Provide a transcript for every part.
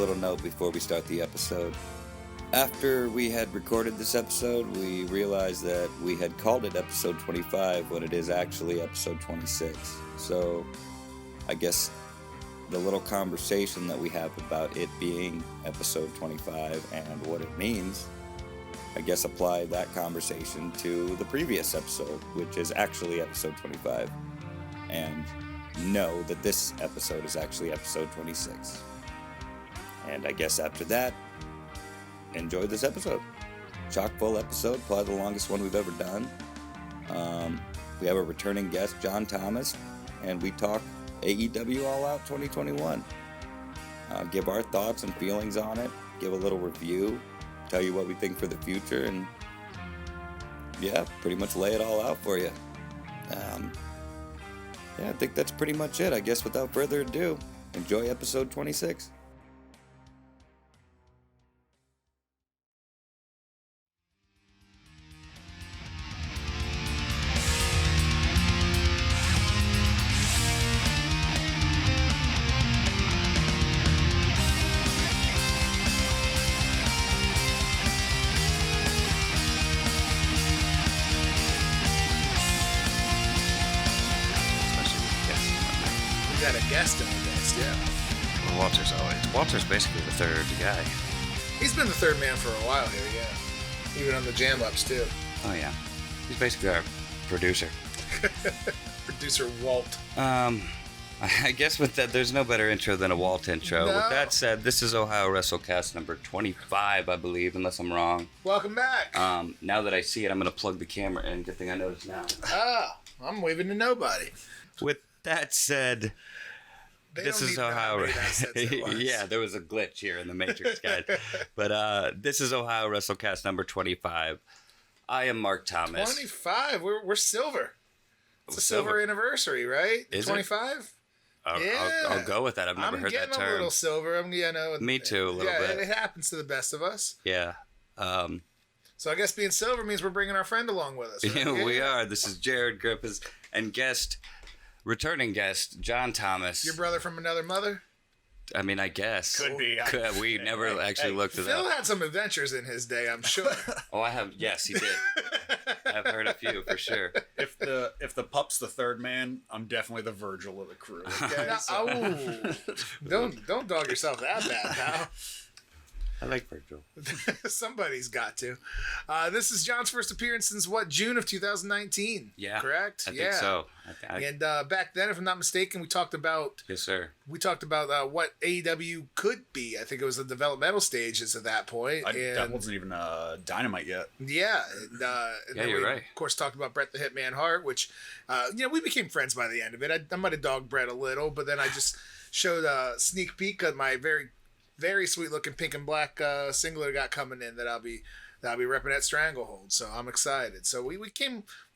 little note before we start the episode. After we had recorded this episode, we realized that we had called it episode 25 when it is actually episode 26. So, I guess the little conversation that we have about it being episode 25 and what it means, I guess apply that conversation to the previous episode, which is actually episode 25. And know that this episode is actually episode 26. And I guess after that, enjoy this episode. Chock full episode, probably the longest one we've ever done. We have a returning guest, John Thomas, and we talk AEW All Out 2021. Give our thoughts and feelings on it, give a little review, tell you what we think for the future, and yeah, pretty much lay it all out for you. Yeah, I think that's pretty much it. I guess without further ado, enjoy episode 26. Walter's basically the third guy. He's been the third man for a while here, yeah. Even on the jam-ups, too. Oh, yeah. He's basically our producer. Producer Walt. I guess with that, there's no better intro than a Walt intro. No. With that said, this is Ohio Wrestlecast number 25, I believe, unless I'm wrong. Welcome back. Now that I see it, I'm going to plug the camera in. Good thing I noticed now. I'm waving to nobody. With that said... This is Ohio. Yeah, there was a glitch here in the Matrix, guys. But this is Ohio Wrestlecast number 25. I am Mark Thomas. 25. We're silver. It's a silver anniversary, right? Is 25. Yeah. I'll go with that. I've never heard that term. I'm getting a little silver. Me too, a little bit. It happens to the best of us. Yeah. So I guess being silver means we're bringing our friend along with us. Right? Yeah, we are. This is Jerrod Griffiths and returning guest, John Thomas. Your brother from another mother? I mean, I guess. Could be. We never actually looked at that. Phil had some adventures in his day, I'm sure. Oh, I have. Yes, he did. I've heard a few for sure. If the pup's the third man, I'm definitely the Virgil of the crew. Okay? Don't dog yourself that bad, pal. I like Virgil. Somebody's got to. This is John's first appearance since June of 2019? Yeah. Correct? I think so. And back then, if I'm not mistaken, we talked about... Yes, sir. We talked about what AEW could be. I think it was the developmental stages at that point. That wasn't even Dynamite yet. Yeah. And you're right. Of course, talked about Bret the Hitman Hart, which, we became friends by the end of it. I might have dogged Bret a little, but then I just showed a sneak peek of my very... very sweet looking pink and black singlet got coming in that I'll be repping at Stranglehold. So I'm excited. So we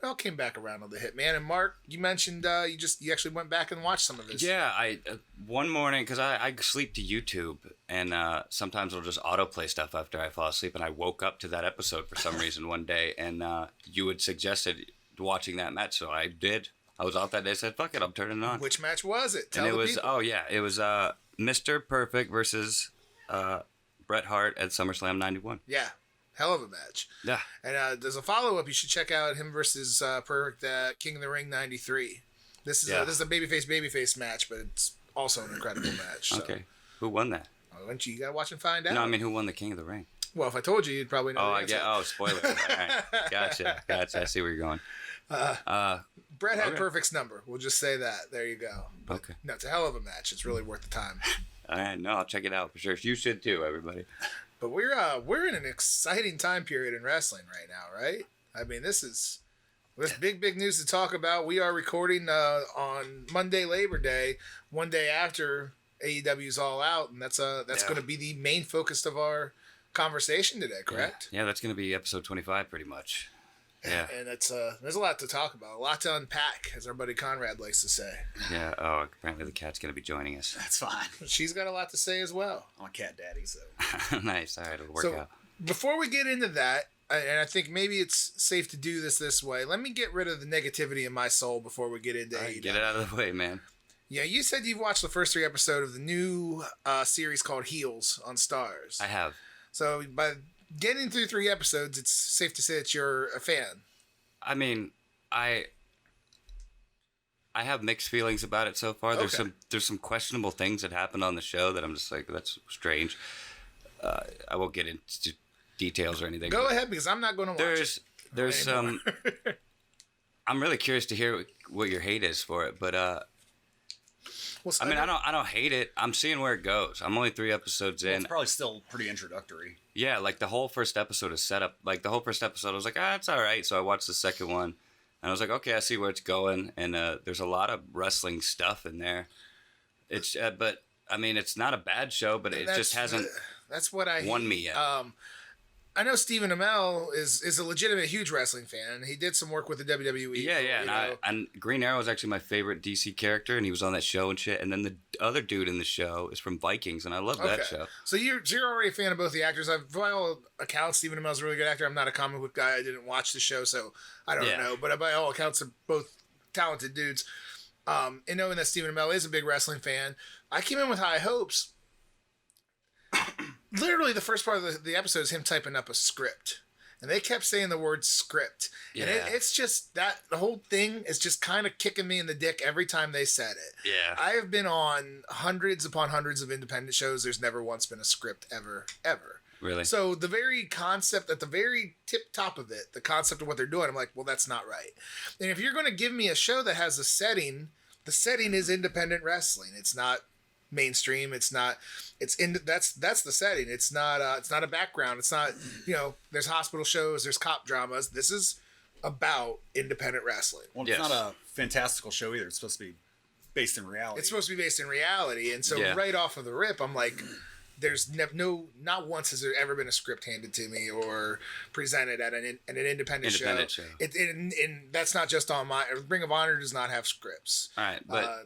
all came back around on the Hitman. And Mark, you mentioned you actually went back and watched some of this. Yeah, I one morning because I sleep to YouTube and sometimes it'll just autoplay stuff after I fall asleep. And I woke up to that episode for some reason one day, and you had suggested watching that match, so I did. I was off that day. I said, "Fuck it, I'm turning it on." Which match was it? Tell the people. It was Mr. Perfect versus Bret Hart at SummerSlam 91. Yeah, hell of a match. Yeah. And there's a follow-up. You should check out him versus Perfect at King of the Ring 93. This is a babyface match, but it's also an incredible match. So. Okay. Who won that? Well, you got to watch and find out. No, I mean, who won the King of the Ring? Well, if I told you, you'd probably know the answer. Spoiler. All right. Gotcha. I see where you're going. Bret had Perfect's number. We'll just say that. There you go. But, okay. No, it's a hell of a match. It's really worth the time. All right, no, I'll check it out for sure. You should too, everybody. But we're in an exciting time period in wrestling right now, right? I mean, there's big news to talk about. We are recording on Monday, Labor Day, one day after AEW's All Out, and that's going to be the main focus of our conversation today, correct? Yeah, that's going to be episode 25 pretty much. Yeah. And it's there's a lot to talk about, a lot to unpack, as our buddy Conrad likes to say. Yeah. Oh, apparently the cat's going to be joining us. That's fine. She's got a lot to say as well. I'm a cat daddy, so. Nice. All right, it'll work out. Before we get into that, and I think maybe it's safe to do this way, let me get rid of the negativity in my soul before we get into AEW. Get it out of the way, man. Yeah, you said you've watched the first 3 episodes of the new series called Heels on Starz. I have. So by getting through 3 episodes, it's safe to say that you're a fan. I mean, I have mixed feelings about it so far. There's some questionable things that happened on the show that I'm just like, that's strange. I won't get into details or anything. Go ahead, because I'm not going to watch it. There's some. I'm really curious to hear what your hate is for it, but Well, I mean, I don't hate it. I'm seeing where it goes. I'm only 3 episodes in. It's probably still pretty introductory. Yeah, like the whole first episode is set up. Like the whole first episode, I was like, it's all right. So I watched the second one, and I was like, okay, I see where it's going. And there's a lot of wrestling stuff in there. It's but I mean, it's not a bad show, but it just hasn't. That's what I won me yet. I know Stephen Amell is a legitimate huge wrestling fan. He did some work with the WWE. Yeah. And Green Arrow is actually my favorite DC character, and he was on that show and shit. And then the other dude in the show is from Vikings, and I love that show. So you're already a fan of both the actors. By all accounts, Stephen Amell's a really good actor. I'm not a comic book guy. I didn't watch the show, so I don't know. But by all accounts, they're both talented dudes. And knowing that Stephen Amell is a big wrestling fan, I came in with high hopes. Literally, the first part of the episode is him typing up a script. And they kept saying the word script. Yeah. And it's just that the whole thing is just kind of kicking me in the dick every time they said it. Yeah. I have been on hundreds upon hundreds of independent shows. There's never once been a script ever. Really? So the very concept, at the very tip top of it, the concept of what they're doing, I'm like, well, that's not right. And if you're going to give me a show that has a setting, the setting is independent wrestling. It's not mainstream. It's not. That's the setting. It's not a background. It's not, there's hospital shows, there's cop dramas. This is about independent wrestling. Well, it's not a fantastical show either. It's supposed to be based in reality. It's supposed to be based in reality. And so right off of the rip, I'm like, there's not once has there ever been a script handed to me or presented at an independent show. And that's not just on Ring of Honor does not have scripts. All right,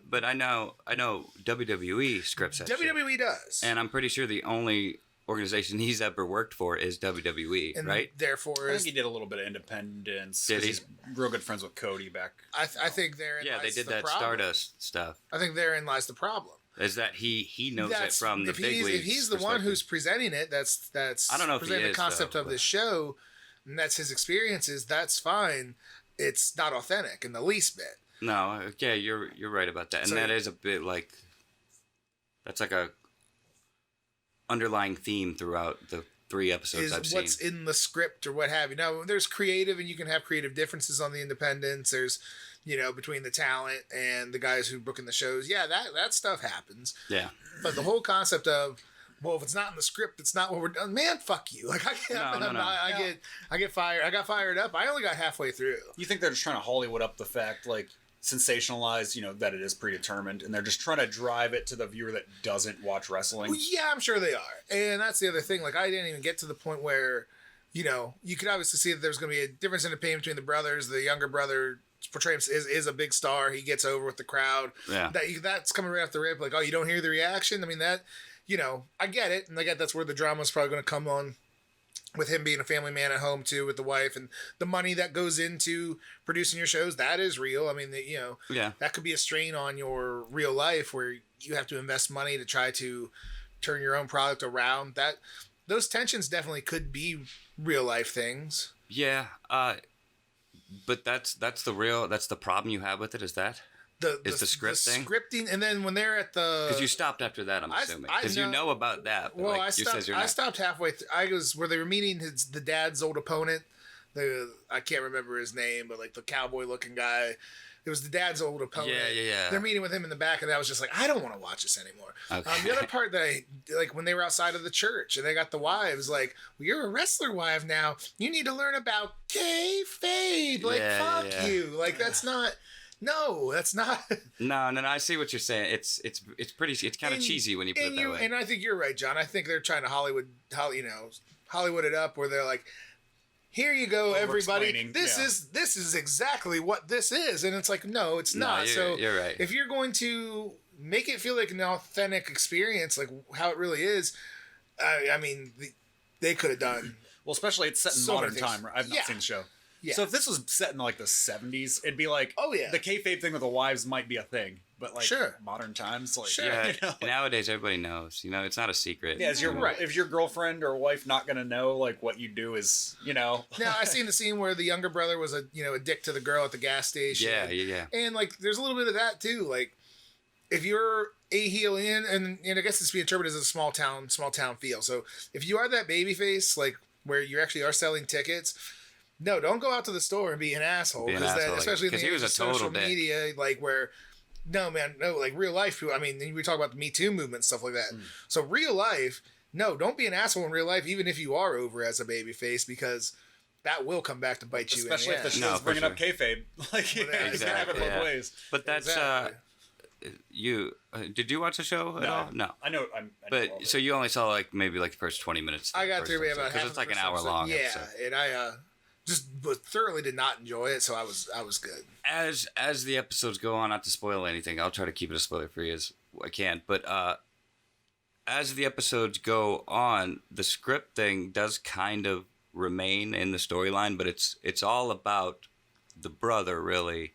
but I know WWE scripts that WWE shit. does. And I'm pretty sure the only organization he's ever worked for is WWE, and right? Therefore, I think he did a little bit of independence. Did he? He's real good friends with Cody back. I think therein lies they did the that problem. Stardust stuff. I think therein lies the problem. Is that he knows it from the big leagues. If he's the one who's presenting it, that's I don't know if presenting he is, the concept though, of this show, and that's his experiences. That's fine. It's not authentic in the least bit. No, yeah, you're right about that, and that is a bit like that's like a underlying theme throughout the 3 episodes I've seen. What's in the script or what have you. Now, there's creative, and you can have creative differences on the independents. There's, between the talent and the guys who book in the shows. Yeah, that stuff happens. Yeah. But the whole concept of, well, if it's not in the script, it's not what we're doing. Man, fuck you. Like, I get fired. I got fired up. I only got halfway through. You think they're just trying to Hollywood up the fact, like, sensationalize, that it is predetermined, and they're just trying to drive it to the viewer that doesn't watch wrestling? Well, yeah, I'm sure they are. And that's the other thing. Like, I didn't even get to the point where, you could obviously see that there's going to be a difference in opinion between the brothers. The younger brother portrays is a big star. He gets over with the crowd. Yeah. That's coming right off the rip. Like, oh, you don't hear the reaction? I mean, that, I get it. And I get that's where the drama's probably going to come on with him being a family man at home, too, with the wife. And the money that goes into producing your shows, that is real. I mean, that could be a strain on your real life where you have to invest money to try to turn your own product around. Those tensions definitely could be real life things. Yeah, but that's the problem you have with it. Is that the script thing? Scripting, and then when they're at the because you stopped after that, I'm assuming because you know about that. But well, I stopped halfway through. I was where they were meeting the dad's old opponent. I can't remember his name, but like the cowboy looking guy. It was the dad's old opponent. Yeah. They're meeting with him in the back, and I was just like, I don't want to watch this anymore. Okay. The other part that I like when they were outside of the church and they got the wives, like, well, you're a wrestler wife now. You need to learn about kayfabe. Like, fuck you. Like, that's not. No, that's not. No. I see what you're saying. It's kind of cheesy when you put it that way. And I think you're right, John. I think they're trying to Hollywood it up, where they're like, here you go, everybody. This is exactly what this is, and it's like, no, it's not. You're right. If you're going to make it feel like an authentic experience, like how it really is, I mean, they could have done. Well, especially it's set in modern time. I've not seen the show. Yeah. So if this was set in like the 70s, it'd be like, Oh, yeah. the kayfabe thing with the wives might be a thing, but like Sure. modern times, like Sure. Yeah, you know, like, nowadays everybody knows. It's not a secret. yeah, is your Right. if your girlfriend or wife not gonna know like what you do is Now I seen the scene where the younger brother was a dick to the girl at the gas station. Yeah. And like, there's a little bit of that too. Like, if you're a heel and I guess it's being interpreted as a small town feel. So if you are that baby face, like where you actually are selling tickets, no, don't go out to the store and be an asshole. Be an Because asshole, especially in because the he age was of a total social dick. media, like where. No, man, no, like real life. I mean, we talk about the Me Too movement, stuff like that. So real life, no, don't be an asshole in real life, even if you are over as a baby face, because that will come back to bite you. especially if the end. show's No, for bringing sure. up kayfabe. Like you can have it Exactly, both yeah. ways. But that's Exactly. did you watch the show at all? No. I know. I know all But of so it. you only saw like maybe like the first 20 minutes. I got through about half. because it's like an hour long. Yeah, episode. and I but thoroughly did not enjoy it, so I was good. As the episodes go on, not to spoil anything, I'll try to keep it as spoiler free as I can. But as the episodes go on, the script thing does kind of remain in the storyline, but it's all about the brother really,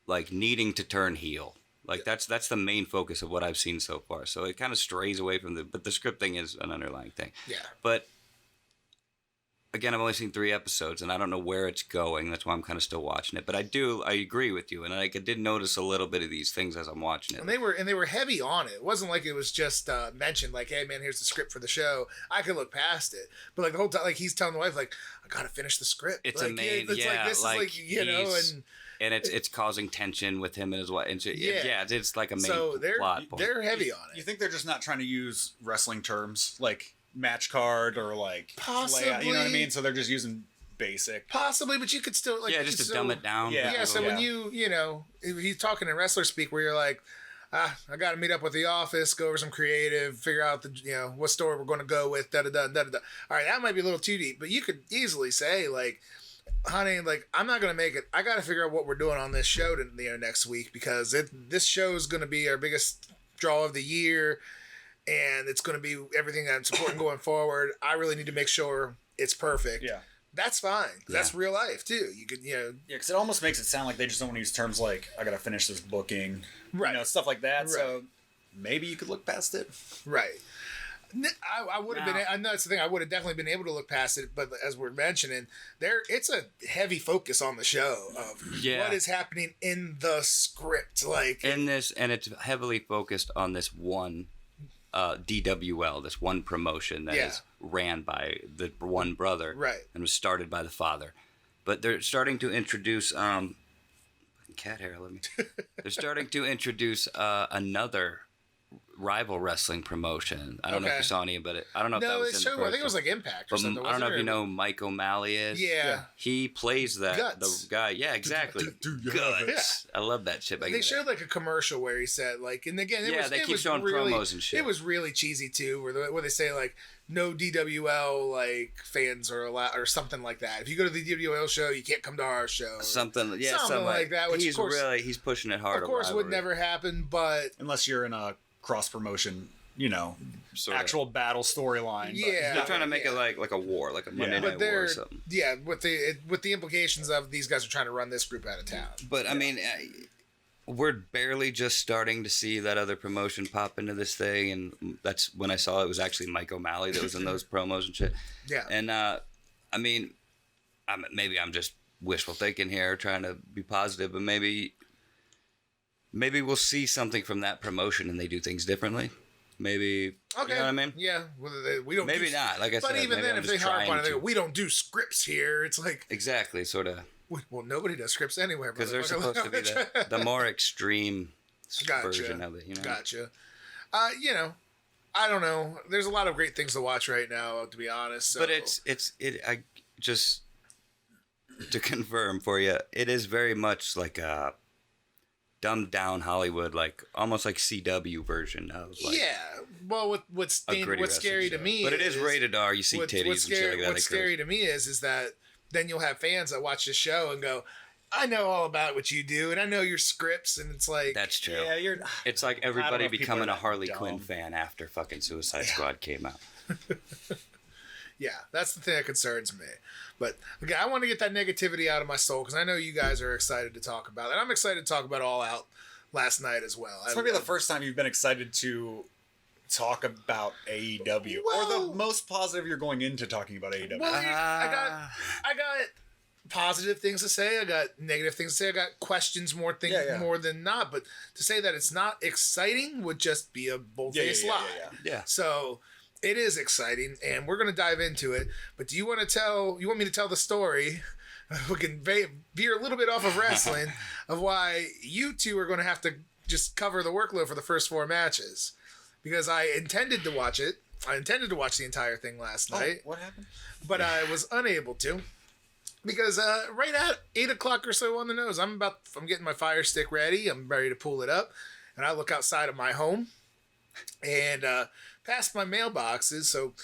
like needing to turn heel. Like that's the main focus of what I've seen so far. So it kind of strays away from but the script thing is an underlying thing. Yeah. But again, I've only seen 3 episodes, and I don't know where it's going. That's why I'm kind of still watching it. But I agree with you, and I did notice a little bit of these things as I'm watching it. And they were heavy on it. It wasn't like it was just mentioned, like, hey man, here's the script for the show. I could look past it, but like the whole time, like he's telling the wife, like, I gotta finish the script. It's like, amazing. It's like this like, is like and it's causing tension with him and his wife. And so, it's like a main so plot point. they're heavy on You it. think they're just not trying to use wrestling terms like match card or like Possibly. layout, you know what I mean? So they're just using basic. Possibly, but you could still like just to dumb it down. Yeah. Yeah, so Yeah. when he's talking in wrestler speak where you're like, I got to meet up with the office, go over some creative, figure out what story we're going to go with, da-da-da, da-da-da. All right, that might be a little too deep, but you could easily say, like, honey, like, I'm not going to make it. I got to figure out what we're doing on this show next week because this show is going to be our biggest draw of the year, and it's going to be everything that's important going forward. I really need to make sure it's perfect. Yeah. That's fine. That's Yeah. real life, too. You could, Yeah, because it almost makes it sound like they just don't want to use terms like, I got to finish this booking. Right. Stuff like that. Right. So maybe you could look past it. right. I would have been. I know that's the thing. I would have definitely been able to look past it, but as we're mentioning, it's a heavy focus on the show of what is happening in the script. Like in this, and it's heavily focused on this one DWL, this one promotion that is ran by the one brother, Right. and was started by the father. But they're starting to introduce cat hair. They're starting to introduce another rival wrestling promotion. I don't know if Okay. you saw any, but I don't know if that no, was they in showed. the I think it was first like Impact or one. something. But I don't know wasn't if you it? know who Mike O'Malley is. Yeah. He plays the Guts. guy. Yeah, exactly. Guts. I love that shit. They showed like a commercial where he said like, and again, they keep was showing really, promos and shit. It was really cheesy too, where they say like no DWL like fans are allowed or something like that. If you go to the DWL show, you can't come to our show. Something something like that. Which he's of course, he's pushing it hard. of course, would never happen. But Unless you're in a cross promotion, Sorta. actual battle storyline. but- Yeah. They're trying to make it like a war, like a Monday but Night War they're or something. with the implications of these guys are trying to run this group out of town. But I mean, we're barely just starting to see that other promotion pop into this thing, and that's when I saw it was actually Mike O'Malley that was in those promos and shit. Yeah. And I mean, maybe I'm just wishful thinking here, trying to be positive, but maybe we'll see something from that promotion and they do things differently. Maybe. Okay. You know what I mean? Yeah. We don't. Maybe not. Like I said, But even maybe then, I'm if they just harp on trying it, they go, to. we don't do scripts here. It's like, Exactly, sort of. well, nobody does scripts anywhere. Because they're motherfucker. supposed to be the more extreme Gotcha. version of it, Gotcha. I don't know. There's a lot of great things to watch right now, to be honest. So. But I just to confirm for you, it is very much like a dumbed down Hollywood, like almost like CW version of like Well, what's a gritty scary wrestling to show. me, But it is rated R. You see titties and shit like that. What's scary to me is that then you'll have fans that watch the show and go, I know all about what you do, and I know your scripts, and it's like That's true. Yeah, It's like I don't know everybody if people becoming are a Harley that Quinn dumb. fan after fucking Suicide Squad came out. Yeah, that's the thing that concerns me. But again, I want to get that negativity out of my soul because I know you guys are excited to talk about it. And I'm excited to talk about All Out last night as well. It's maybe the first time you've been excited to talk about AEW, or the most positive you're going into talking about AEW. Well, I got positive things to say. I got negative things to say. I got questions more than not. But to say that it's not exciting would just be a bold-faced lie. Yeah. So it is exciting, and we're going to dive into it. But do you want me to tell the story? We can veer a little bit off of wrestling of why you two are going to have to just cover the workload for the first 4 matches. Because I intended to watch it. I intended to watch the entire thing last night. What happened? But I was unable to. Because right at 8 o'clock or so on the nose, I'm getting my Fire Stick ready. I'm ready to pull it up. And I look outside of my home. And past my mailboxes. So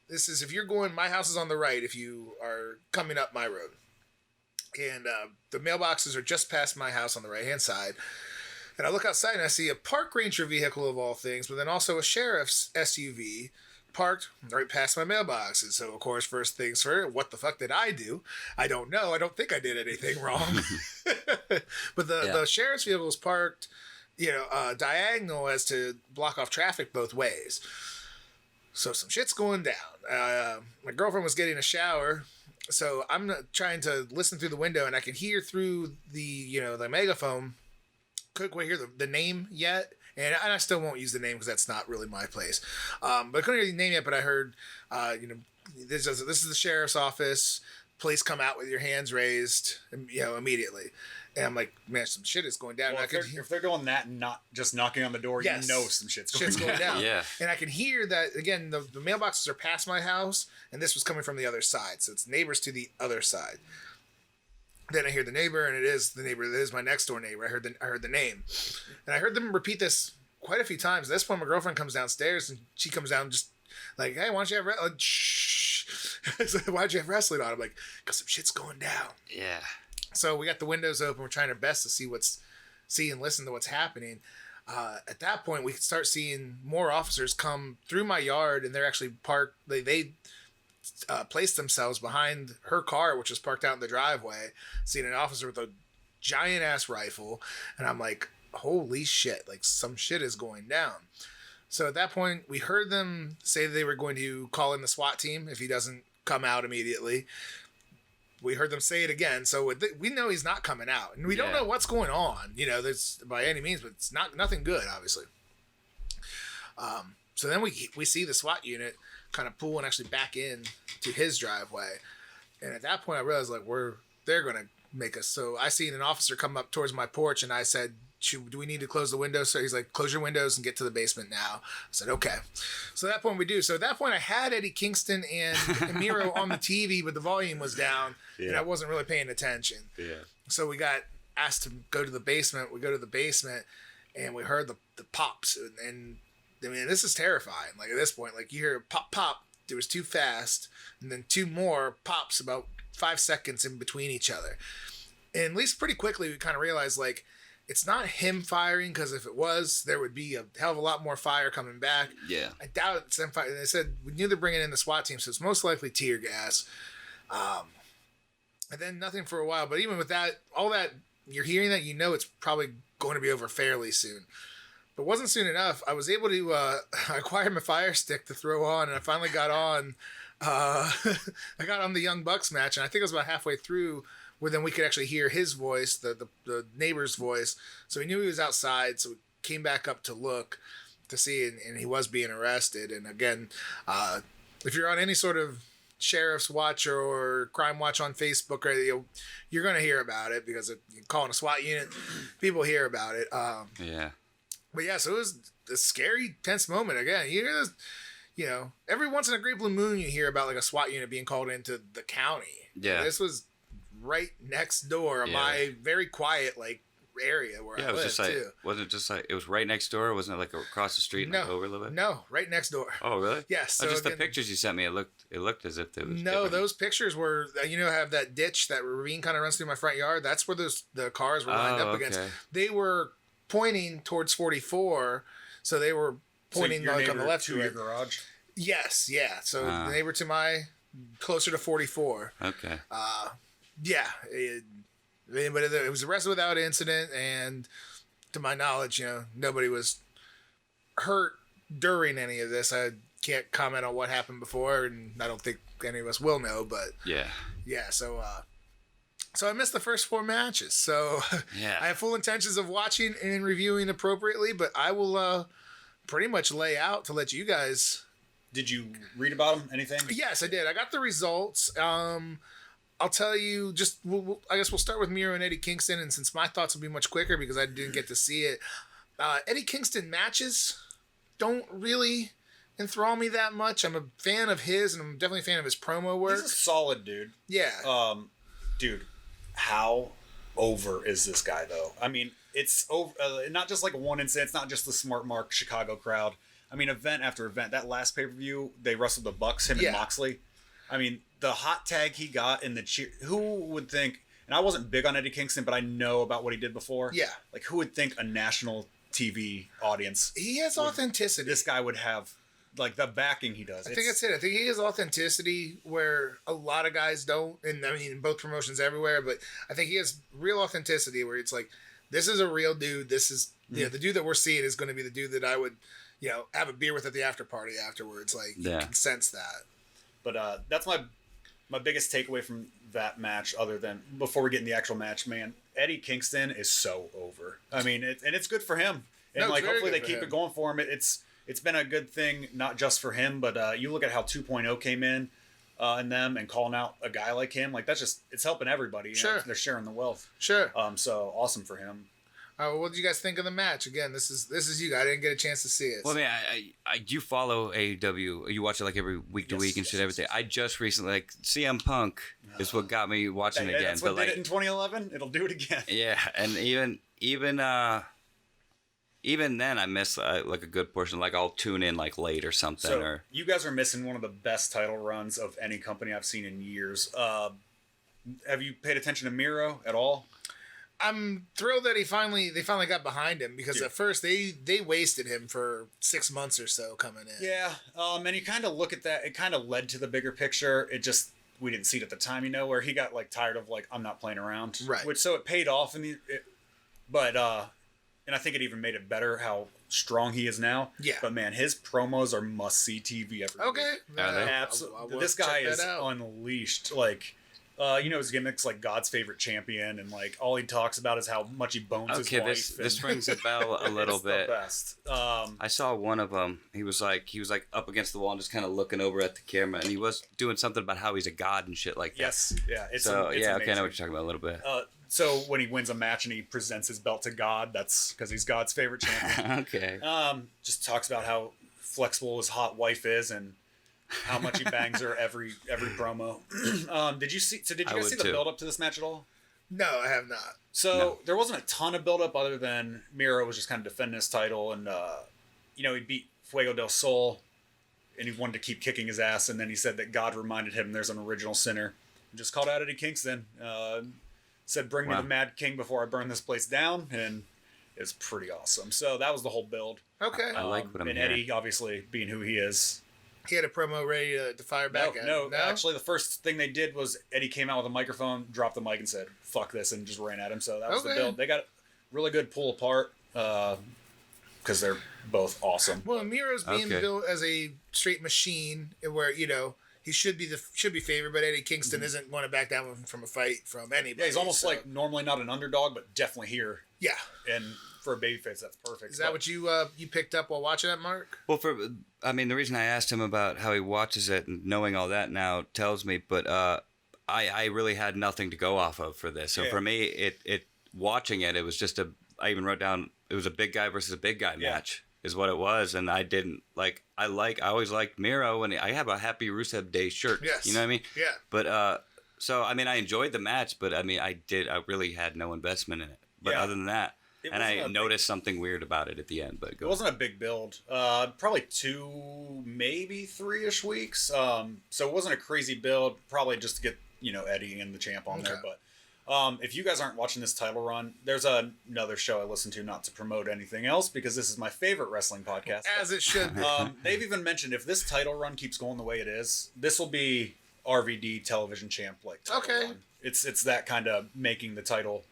this is, if you're going, my house is on the right if you are coming up my road. And the mailboxes are just past my house on the right-hand side. And I look outside and I see a park ranger vehicle of all things, but then also a sheriff's SUV parked right past my mailboxes. So, of course, first things first, what the fuck did I do? I don't know. I don't think I did anything wrong. But the sheriff's vehicle was parked, diagonal as to block off traffic both ways. So some shit's going down. My girlfriend was getting a shower. So I'm trying to listen through the window, and I can hear through the megaphone. Couldn't quite hear the name yet, and I still won't use the name because that's not really my place. But I couldn't hear the name yet. But I heard, this is the sheriff's office. Please come out with your hands raised, immediately. And I'm like, man, some shit is going down. Well, if they're doing that and not just knocking on the door, yes, you know some shit's going down. Yeah. And I can hear that, again, the mailboxes are past my house, and this was coming from the other side. So it's neighbors to the other side. Then I hear the neighbor, and it is the neighbor. It is my next door neighbor. I heard the name. And I heard them repeat this quite a few times. At this point, my girlfriend comes downstairs, and she comes down just like, hey, why don't you have wrestling? Shh. Why'd you have wrestling on? I'm like, because some shit's going down. Yeah. So we got the windows open. We're trying our best to see and listen to what's happening. At that point, we start seeing more officers come through my yard, and they're actually parked. They placed themselves behind her car, which was parked out in the driveway. Seeing an officer with a giant ass rifle, and I'm like, holy shit! Like some shit is going down. So at that point, we heard them say they were going to call in the SWAT team if he doesn't come out immediately. We heard them say it again, so we know he's not coming out, and we don't know what's going on. There's by any means, but it's nothing good, obviously. So then we see the SWAT unit kind of pull and actually back in to his driveway, and at that point, I realized they're gonna make us. So I seen an officer come up towards my porch, and I said, do we need to close the windows? So he's like, close your windows and get to the basement now. I said, okay. So at that point we do. So at that point I had Eddie Kingston and Miro on the TV, but the volume was down and I wasn't really paying attention. Yeah. So we got asked to go to the basement. We go to the basement and we heard the pops. And I mean, this is terrifying. Like at this point, like you hear pop, pop. There was 2 fast and then 2 more pops about 5 seconds in between each other. And at least pretty quickly we kind of realized like, it's not him firing, because if it was, there would be a hell of a lot more fire coming back. Yeah. I doubt it's them firing. They said we knew they're bringing in the SWAT team, so it's most likely tear gas. And then nothing for a while. But even with that, all that, you're hearing that, it's probably going to be over fairly soon. But it wasn't soon enough. I was able to acquire my Fire Stick to throw on, and I finally got on. I got on the Young Bucks match, and I think it was about halfway through where then we could actually hear his voice, the neighbor's voice. So we knew he was outside, so we came back up to look to see, and he was being arrested. And again, if you're on any sort of sheriff's watch or crime watch on Facebook, you're going to hear about it, because you're calling a SWAT unit, people hear about it. But yeah, so it was a scary, tense moment. Again, you hear this, every once in a great blue moon, you hear about like a SWAT unit being called into the county. Yeah. This was right next door in my very quiet area where I live too. Wasn't it just like it was right next door? Wasn't it like across the street and over a little bit? No, right next door. Oh really? Yes. So just the pictures you sent me, it looked as if it was. No, different. Those pictures were have that ditch, that ravine kind of runs through my front yard. That's where the cars were lined up against. They were pointing towards 44, so they were pointing on the left to your garage. Yes, yeah. So the neighbor to my closer to 44. Okay. Yeah, but it was arrested without incident, and to my knowledge, nobody was hurt during any of this. I can't comment on what happened before, and I don't think any of us will know. But Yeah. so I missed the first 4 matches. So Yeah. I have full intentions of watching and reviewing appropriately, but I will pretty much lay out to let you guys. Did you read about them? Anything? Yes, I did. I got the results. I'll tell you, I guess we'll start with Miro and Eddie Kingston, and since my thoughts will be much quicker because I didn't get to see it, Eddie Kingston matches don't really enthrall me that much. I'm a fan of his, and I'm definitely a fan of his promo work. He's a solid dude. Yeah. Dude, how over is this guy, though? I mean, it's over, not just like one incident. It's not just the Smart Mark Chicago crowd. I mean, event after event. That last pay-per-view, they wrestled the Bucks, him and Moxley. I mean, the hot tag he got in the cheer. Who would think? And I wasn't big on Eddie Kingston, but I know about what he did before. Yeah. Like, who would think a national TV audience? He has authenticity. This guy would have, like, the backing he does. I think that's it. I think he has authenticity where a lot of guys don't. And I mean, in both promotions everywhere, but I think he has real authenticity where it's like, this is a real dude. This is, the dude that we're seeing is going to be the dude that I would, have a beer with at the after party afterwards. Like, you can sense that. But that's my biggest takeaway from that match, other than before we get in the actual match, man. Eddie Kingston is so over. I mean, it's good for him, and like hopefully they keep it going for him. It's been a good thing, not just for him, but you look at how 2.0 came in them and calling out a guy like him, like it's helping everybody. Sure, they're sharing the wealth. Sure. So awesome for him. What did you guys think of the match? Again, this is you. I didn't get a chance to see it. Well, I mean, I you follow AEW. You watch it like every week to week and shit, everything. I just recently, like, CM Punk is what got me watching again. That's what did it in 2011. It'll do it again. Yeah, and even then, I miss like a good portion. Like, I'll tune in like late or something. So or you guys are missing one of the best title runs of any company I've seen in years. Have you paid attention to Miro at all? I'm thrilled that they finally got behind him because at first they wasted him for 6 months or so coming in. Yeah, and you kind of look at that. It kind of led to the bigger picture. It just we didn't see it at the time, where he got like tired of like I'm not playing around, right? So it paid off and I think it even made it better how strong he is now. Yeah. But man, his promos are must see TV every week. Okay. Absolutely. This guy is unleashed. Like. His gimmick's like God's favorite champion, and like all he talks about is how much he bones his wife. Okay, this rings a bell a little bit. The best. I saw one of them. He was like up against the wall and just kind of looking over at the camera, and he was doing something about how he's a god and shit like that. Yes, yeah. It's okay, I know amazing. what you're talking about a little bit. So when he wins a match and he presents his belt to God, that's because he's God's favorite champion. Okay. Just talks about how flexible his hot wife is and how much he bangs her every promo. Did you guys see the build up to this match at all? No, I have not. So there wasn't a ton of build up other than Miro was just kind of defending his title, and he beat Fuego del Sol, and he wanted to keep kicking his ass, and then he said that God reminded him there's an original sinner. Just called out Eddie Kingston. Said, "Bring me the Mad King before I burn this place down," and it's pretty awesome. So that was the whole build. Okay. I like what I'm hearing. And Eddie, obviously being who he is. He had a promo ready to fire back at. No, actually, the first thing they did was Eddie came out with a microphone, dropped the mic, and said, "Fuck this," and just ran at him. So that was the build. They got really good pull apart because they're both awesome. Well, Miro's being built as a straight machine, where he should be favored, but Eddie Kingston isn't going to back down from a fight from anybody. Yeah, he's almost like normally not an underdog, but definitely here. Yeah, and for a babyface, that's perfect. Is that what you picked up while watching that, Mark? Well, the reason I asked him about how he watches it and knowing all that now tells me, but I really had nothing to go off of for this. So for me, it watching it was just I even wrote down it was a big guy versus a big guy match is what it was, and I didn't like. I always liked Miro, and I have a Happy Rusev Day shirt. Yes, you know what I mean? Yeah. But so I enjoyed the match, but I really had no investment in it. But other than that. And I noticed something weird about it at the end, but it wasn't a big build. Probably 2, maybe 3-ish weeks. So it wasn't a crazy build. Probably just to get Eddie and the champ on there. But if you guys aren't watching this title run, there's another show I listen to, not to promote anything else, because this is my favorite wrestling podcast. As it should be. They've even mentioned if this title run keeps going the way it is, this will be RVD television champ like title Okay. run. It's that kind of making the title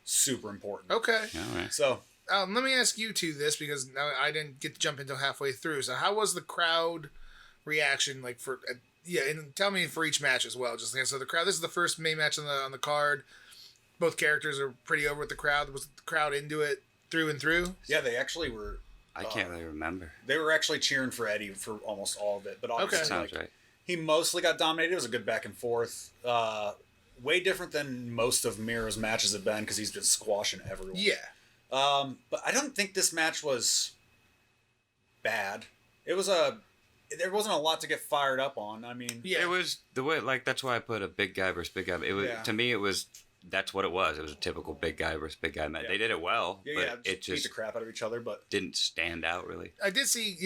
super important. Okay. All right. So Let me ask you two this because I didn't get to jump until halfway through. So how was the crowd reaction like for? And tell me for each match as well. Just so the crowd. This is the first main match on the card. Both characters are pretty over with the crowd. Was the crowd into it through and through? yeah, they actually were. I can't really remember. They were actually cheering for Eddie for almost all of it, but obviously Okay. Sounds right. he mostly got dominated. It was a good back and forth. Way different than most of Miro's matches have been because he's been squashing everyone. Yeah. But I don't think this match was bad. There wasn't a lot to get fired up on. I mean, Yeah. It was the way, like, that's why I put a big guy versus big guy. It was, Yeah. to me, that's what it was. It was a typical big guy versus big guy match. Yeah. They did it well, yeah, but yeah, it beat the just crap out of each other. But didn't stand out, really. I did see,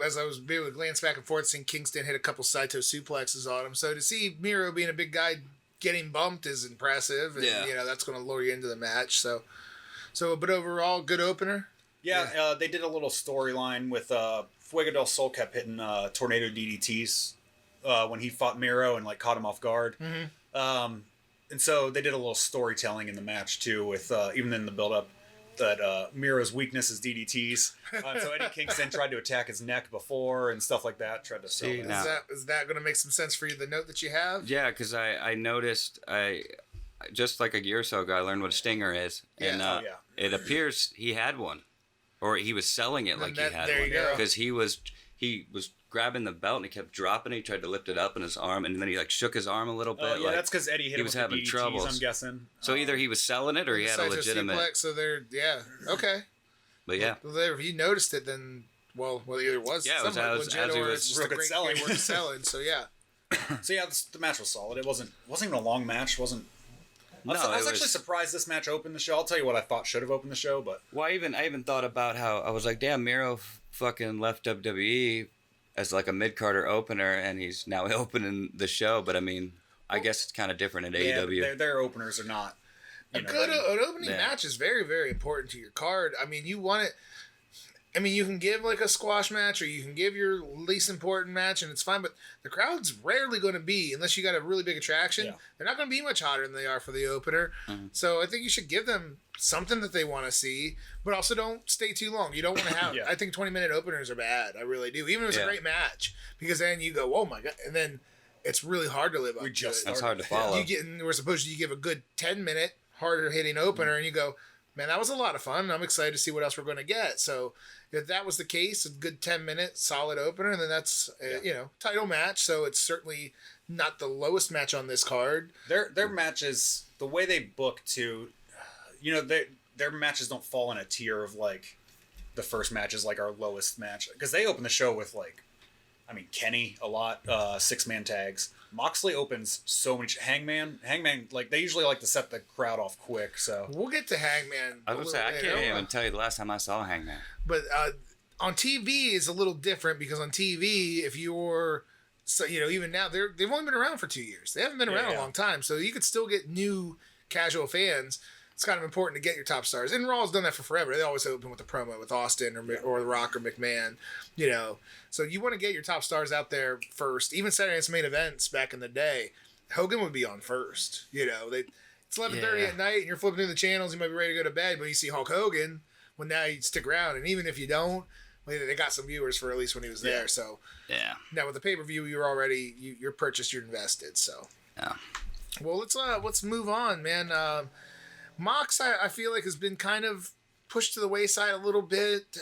as I was able to glance back and forth, seeing Kingston hit a couple Saito suplexes on him. So to see Miro being a big guy getting bumped is impressive. And, Yeah. that's going to lure you into the match. So, but overall, good opener. yeah, they did a little storyline with Fuego del Sol kept hitting tornado DDTs when he fought Miro and like caught him off guard. Mm-hmm. And so they did a little storytelling in the match too, with even in the build-up that Miro's weakness is DDTs. So Eddie Kingston tried to attack his neck before and stuff like that. Tried to sell See, that. now- Is that going to make some sense for you? The note that you have. Yeah, because I noticed, just like a year or so ago, I learned what a stinger is. And Yeah. Oh, yeah. it appears he had one. Or he was selling it like he had there one. you go. Because he was grabbing the belt and he kept dropping it. He tried to lift it up in his arm and then he like shook his arm a little bit. Oh, yeah, like, that's because Eddie hit he him was with having the DDTs, troubles. I'm guessing. So either he was selling it or he had a Saito legitimate. suplex, so okay. But yeah. Well, if you noticed it, then either it was Yeah, it was somewhat as legit he or was it's just a real good great selling. work selling. So yeah. So yeah, the match was solid. It wasn't even a long match. I was No, actually it was. surprised this match opened the show. I'll tell you what I thought should have opened the show, but Well, I even thought about how I was like, damn, Miro fucking left WWE as like a mid-carder opener, and he's now opening the show. But I mean, I guess it's kind of different in yeah, AEW. their openers are not. An opening Yeah. match is very, very important to your card. I mean, you want it. I mean, you can give like a squash match or you can give your least important match and it's fine, but the crowd's rarely going to be, unless you got a really big attraction, Yeah. they're not going to be much hotter than they are for the opener. Mm-hmm. So I think you should give them something that they want to see, but also don't stay too long. You don't want to have, Yeah. I think 20-minute openers are bad. I really do. Even if it's a Yeah. great match, because then you go, oh my God. And then it's really hard to live up We to just it. That's hard to follow. We're supposed to give a good 10-minute harder hitting opener and you go, man, that was a lot of fun. I'm excited to see what else we're going to get. So if that was the case, a good 10-minute solid opener, and then that's title match. So it's certainly not the lowest match on this card. Their matches, the way they book too, their matches don't fall in a tier of like the first match is like our lowest match because they open the show with like, I mean Kenny a lot, 6-man tags. Moxley opens so many. Hangman, like they usually like to set the crowd off quick. So We'll get to Hangman. I was gonna say I can't even tell you the last time I saw Hangman. But on TV is a little different because on TV, if you're, even now they've only been around for 2 years. They haven't been around a long time, so you could still get new casual fans. It's kind of important to get your top stars. And Raw's done that for forever. They always open with a promo with Austin or The Rock or McMahon, So you want to get your top stars out there first. Even Saturday Night's main events back in the day, Hogan would be on first. It's 11:30 at night and you're flipping through the channels. You might be ready to go to bed, but you see Hulk Hogan. Well, now you stick around, and even if you don't, they got some viewers for at least when he was there. So Yeah. now with the pay-per-view, you're already you're purchased, you're invested. So Yeah. well, let's move on, man. Mox, I feel like has been kind of pushed to the wayside a little bit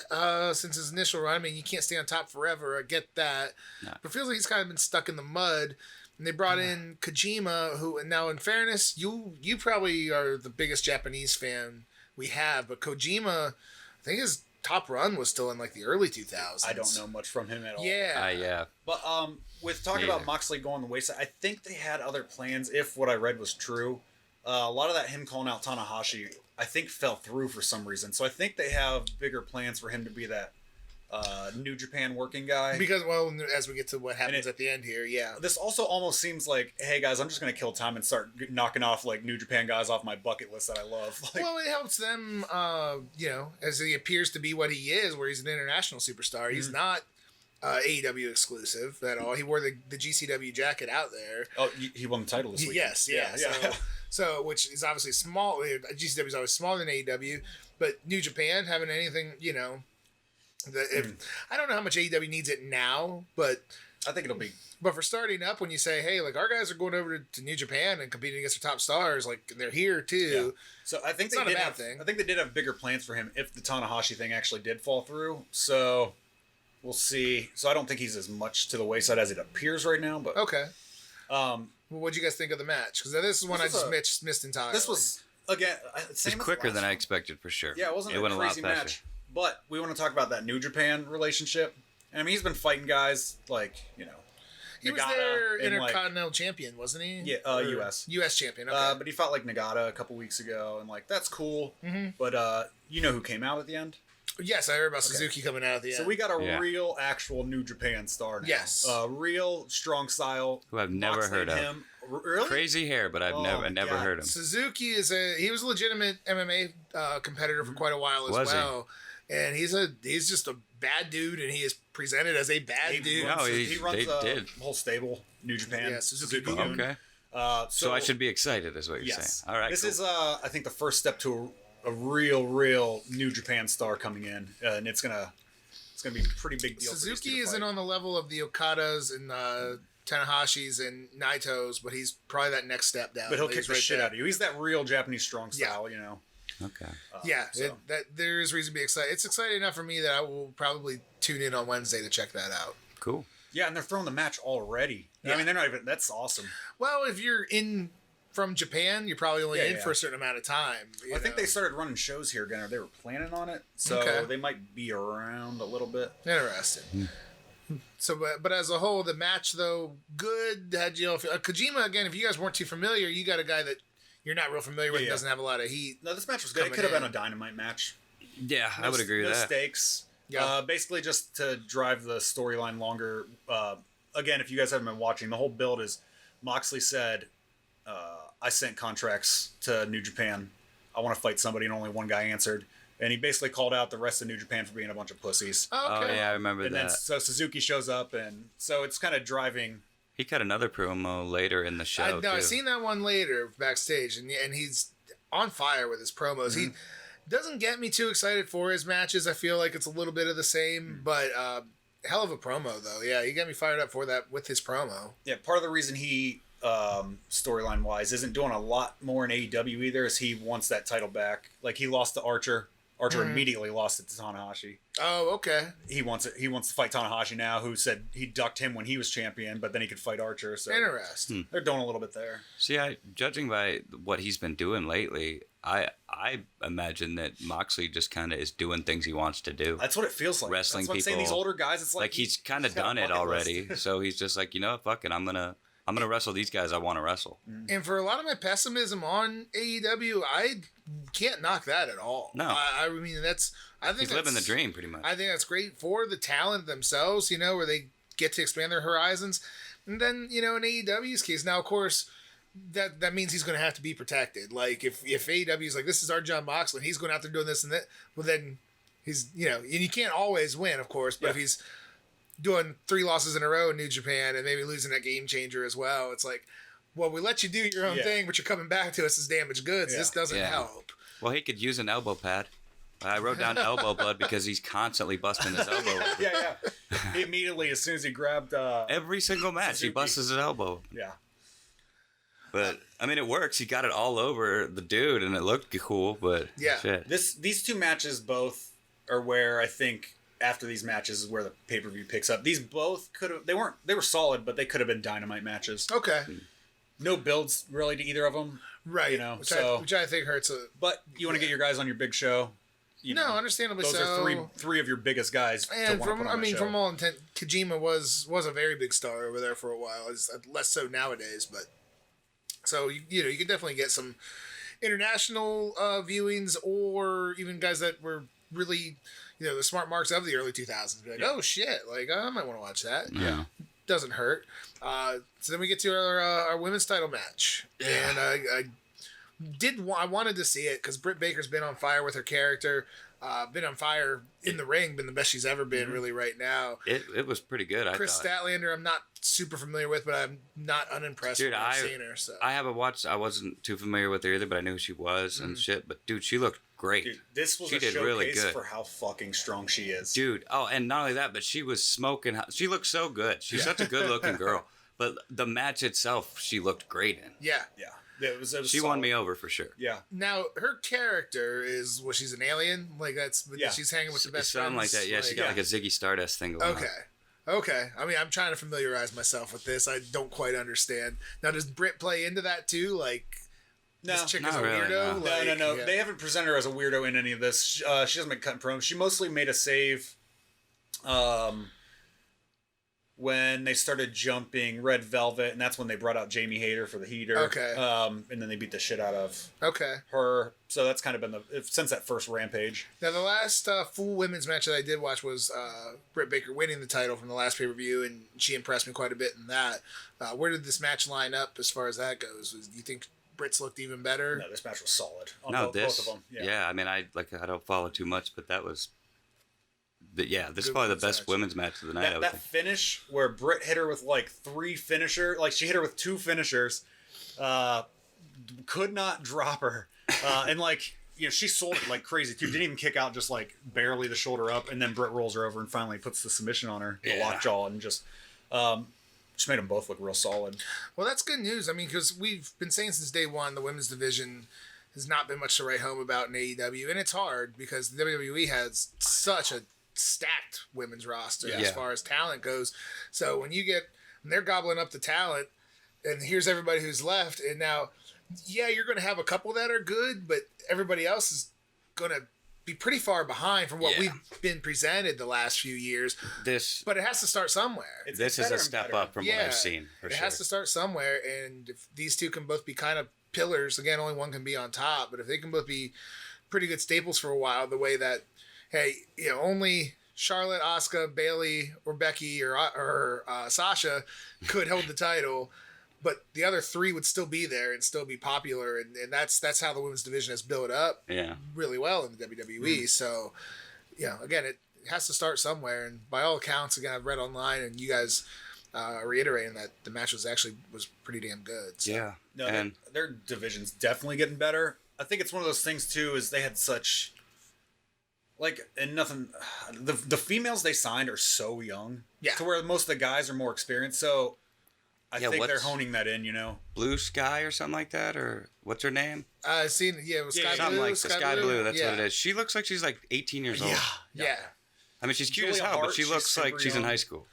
since his initial run. I mean, you can't stay on top forever. I get that, No. but it feels like he's kind of been stuck in the mud. And they brought in Kojima, who, and now in fairness, you probably are the biggest Japanese fan we have, but Kojima, I think his top run was still in like the early 2000s. I don't know much from him at all. Yeah. Yeah. But with talking Me about either. Moxley going the wayside, I think they had other plans. If what I read was true, a lot of that him calling out Tanahashi, I think fell through for some reason. So I think they have bigger plans for him to be that New Japan working guy. Because, well, as we get to what happens it- at the end here, yeah. This also almost seems like, hey guys, I'm just gonna kill time and start knocking off like New Japan guys off my bucket list that I love. Like, Well, it helps them, as he appears to be what he is, where he's an international superstar. He's not AEW exclusive at all. He wore the GCW jacket out there. Oh, he won the title this week. Yes, yeah. So, which is obviously small. GCW is always smaller than AEW, but New Japan having anything, I don't know how much AEW needs it now, but I think it'll be. But for starting up, when you say, hey, like our guys are going over to New Japan and competing against their top stars, like they're here too. Yeah. So I think it's not a bad thing. I think they did have bigger plans for him if the Tanahashi thing actually did fall through. So we'll see. So I don't think he's as much to the wayside as it appears right now. But okay. Well, what'd you guys think of the match? Because this is one I just missed entirely. This was again it's quicker than I expected for sure. Yeah, it wasn't a crazy lot faster. match. But we want to talk about that New Japan relationship. I mean, he's been fighting guys like He was their Intercontinental champion, wasn't he? Yeah, U.S. U.S. champion. Okay. But he fought like Nagata a couple weeks ago, and that's cool. Mm-hmm. But you know who came out at the end? Yes, I heard about Suzuki coming out at the end. So we got a real, actual New Japan star now. Yes, real strong style. Who I've never heard of. Really? Crazy hair, but I've never heard him. Suzuki he was a legitimate MMA competitor for quite a while as well. And he's just a bad dude, and he is presented as a bad dude. He runs the whole stable, New Japan. Yeah, Suzuki. Okay. So I should be excited, is what you're saying. All right. This is, I think, the first step to a real New Japan star coming in, and it's gonna be a pretty big deal. Suzuki isn't on the level of the Okadas and Tanahashis and Naitos, but he's probably that next step down. But he'll kick the shit out of you. He's that real Japanese strong style, Okay. There is reason to be excited. It's exciting enough for me that I will probably tune in on Wednesday to check that out. Cool. Yeah, and they're throwing the match already. Yeah. I mean, they're not even. That's awesome. Well, if you're in from Japan, you're probably only in for a certain amount of time. I think they started running shows here again, or they were planning on it, so they might be around a little bit. Interesting. So, but as a whole, the match though, good. Had you Kojima again? If you guys weren't too familiar, you got a guy that you're not real familiar with. Doesn't have a lot of heat. No, this match was good. It could have been a Dynamite match. Yeah, I would agree with that. No stakes. Yeah. Basically, just to drive the storyline longer. Again, if you guys haven't been watching, the whole build is Moxley said, "I sent contracts to New Japan. I want to fight somebody," and only one guy answered. And he basically called out the rest of New Japan for being a bunch of pussies. Oh, yeah, I remember that. And then so Suzuki shows up, and so it's kind of driving. He cut another promo later in the show. I've seen that one later backstage, and he's on fire with his promos. Mm-hmm. He doesn't get me too excited for his matches. I feel like it's a little bit of the same, but hell of a promo though. Yeah, he got me fired up for that with his promo. Yeah, part of the reason he storyline wise isn't doing a lot more in AEW either is he wants that title back. Like he lost to Archer. Archer immediately lost it to Tanahashi. Oh, okay. He wants it. He wants to fight Tanahashi now, who said he ducked him when he was champion, but then he could fight Archer. So interesting. They're doing a little bit there. See, judging by what he's been doing lately, I imagine that Moxley just kind of is doing things he wants to do. That's what it feels like. Wrestling That's what people. I'm saying, these older guys, it's like he's kind of done it already. So he's just like, fuck it, I'm gonna wrestle these guys I want to wrestle. And for a lot of my pessimism on AEW, I can't knock that at all. No, I mean I think he's living the dream pretty much. I think that's great for the talent themselves, where they get to expand their horizons. And then, in AEW's case, now of course that means he's going to have to be protected. Like if AEW's like, this is our John Moxley, and he's going out there doing this and that, well then he's, and you can't always win, of course, but if he's doing 3 losses in a row in New Japan and maybe losing that Game Changer as well, it's like, well, we let you do your own thing, but you're coming back to us as damaged goods. This doesn't help. Well, he could use an elbow pad. I wrote down elbow blood because he's constantly busting his elbow. Yeah. He immediately, as soon as he grabbed... every single match, Suzuki. He busts his elbow. Yeah. But, I mean, it works. He got it all over the dude, and it looked cool, but shit. These 2 matches both are where I think... After these matches is where the pay-per-view picks up. These both could have... They were solid, but they could have been Dynamite matches. Okay. No builds, really, to either of them. Right. Which I think hurts. But you want to get your guys on your big show. Understandably so. Those are three of your biggest guys. And from all intent, Kojima was a very big star over there for a while. It's less so nowadays, but... So, you can definitely get some international viewings or even guys that were really... the smart marks of the early 2000s. Be like, oh shit, like I might want to watch that. Yeah, doesn't hurt. So then we get to our women's title match, and I wanted to see it because Britt Baker's been on fire with her character, been on fire in the ring, been the best she's ever been really right now. It was pretty good. Chris Statlander, I'm not super familiar with, but I'm not unimpressed with seeing her. So I haven't watched. I wasn't too familiar with her either, but I knew who she was and shit. But dude, she looked great. Dude, this was she a did showcase really good for how fucking strong she is. Dude, and not only that, but she was smoking. She looked so good. She's such a good looking girl. But the match itself, she looked great in. Yeah. It was she won me over for sure. Yeah. Now her character is she's an alien, like she's hanging with the best something friends. like that. Yeah, she got like a Ziggy Stardust thing going on. Okay. I mean, I'm trying to familiarize myself with this. I don't quite understand. Now, does Britt play into that too? Like, this chick is a weirdo? No. No. They haven't presented her as a weirdo in any of this. She doesn't make cutting promos. She mostly made a save when they started jumping Red Velvet, and that's when they brought out Jamie Hayter for the heater. Okay. And then they beat the shit out of Okay. her. So that's kind of been since that first Rampage. Now, the last full women's match that I did watch was Britt Baker winning the title from the last pay-per-view, and she impressed me quite a bit in that. Where did this match line up as far as that goes? Do you think Britt's looked even better? No, this match was solid. Both of them. Yeah, I mean, I don't follow too much, but that was... But yeah, this is probably the best women's match of the night. That finish where Britt hit her with like she hit her with 2 finishers, could not drop her, and she sold it like crazy too. Didn't even kick out, just like barely the shoulder up, and then Britt rolls her over and finally puts the submission on her, the lockjaw, and just made them both look real solid. Well, that's good news. I mean, because we've been saying since day one the women's division has not been much to write home about in AEW, and it's hard because the WWE has such a stacked women's roster as far as talent goes. So when they're gobbling up the talent, and here's everybody who's left, and now, you're going to have a couple that are good, but everybody else is going to be pretty far behind from what we've been presented the last few years. But it has to start somewhere. This is a step up from what I've seen. It has to start somewhere, and if these two can both be kind of pillars, again, only one can be on top, but if they can both be pretty good staples for a while, the way that only Charlotte, Asuka, Bayley, or Becky or Sasha could hold the title, but the other 3 would still be there and still be popular, and that's how the women's division has built up really well in the WWE. So, again, it has to start somewhere, and by all accounts, again, I've read online, and you guys reiterating that the match was pretty damn good. So. Yeah, no, their division's definitely getting better. I think it's one of those things too, is they had such and nothing. The females they signed are so young, to where most of the guys are more experienced. So I think they're honing that in. Blue Sky or something like that, or what's her name? I've seen it was Sky Blue. Something like Sky Blue. That's what it is. She looks like she's like 18 years old. Yeah. I mean, she's cute as hell, but she looks like she's in high school.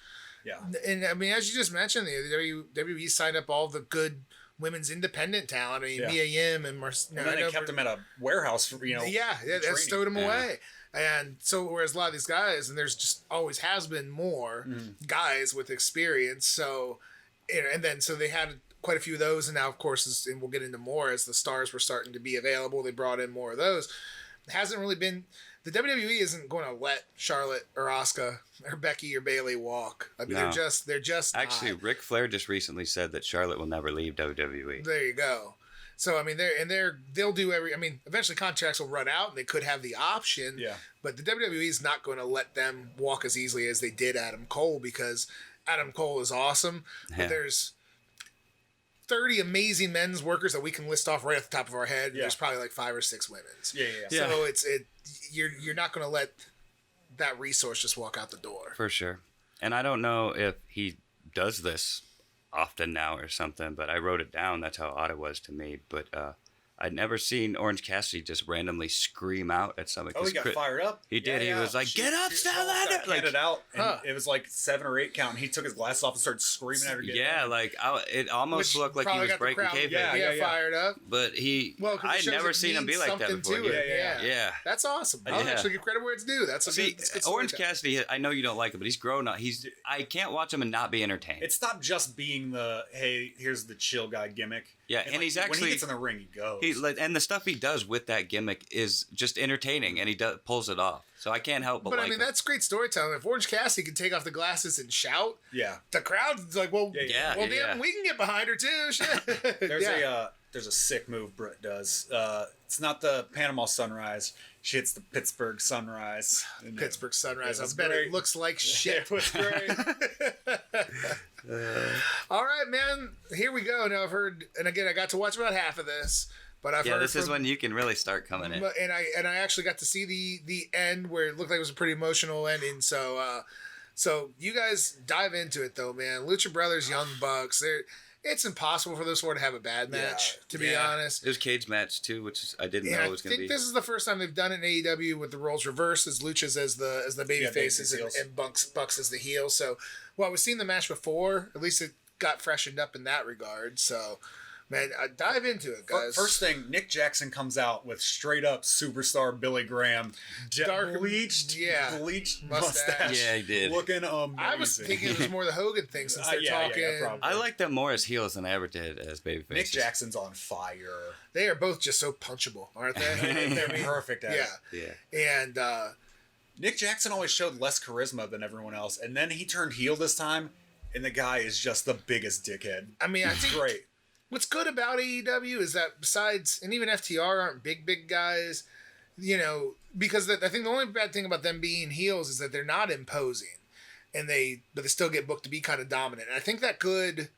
Yeah. And I mean, as you just mentioned, the WWE signed up all the good women's independent talent. I mean, Mia Yim and then they kept them at a warehouse for that stowed them away. And so, whereas a lot of these guys, and there's just always has been more guys with experience. So, so they had quite a few of those, and now, of course, and we'll get into more as the stars were starting to be available. They brought in more of those. It hasn't really been. The WWE isn't going to let Charlotte or Asuka or Becky or Bayley walk. I mean, they're just actually. not. Ric Flair just recently said that Charlotte will never leave WWE. There you go. So I mean, they'll do eventually contracts will run out, and they could have the option. Yeah. But the WWE is not going to let them walk as easily as they did Adam Cole, because Adam Cole is awesome. Yeah. But there's 30 amazing men's workers that we can list off right off the top of our head. Yeah. There's probably like 5 or 6 women's. Yeah. So you're not going to let that resource just walk out the door. For sure. And I don't know if he does this often now or something, but I wrote it down. That's how odd it was to me. But I'd never seen Orange Cassidy just randomly scream out at somebody. Oh, he got fired up. He did. He was like, "Get up, Statlander!" Like, it out. And it was like 7 or 8 count. And he took his glasses off and started screaming at her. It almost looked like he was breaking kayfabe. Yeah, fired up. But I'd never seen him be like that before. Yeah. That's awesome. I'll actually give credit where it's due. That's good Orange Cassidy. I know you don't like him, but he's grown up. I can't watch him and not be entertained. It's not just being the hey, here's the chill guy gimmick. Yeah, and he's actually when he gets in the ring, he goes. And the stuff he does with that gimmick is just entertaining, and he pulls it off. So I can't help but But like I mean, him. that's great storytelling. If Orange Cassidy can take off the glasses and shout, yeah, the crowd's like, well, damn, we can get behind her too. There's there's a sick move Britt does. It's not the Panama Sunrise. She hits the Pittsburgh Sunrise. Pittsburgh Sunrise. I was bet great. it looks like shit. It was great. All right, man. Here we go. Now I've heard, and again, I got to watch about half of this, but I've heard this is when you can really start coming in. And I actually got to see the end where it looked like it was a pretty emotional ending. So you guys dive into it though, man. Lucha Brothers, Young Bucks. It's impossible for those four to have a bad match. To be honest, It was cage match too, which I didn't know it was going to be. I think this is the first time they've done it in AEW with the roles reversed, as Luchas as the baby faces and Bucks as the heel. So, well, we've seen the match before. At least it got freshened up in that regard. So, man, dive into it, guys. First thing, Nick Jackson comes out with straight up superstar Billy Graham, bleached mustache. Yeah, he did. Looking amazing. I was thinking it was more the Hogan thing since they're talking. probably. I like them more as heels than I ever did as babyfaces. Nick Jackson's on fire. They are both just so punchable, aren't they? They're perfect at it. Yeah. And Nick Jackson always showed less charisma than everyone else, and then he turned heel this time, and the guy is just the biggest dickhead. I mean, I think great. What's good about AEW is that besides, and even FTR aren't big guys, because I think the only bad thing about them being heels is that they're not imposing, but they still get booked to be kind of dominant. And I think that could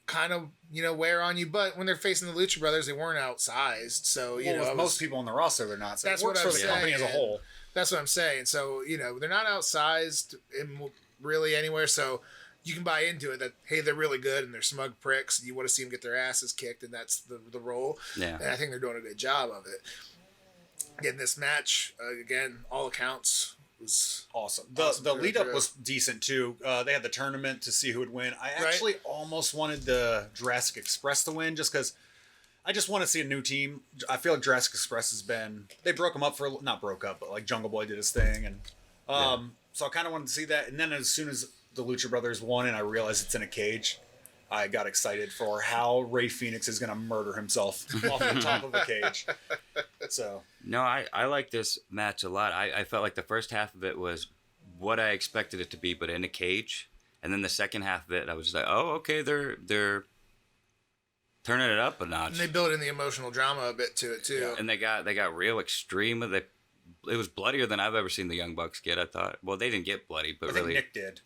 kind of wear on you. But when they're facing the Lucha Brothers, they weren't outsized, so most people on the roster they're not. So that's it works what I'm for the saying. company as a whole. That's what I'm saying. So they're not outsized in really anywhere. So you can buy into it that, hey, they're really good and they're smug pricks and you want to see them get their asses kicked, and that's the role. Yeah. And I think they're doing a good job of it. Again, this match, again, all accounts, was awesome. Awesome. The lead up was decent too. They had the tournament to see who would win. I actually almost wanted the Jurassic Express to win just because I just want to see a new team. I feel like Jurassic Express they broke them up not broke up, but like Jungle Boy did his thing. And so I kind of wanted to see that. And then as soon as the Lucha Brothers won and I realized it's in a cage, I got excited for how Rey Fenix is going to murder himself off the top of a cage. So No, I like this match a lot. I felt like the first half of it was what I expected it to be, but in a cage. And then the second half of it, I was just like, oh, okay, they're turning it up a notch. And they built in the emotional drama a bit to it too. Yeah. And they got real extreme. It was bloodier than I've ever seen the Young Bucks get, I thought. Well, they didn't get bloody, but I think really. Nick did.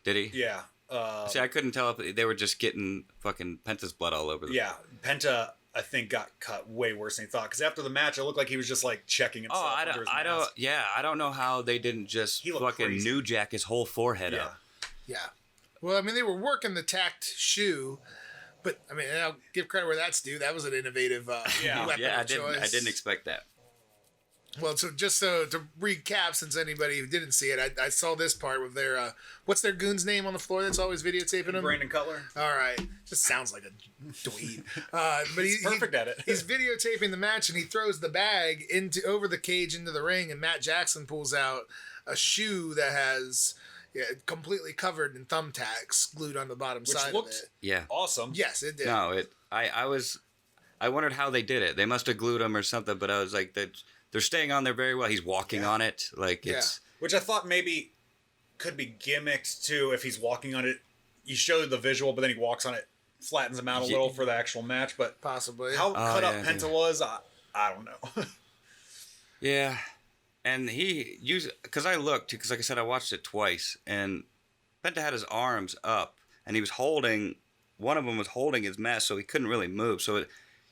Did he? Yeah. See, I couldn't tell if they were just getting fucking Penta's blood all over them. Yeah, Penta, I think, got cut way worse than he thought. Because after the match, it looked like he was just like checking himself. Oh, I don't know how they didn't just fucking crazy. New Jack his whole forehead up. Yeah. Well, I mean, they were working the tacked shoe, but I mean, I'll give credit where that's due. That was an innovative weapon I of choice. I didn't expect that. Well, so just to recap, since anybody who didn't see it, I saw this part with their what's their goon's name on the floor that's always videotaping them? Brandon Cutler. All right, just sounds like a dweeb. But he's perfect at it. He's videotaping the match and he throws the bag over the cage into the ring, and Matt Jackson pulls out a shoe that has completely covered in thumbtacks glued on the bottom side of it. Yeah, awesome. Yes, it did. No, I wondered how they did it. They must have glued them or something, but I was like they're staying on there very well. He's walking on it it's. Which I thought maybe could be gimmicked too if he's walking on it. You show the visual, but then he walks on it, flattens him out a little for the actual match. But possibly how cut up Penta was, I don't know. Yeah, and he used because I looked because like I said I watched it twice, and Penta had his arms up and he was holding one of them was holding his mask, so he couldn't really move. So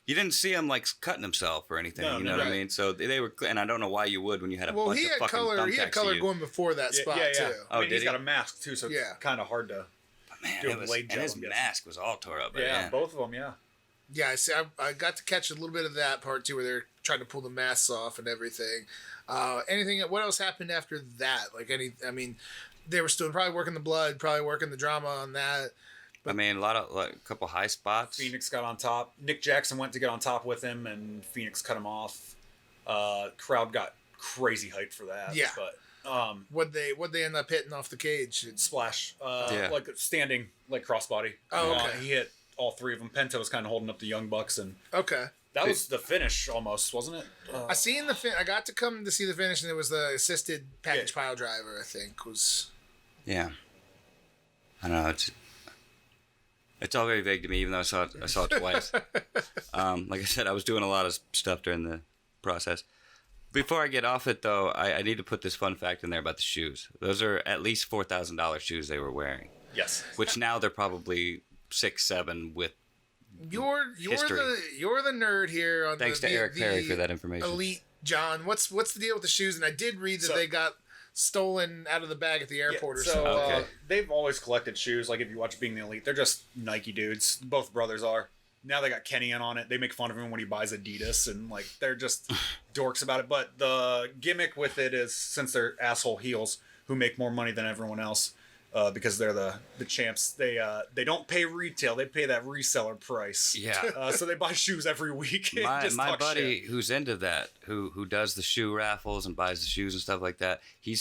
you didn't see him like cutting himself or anything. You know what I mean? So they were, and I don't know why you would when you had a bunch of fucking thumbtacks. He had color going before that spot too. I mean, he's got a mask too, so it's kind of hard to. But man, do a blade and his job, mask was all tore up. Yeah, both of them. Yeah. Yeah, I see. I got to catch a little bit of that part too, where they're trying to pull the masks off and everything. Anything? What else happened after that? I mean, they were still probably working the blood, probably working the drama on that. I mean, a couple high spots. Phoenix got on top. Nick Jackson went to get on top with him, and Phoenix cut him off. Crowd got crazy hyped for that. Yeah. But what'd they end up hitting off the cage? Splash. Like standing, like crossbody. Oh, okay. He hit all three of them. Penta was kind of holding up the Young Bucks, and okay. That was the finish almost, wasn't it? I got to come to see the finish, and it was the assisted package pile driver. I think was. Yeah. I don't know. It's all very vague to me, even though I saw it twice. Like I said, I was doing a lot of stuff during the process. Before I get off it, though, I need to put this fun fact in there about the shoes. Those are at least $4,000 shoes they were wearing. Yes. Which now they're probably 6-7 with You're history. the nerd here on Thanks to Eric Perry for that information. Elite John. What's the deal with the shoes? And I did read that they got stolen out of the bag at the airport or so, something. Okay. They've always collected shoes. Like if you watch Being the Elite, they're just Nike dudes. Both brothers are. Now they got Kenny in on it. They make fun of him when he buys Adidas, and like they're just dorks about it. But the gimmick with it is, since they're asshole heels who make more money than everyone else, because they're the champs, they don't pay retail. They pay that reseller price. Yeah. So they buy shoes every week. And My just talk buddy shit. who's into that, who does the shoe raffles and buys the shoes and stuff like that,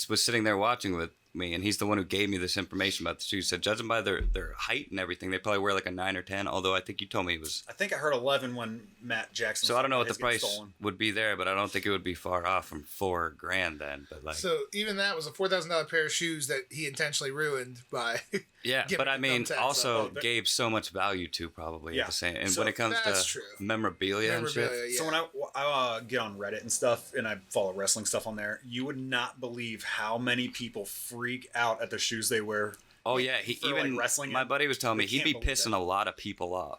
was sitting there watching with me, and he's the one who gave me this information about the shoes. Said, judging by their height and everything, they probably wear like a 9 or 10, although I think you told me it was... I think I heard 11 when Matt Jackson. So I don't know what the his getting price stolen. would be there, but I don't think it would be far off from $4,000 then. But like, So even that was a $4,000 pair of shoes that he intentionally ruined by. yeah, giving but I the mean, thumbtacks also up. gave so much value to probably Yeah. at the same. And So when it comes that's to true. memorabilia and shit, Memorabilia, yeah. So when I get on Reddit and stuff, and I follow wrestling stuff on there, you would not believe how many people freak out at the shoes they wear. oh yeah, for, even like, wrestling my it. buddy was telling me I he'd can't be believe pissing that. a lot of people off.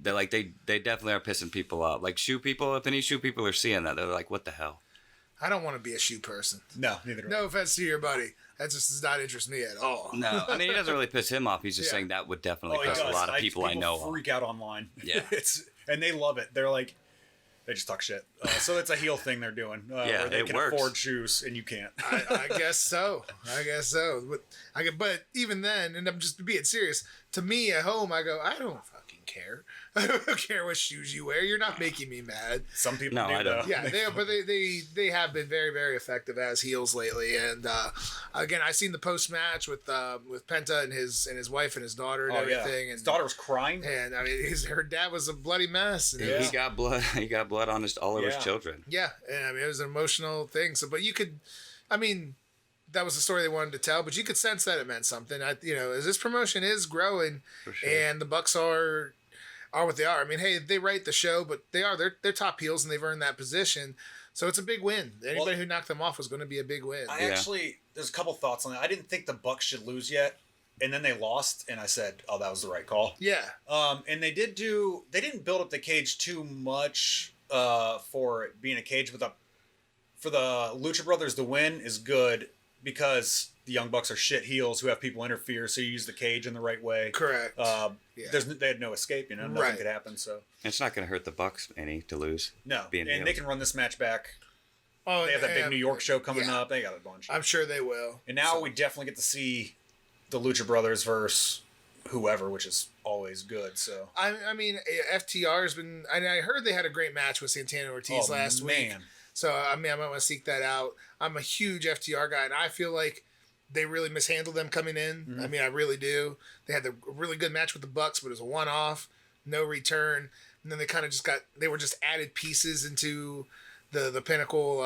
They definitely are pissing people off. Like shoe people, if any shoe people are seeing that, they're like, what the hell? I don't want to be a shoe person. No, neither do I. No offense to your buddy. That just does not interest me at all. No, I mean he doesn't really piss him off. He's just Yeah. saying that would definitely Oh, it piss a does. lot of people I know off. freak out online. Yeah. And they love it. They're like, they just talk shit. So it's a heel thing they're doing. Yeah, where they it can works. afford shoes and you can't. I guess so. But even then, and I'm just being serious. To me at home, I go, I don't fucking care. I don't care what shoes you wear. You're not making me mad. Some people No, do, I don't. though. Yeah, they have been very, very effective as heels lately. And again, I seen the post match with Penta and his wife and his daughter and everything. And His daughter was crying. And I mean, her dad was a bloody mess. And He got blood. He got blood on all of his Yeah. children. yeah, and I mean, it was an emotional thing. So, but you could, I mean, that was the story they wanted to tell. But you could sense that it meant something. As this promotion is growing, For sure. and the Bucks are what they are. I mean, hey, they write the show, but they're top heels and they've earned that position. So it's a big win. Anybody who knocked them off was going to be a big win. I actually, there's a couple thoughts on that. I didn't think the Bucks should lose yet. And then they lost, and I said, oh, that was the right call. Yeah. And they didn't build up the cage too much for it being a cage. But for the Lucha Brothers, the win is good because the Young Bucks are shit heels who have people interfere, so you use the cage in the right way. Correct. Yeah. They had no escape, nothing Right. could happen. So It's not going to hurt the Bucks any to lose. no, Being and heels. they can run this match back. Oh, They have that big and- New York show coming yeah. up. They got a bunch. I'm sure they will. And now So- we definitely get to see the Lucha Brothers versus whoever, which is always good. So I mean, FTR has been. I heard they had a great match with Santana and Ortiz last week. So I mean, I might want to seek that out. I'm a huge FTR guy, and I feel like they really mishandled them coming in. Mm-hmm. I mean, I really do. They had a really good match with the Bucks, but it was a one-off, no return. And then they kind of they were just added pieces into the Pinnacle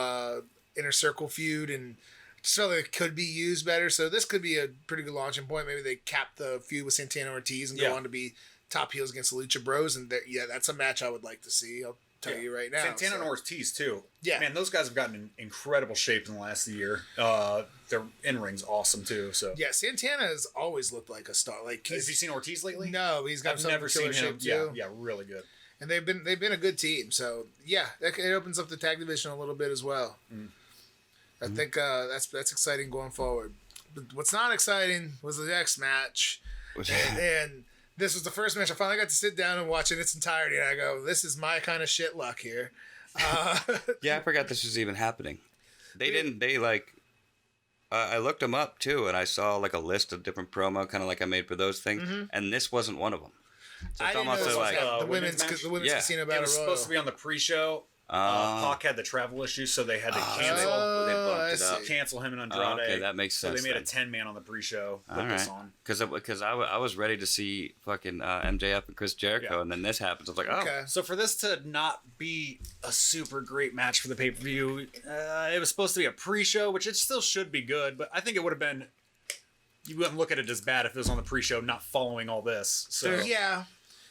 Inner Circle feud, and just felt like it could be used better. So this could be a pretty good launching point. Maybe they cap the feud with Santana and Ortiz and go on to be top heels against the Lucha Bros. And that's a match I would like to see. I'll tell you right now. Santana and Ortiz too. Yeah. Man, those guys have gotten in incredible shape in the last year. Their in-ring's awesome too. So Yeah, Santana has always looked like a star. Like have you seen Ortiz lately? No, he's got I've some never killer seen him. shape too. Yeah, really good. And they've been a good team. So yeah, it opens up the tag division a little bit as well. I think that's exciting going forward. But what's not exciting was the next match, and this was the first match I finally got to sit down and watch in its entirety. And I go, this is my kind of shit luck here. Yeah, I forgot this was even happening. I looked them up too, and I saw like a list of different promo, kind of like I made for those things, and this wasn't one of them. So I it's didn't know almost this was like, the women's women's match? Yeah. casino It battle was royal. supposed to be on the pre-show. Pac had the travel issues, so they had to cancel. they bumped I it up. see. Cancel him and Andrade. Oh, okay, that makes sense. So they made then. a 10-man on the pre-show. All Put this right, on. because I was ready to see fucking MJF and Chris Jericho, Yeah. and then this happens. I was like, oh, Okay. So for this to not be a super great match for the pay-per-view, it was supposed to be a pre-show, which it still should be good, but I think it would have been you wouldn't look at it as bad if it was on the pre-show, not following all this. So Yeah.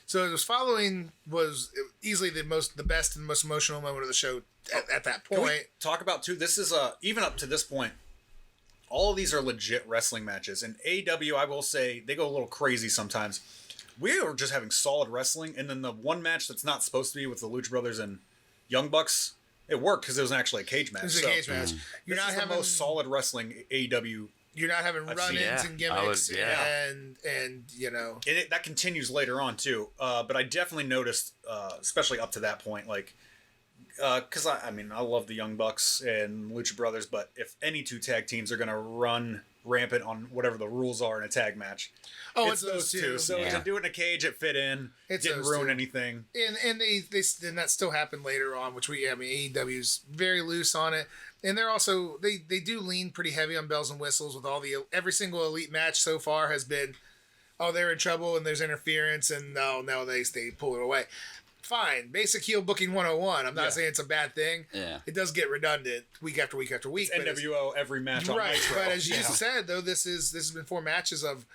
So it was following was easily the best and most emotional moment of the show at that Can we point. talk about too? This is even up to this point, all of these are legit wrestling matches. And AEW, I will say, they go a little crazy sometimes. We are just having solid wrestling, and then the one match that's not supposed to be with the Lucha Brothers and Young Bucks, it worked because it was actually a cage match. It was a cage match. You're This not is having the most solid wrestling AEW. You're not having I've run-ins seen. Yeah, and gimmicks yeah. and you know. And that continues later on too. But I definitely noticed, especially up to that point, like, because I mean, I love the Young Bucks and Lucha Brothers, but if any two tag teams are gonna run rampant on whatever the rules are in a tag match, it's those two. So Yeah. to do it in a cage, it fit in. It It's didn't those ruin two. anything. And that still happened later on, which AEW's very loose on it, and they're also they do lean pretty heavy on bells and whistles with every single elite match so far has been, oh, they're in trouble and there's interference and no they pull it away. Fine, basic heel booking 101. I'm not saying it's a bad thing. Yeah. It does get redundant week after week after week. It's NWO every match on Right, Nitro. but as you said though, this has been 4 matches of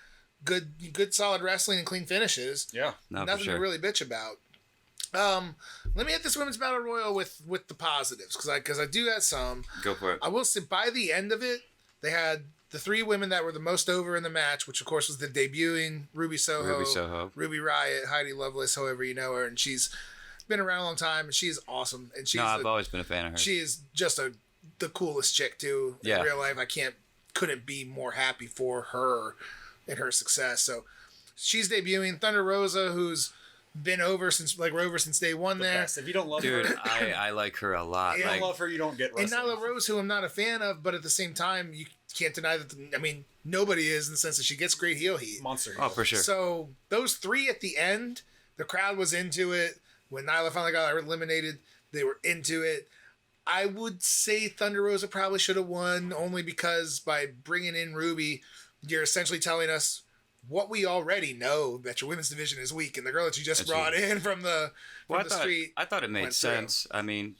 good solid wrestling and clean finishes. Yeah. No, for Nothing sure. to really bitch about. Let me hit this women's battle royal with the positives because I do got some. Go for it. I will say by the end of it, they had the 3 women that were the most over in the match, which of course was the debuting Ruby Soho, Ruby Riott, Heidi Lovelace, however you know her, and she's been around a long time and she's awesome. And she's I've always been a fan of her. she is just the coolest chick too. Yeah. In real life, I couldn't be more happy for her and her success. So she's debuting. Thunder Rosa, who's been over since day one The there. best. If you don't love Dude, her, I like her a lot. if you Like, don't love her, you don't get And wrestling. Nyla Rose, who I'm not a fan of, but at the same time, you can't deny that. Nobody is in the sense that she gets great heel heat. Monster. oh, for sure. So those 3 at the end, the crowd was into it. When Nyla finally got eliminated, they were into it. I would say Thunder Rosa probably should have won, only because by bringing in Ruby, you're essentially telling us what we already know, that your women's division is weak, and the girl that you just brought in from the street. I thought it made went through. sense. I mean,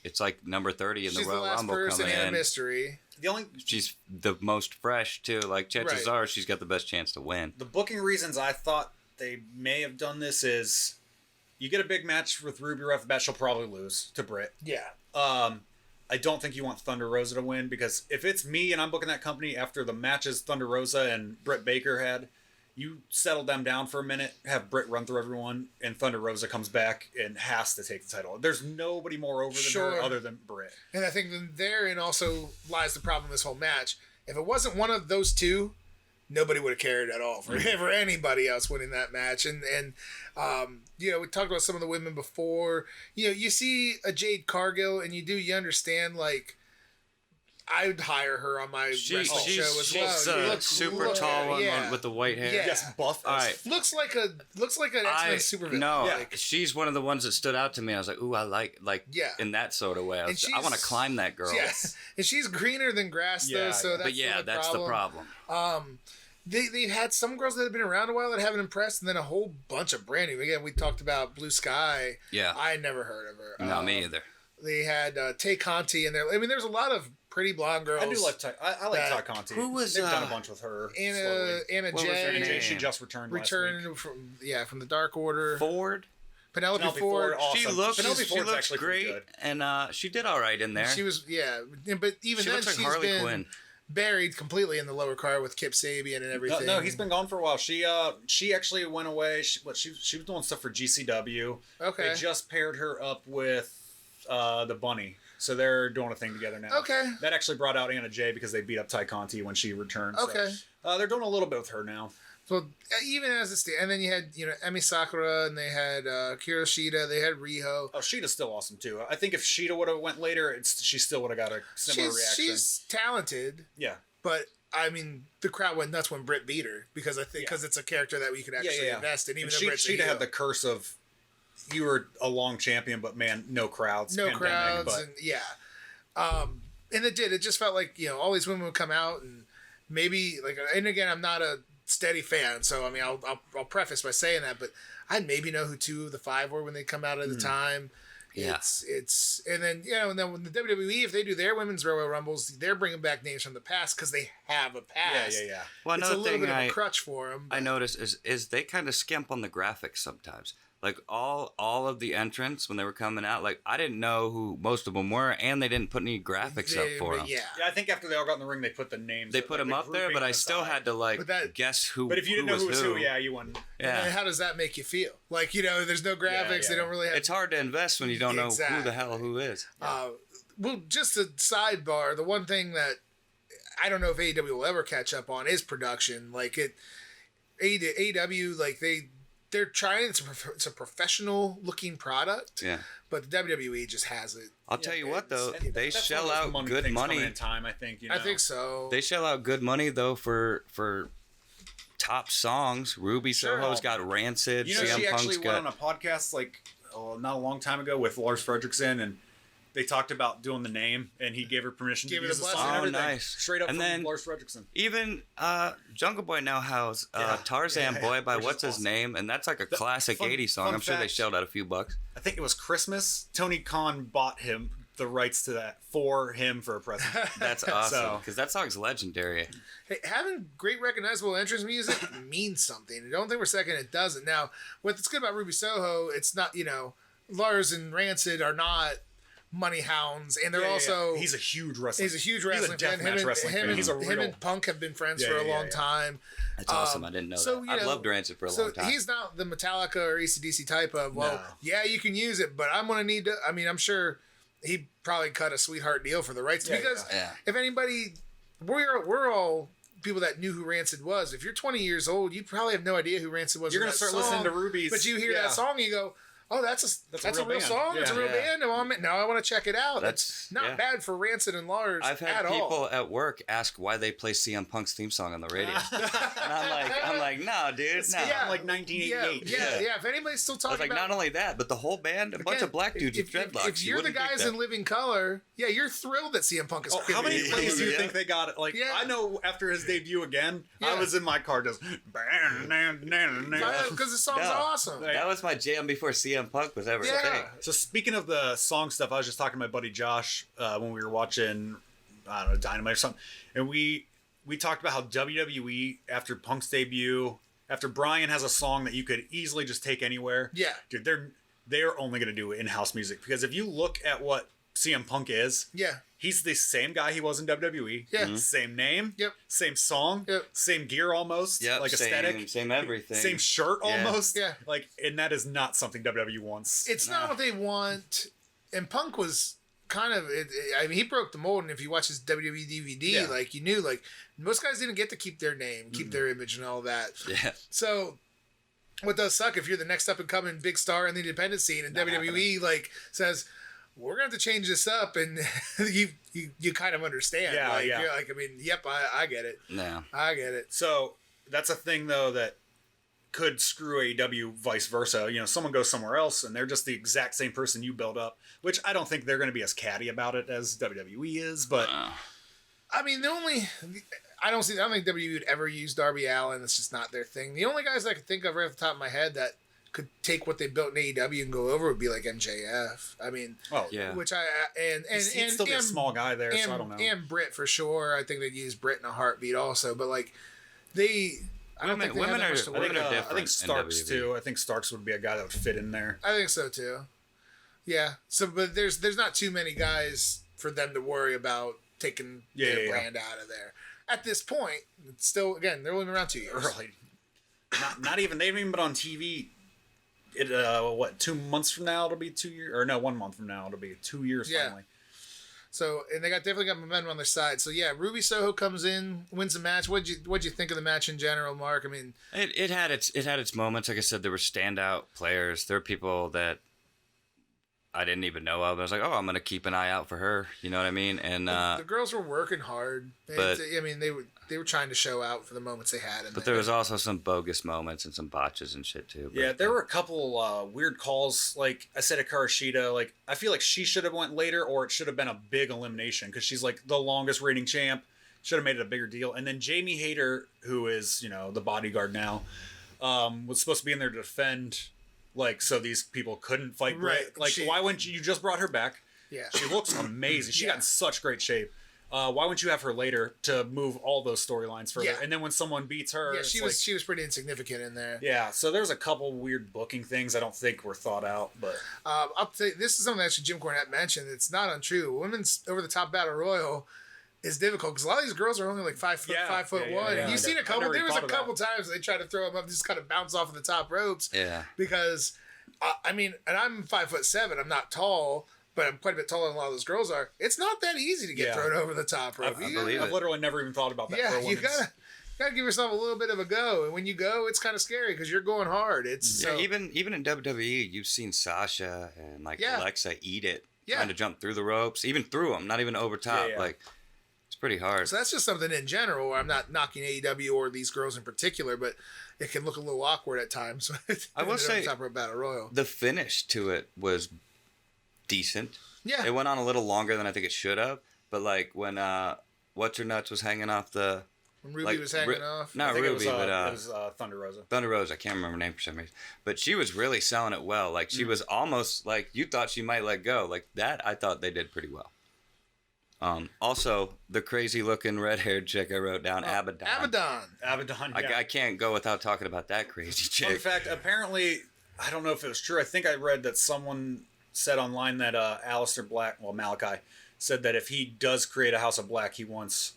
it's like number 30 in She's the the Royal last Rumble person coming in a in. mystery. The only She's the most fresh too. Like chances Right. are she's got the best chance to win. the booking reasons I thought they may have done this is you get a big match with Ruby right off the bat, she'll probably lose to Britt. Yeah. I don't think you want Thunder Rosa to win because if it's me and I'm booking that company after the matches Thunder Rosa and Britt Baker had, you settle them down for a minute, have Britt run through everyone, and Thunder Rosa comes back and has to take the title. There's nobody more over than her other than Britt. And I think that therein also lies the problem in this whole match. If it wasn't one of those 2, nobody would have cared at all for anybody else winning that match. And we talked about some of the women before. You see a Jade Cargill, and you understand, like, I would hire her on my wrestling show as she's well. a super tall one with the white hair. Yeah. Yes, buff. All right. Looks like an X-Men supervillain. No, Yeah. she's one of the ones that stood out to me. I was like, ooh, I like Yeah. in that sort of way. I And want to climb that girl. Yes, and she's greener than grass though. Yeah, So yeah. that's the problem. They've had some girls that have been around a while that haven't impressed, and then a whole bunch of brand new. Again, we talked about Blue Sky. Yeah. I never heard of her. No, me either. They had Tay Conti in there. I mean, there's a lot of pretty blonde girls. I do like Ty. I like that- Ty Conti. Who was, They've done a bunch with her. Anna What was her Jay. name? She just returned. last week. Returned from the Dark Order. Ford. Penelope Penelope Ford. Ford, She awesome. looks. Penelope She Ford's looks actually pretty great, good. and she did all right in there. She was but even She then looks like she's Harley been Quinn. buried completely in the lower card with Kip Sabian and everything. No, he's been gone for a while. She actually went away. She was doing stuff for GCW. Okay. They just paired her up with the Bunny, so they're doing a thing together now. Okay. That actually brought out Anna Jay because they beat up Ty Conti when she returned. so, Okay. they're doing a little bit with her now. So even as it stands, and then you had Emi Sakura, and they had Kira Shida, they had Riho. Oh, Sheeta's still awesome too. I think if Sheeta would have went later, she still would have got a similar reaction. She's talented, Yeah. but I mean the crowd went nuts when Britt beat her because it's a character that we could actually invest in. Even though Britt's a Sheeta heel. had the curse of you were a long champion, but man, no crowds, no pandemic, crowds, but and and it did. It just felt like all these women would come out and maybe and again, I'm not a steady fan, so I mean I'll preface by saying that, but I maybe know who 2 of the 5 were when they come out at the time. Yeah. It's and then and then when the WWE, if they do their women's Royal Rumbles, they're bringing back names from the past because they have a past. Yeah. Well, It's a another little thing bit of a crutch for them. I noticed is they kind of skimp on the graphics sometimes. Like all of the entrants when they were coming out, like I didn't know who most of them were, and they didn't put any graphics up for them. Yeah. Yeah, I think after they all got in the ring, they put the names. They put them up there, but I still had to guess who. But if you didn't know who was who, yeah, you wouldn't. Yeah. And how does that make you feel? Like, there's no graphics. Yeah. They don't really have. It's hard to invest when you don't know who the hell who is. Well, just a sidebar. The one thing that I don't know if AEW will ever catch up on is production. Like AEW, like they're trying. It's a professional looking product. Yeah. But the WWE just has it. I'll tell you what though, And they that's shell one of out those good things money. coming in time, I think. I think so. They shell out good money though for top songs. Ruby Soho's got Rancid. You know, CM she Punk's actually got. went on a podcast not a long time ago with Lars Frederiksen, and they talked about doing the name, and he gave her permission Gave to her use the the blessing. song. Oh, And everything. nice. Straight up And from then- Lars Frederiksen. Even Jungle Boy now has Tarzan Yeah, Boy by which is what's his awesome. name, and that's like a classic fun- 80s song. fun I'm sure they fact- shelled out a few bucks. I think it was Christmas. Tony Khan bought him the rights to that for him for a present. That's awesome So- because that song's legendary. Hey, having great recognizable entrance music means something. I don't think for a second it doesn't. Now, what's good about Ruby Soho, it's not, Lars and Rancid are not money hounds, and they're also He's a huge wrestler. he's a huge wrestling fan. deathmatch wrestling fan. He's a him real. and Punk have been friends Yeah, for a yeah, long yeah. time. That's awesome. I didn't know so, that. I've loved Rancid for a long time. He's not the Metallica or AC/DC type of, No. yeah, you can use it, but I'm going to need to, I'm sure he probably cut a sweetheart deal for the rights because yeah. if anybody, we're all people that knew who Rancid was. If you're 20 years old, you probably have no idea who Rancid was. You're going gonna to start listening to Ruby's. But you hear that song, and you go, oh, that's a real band. song. It's a Yeah. real band. Now I want to check it out. That's- That's not yeah. bad for Rancid and Lars I've had at people all. at work ask why they play CM Punk's theme song on the radio, and I'm like, no, dude, no. Yeah. like 1988. Yeah. If anybody's still I was talking like, about not only that, but the whole band, a bunch Again, of black dudes with dreadlocks. If You you're the wouldn't think guys that. in Living Color, you're thrilled that CM Punk is. Oh, how many created. plays do you Yeah. think they got? Like, Yeah. I know after his debut again, Yeah. I was in my car just. Because the song's No. awesome. That was my jam before CM Punk was ever a Yeah. thing. So speaking of the song stuff, I was just talking to my buddy Josh when we were watching, I don't know, Dynamite or something, and we talked about how WWE after Punk's debut, after Bryan has a song that you could easily just take anywhere. Yeah. Dude, they're only gonna do in-house music because if you look at what CM Punk is, Yeah. he's the same guy he was in WWE. Yeah. Mhm. Same name. Yep. Same song. Yep. Same gear almost. Yep, Like aesthetic. same everything. Same shirt Yeah. almost. Yeah. Like, and that is not something WWE wants. It's not what they want. And Punk was kind of, he broke the mold. And if you watch his WWE DVD, Yeah. like, you knew, like, most guys didn't get to keep their name, keep their image and all that. Yeah. So, what does suck if you're the next up and coming big star in the independent scene and WWE, like, says, we're going to have to change this up. And you kind of understand. Yeah, like, yeah. You're like, yep, I get it. No. I get it. So that's a thing though that could screw AEW vice versa. You know, someone goes somewhere else and they're just the exact same person you build up, which I don't think they're going to be as catty about it as WWE is, but I don't think WWE would ever use Darby Allin. It's just not their thing. The only guys I can think of right off the top of my head that could take what they built in AEW and go over would be like MJF. Yeah. Which he'd still be a small guy there, so I don't know. And Britt for sure. I think they'd use Britt in a heartbeat also. But like I don't think they have that much to work women with. are I different think in Starks WWE. too. I think Starks would be a guy that would fit in there. I think so too. Yeah. So, but there's not too many guys for them to worry about taking their brand out of there. At this point, it's still, again, they're only been around 2 years. Early. Not even, they haven't even been on TV. 2 months from now it'll be 2 years, or no, 1 month from now it'll be 2 years finally. So, and they definitely got momentum on their side. So yeah, Ruby Soho comes in, wins the match. What'd you think of the match in general, Mark? I mean, It had its moments. Like I said, there were standout players. There were people that I didn't even know of. I was like, oh, I'm gonna keep an eye out for her. You know what I mean? And the girls were working hard. but- They were trying to show out for the moments they had. but there was also some bogus moments and some botches and shit too. But, Yeah, there were a couple weird calls. Like I said, Hikaru Shida. Like I feel like she should have went later, or it should have been a big elimination because she's like the longest reigning champ. Should have made it a bigger deal. And then Jamie Hayter, who is the bodyguard now, was supposed to be in there to defend like so these people couldn't fight Right. great. Like why wouldn't you just brought her back? Yeah. She looks amazing. She Yeah. got in such great shape. Why wouldn't you have her later to move all those storylines further? Yeah. And then when someone beats her, Yeah, it's she was pretty insignificant in there. yeah. So there's a couple weird booking things I don't think were thought out, but I'll tell you, this is something actually Jim Cornette mentioned. It's not untrue. Women's over the top battle royal is difficult because a lot of these girls are only like 5 foot, Yeah. 5'1". Yeah. You've seen a I couple. never There was a thought of couple times they tried to throw them up, just kind of bounce off of the top ropes. Yeah. Because, I mean, and I'm 5'7". I'm not tall, but I'm quite a bit taller than a lot of those girls are. It's not that easy to get Yeah. thrown over the top rope. I believe I've it. literally never even thought about that. Yeah, for a you women's. gotta give yourself a little bit of a go, and when you go, it's kind of scary because you're going hard. It's Yeah, so, even in WWE, you've seen Sasha and like Yeah. Alexa eat it, Yeah. trying to jump through the ropes, even through them, not even over top. Yeah, yeah. Like it's pretty hard. So that's just something in general. Where I'm not knocking AEW or these girls in particular, but it can look a little awkward at times. I will say- top rope battle royal. The finish to it was decent. Yeah, It went on a little longer than I think it should have, but like when what's her nuts was hanging off the when Ruby like, was hanging off. not I think Ruby, it was, but it was Thunder Rosa. Thunder Rose. I can't remember her name for some reason, but she was really selling it well. Like she was almost like you thought she might let go. Like that, I thought they did pretty well. Also, the crazy looking red haired chick I wrote down, Abaddon. Abaddon. Yeah. I can't go without talking about that crazy Fun chick. fact, apparently, I don't know if it was true. I think I read that someone said online that Aleister Black, well, Malachi, said that if he does create a House of Black, he wants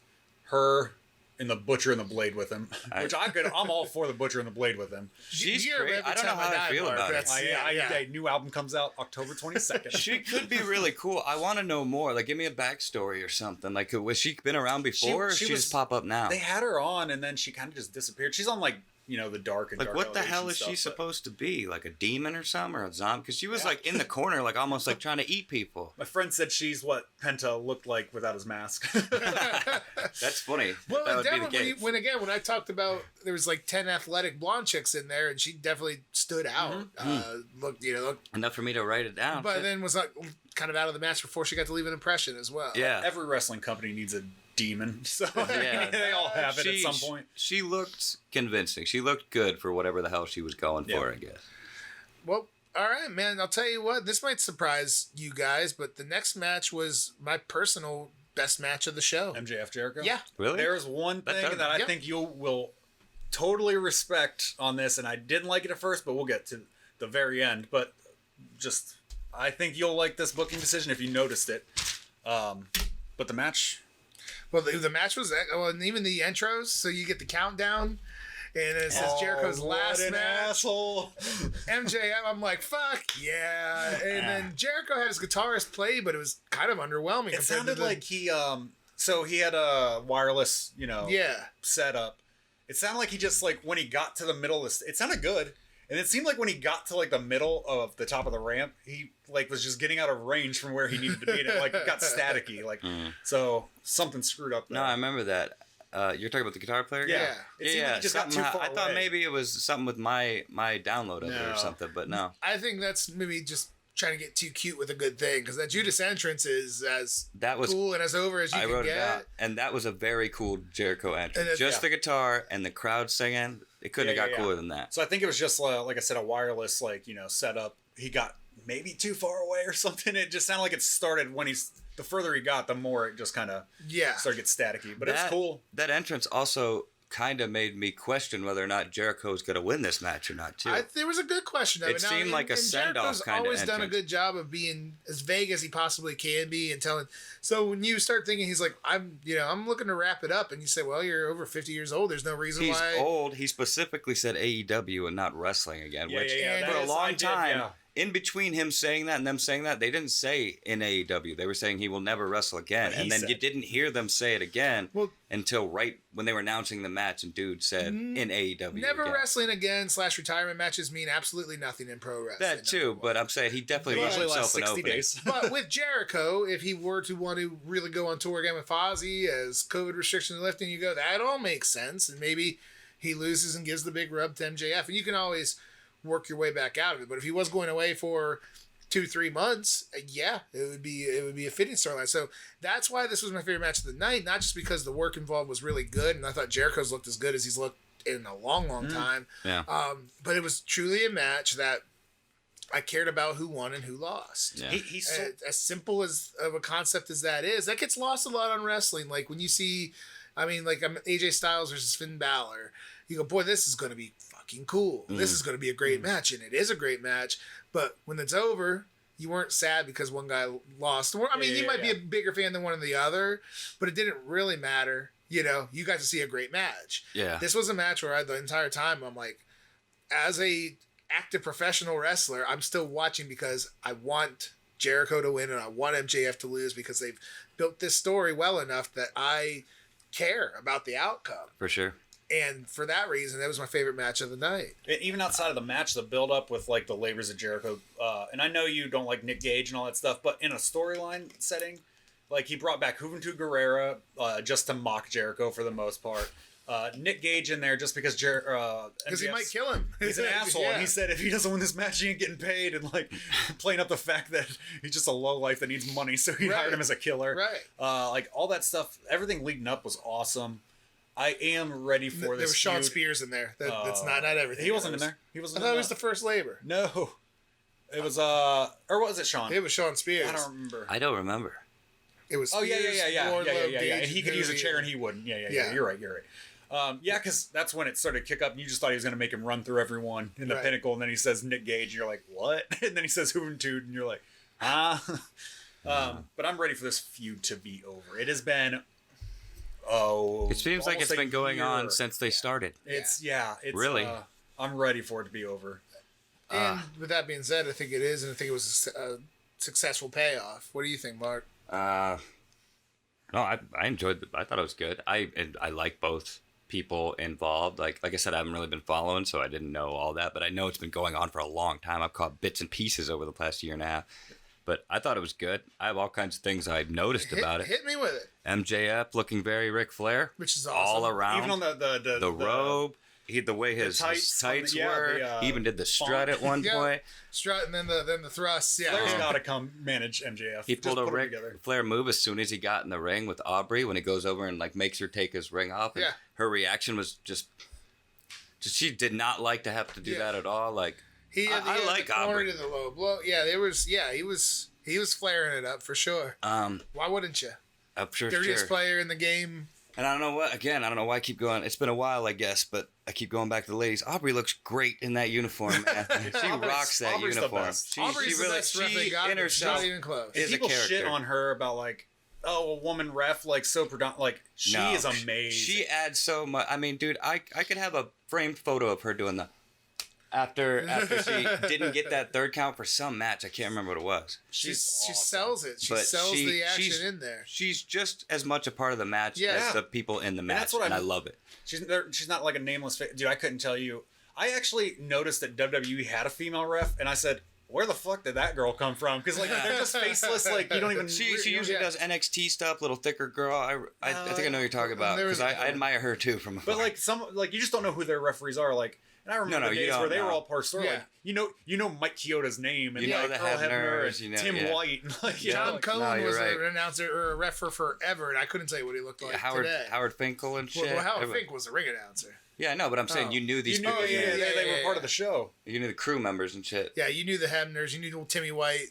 her and the Butcher and the Blade with him. Which I'm all for the Butcher and the Blade with him. She's You're great. every I don't know time how I die, feel Mark. about it. That's- yeah. A new album comes out October 22nd. She could be really cool. I want to know more. Like, give me a backstory or something. Like, was she been around before, or she she was- just pop up now? They had her on, and then she kind of just disappeared. She's on the Dark and Like, Dark what the Elevation hell is she stuff, but- supposed to be? Like a demon or something, or a zombie? Because she was like in the corner, like almost like trying to eat people. My friend said she's what Penta looked like without his mask. That's funny. Well, that would be the definitely case. when I talked about there was like 10 athletic blonde chicks in there, and she definitely stood out. Looked Enough for me to write it down. but then was like kind of out of the match before she got to leave an impression as well. yeah. Every wrestling company needs a demon, so Yeah. they all have it at some point. She looked convincing. She looked good for whatever the hell she was going Yeah. for, I guess. Well, all right, man. I'll tell you what. This might surprise you guys, but the next match was my personal best match of the show. MJF Jericho. Yeah. Really? There's one That thing does- that I yeah. think you will totally respect on this, and I didn't like it at first, but we'll get to the very end. But just, I think you'll like this booking decision if you noticed it. But the match, Well, the match was, and even the intros. So you get the countdown, and it says Jericho's last what an match. asshole. MJF, I'm like, fuck yeah. And then Jericho had his guitarist play, but it was kind of underwhelming. It compared sounded to the, like he, so he had a wireless, yeah. setup. It sounded like he just when he got to the middle of this, it sounded good. And it seemed like when he got to the middle of the top of the ramp, he was just getting out of range from where he needed to be, and it got staticky. So something screwed up there. No, I remember that. You're talking about the guitar player? Yeah. Yeah. It seemed like he just got too something- far I thought away. maybe it was something with my download of it or No. something, but no. I think that's maybe just trying to get too cute with a good thing, because that Judas entrance is as That was cool and as over as you I can wrote get. it down, and that was a very cool Jericho entrance. And Just yeah. the guitar and the crowd singing. It couldn't Yeah, have got yeah, cooler yeah. than that. So I think it was just like I said, a wireless setup. He got maybe too far away or something. It just sounded like it started when the further he got, the more it just kind of Yeah. started to get staticky. But it's cool. That entrance also kind of made me question whether or not Jericho's going to win this match or not, too. There was a good question of It it. Now, seemed like a and send-off Jericho's kinda always done a entrance. good job of being as vague as he possibly can be and telling. So when you start thinking he's like, I'm looking to wrap it up, and you say, well, you're over 50 years old. There's no reason He's why. old. He specifically said AEW and not wrestling again, Yeah, which yeah, yeah. for That a is- long I did, time, yeah. in between him saying that and them saying that, they didn't say in AEW. They were saying he will never wrestle again. But he And then said you it. didn't hear them say it again Well- until right when they were announcing the match, and dude said in AEW Never again. wrestling again / retirement matches mean absolutely nothing in pro wrestling. That too, but I'm saying he definitely It left usually himself lasts an 60 opening. days. But with Jericho, if he were to want to really go on tour again with Fozzy as COVID restrictions are lifting, you go, that all makes sense. And maybe he loses and gives the big rub to MJF. And you can always work your way back out of it. But if he was going away for 2-3 months, yeah, it would be a fitting storyline. So that's why this was my favorite match of the night, not just because the work involved was really good, and I thought Jericho's looked as good as he's looked in a long time. Yeah. But it was truly a match that I cared about who won and who lost. Yeah. He's so, As simple as of a concept as that is, that gets lost a lot on wrestling. Like when you see, AJ Styles versus Finn Balor, you go, boy, this is going to be fucking cool. This is going to be a great match, and it is a great match. But when it's over, you weren't sad because one guy lost. You might be a bigger fan than one of the other, but it didn't really matter. You know, you got to see a great match. Yeah. This was a match where the entire time I'm like, as a active professional wrestler, I'm still watching because I want Jericho to win and I want MJF to lose because they've built this story well enough that I care about the outcome. For sure. And for that reason, that was my favorite match of the night. even outside of the match, the build up with like the labors of Jericho, and I know you don't like Nick Gage and all that stuff, but in a storyline setting, like he brought back Juventud Guerrera just to mock Jericho for the most part. Nick Gage in there just because Because he might kill him. He's an asshole, and he said if he doesn't win this match, he ain't getting paid, and like playing up the fact that he's just a lowlife that needs money, so he hired him as a killer. Right. Like all that stuff, everything leading up was awesome. I am ready for this. There was Sean feud. Spears in there. That's not everything. He wasn't in there. He wasn't. I thought he was the first labor. No, it was or was it Sean? It was Sean Spears. I don't remember. I don't remember. It was. Oh Spears, yeah. Wardlow, And Gage, he could use a chair and he wouldn't. Yeah. Yeah. You're right. Yeah, because that's when it started to kick up, and you just thought he was going to make him run through everyone in the pinnacle, and then he says Nick Gage, and you're like, what? And then he says Juventud, and you're like, huh? But I'm ready for this feud to be over. It has been, it seems like it's been going on since they started. It's really. I'm ready for it to be over. And with that being said, I think it is, and I think it was a successful payoff. What do you think, Mark? No, I enjoyed I thought it was good. I like both people involved. Like I said, I haven't really been following, so I didn't know all that, but I know it's been going on for a long time. I've caught bits and pieces over the past year and a half, but I thought it was good. I have all kinds of things I noticed about it. Hit me with it. MJF looking very Ric Flair, Which is awesome. all around. Even on the robe, the way his tights were. He even did the strut at one point. Strut and then the thrust. Yeah. Flair's got to come manage MJF. He pulled a Ric Flair move as soon as he got in the ring with Aubrey when he goes over and like makes her take his ring off. And her reaction was just she did not like to have to do that at all. Like I like Aubrey. To the low blow. Yeah, he was flaring it up for sure. Why wouldn't you? Dirtiest player in the game. And I don't know what. Again, I don't know why I keep going. It's been a while, I guess, but I keep going back to the ladies. Aubrey looks great in that uniform, man. She rocks that Aubrey's uniform. Aubrey's the best ref they got. In herself, not even close. Is people a character. shit on her about like, a woman ref like so predominant. Like she is amazing. She adds so much. I mean, dude, I could have a framed photo of her doing the. After she didn't get that third count for some match, I can't remember what it was. She awesome. sells it. She sells the action in there. She's just as much a part of the match as the people in the match, and I love it. She's not like a nameless dude. I couldn't tell you. I actually noticed that WWE had a female ref, and I said, where the fuck did that girl come from? Because like they're just faceless. Like you don't even. She usually does NXT stuff. Little thicker girl. I think I know what you're talking about because I admire her too from afar. But like you just don't know who their referees are. Like. And I remember the days where they were all part story. Like, you know Mike Chioda's name and the Earl Hebners, and Tim White. And, like, John Cohen was an announcer or a ref for forever, and I couldn't tell you what he looked like today. Howard Finkel and shit. Well, Howard Finkel was a ring announcer. Yeah, no, but I'm saying you knew these people. They were part of the show. You knew the crew members and shit. Yeah, you knew the Hebners, you knew Timmy White.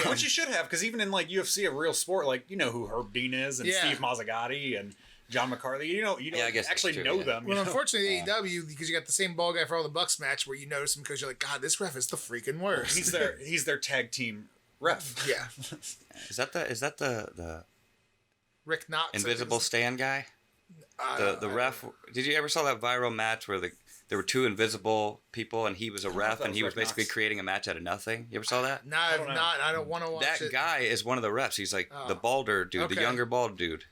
Which you should have, because even in like UFC, a real sport, like you know who Herb Dean is and Steve Mazzagatti and John McCarthy, you actually know them. Well, unfortunately, AEW, because you got the same ball guy for all the Bucks match, where you notice him because you're like, God, this ref is the freaking worst. He's their tag team ref. Yeah. Is that the Rick Knox invisible stand guy? The ref. Did you ever saw that viral match where there were two invisible people and he was a ref and he was basically creating a match out of nothing? You ever saw that? No, I've not. I don't want to watch it. That guy is one of the refs. He's like the balder dude, the younger bald dude.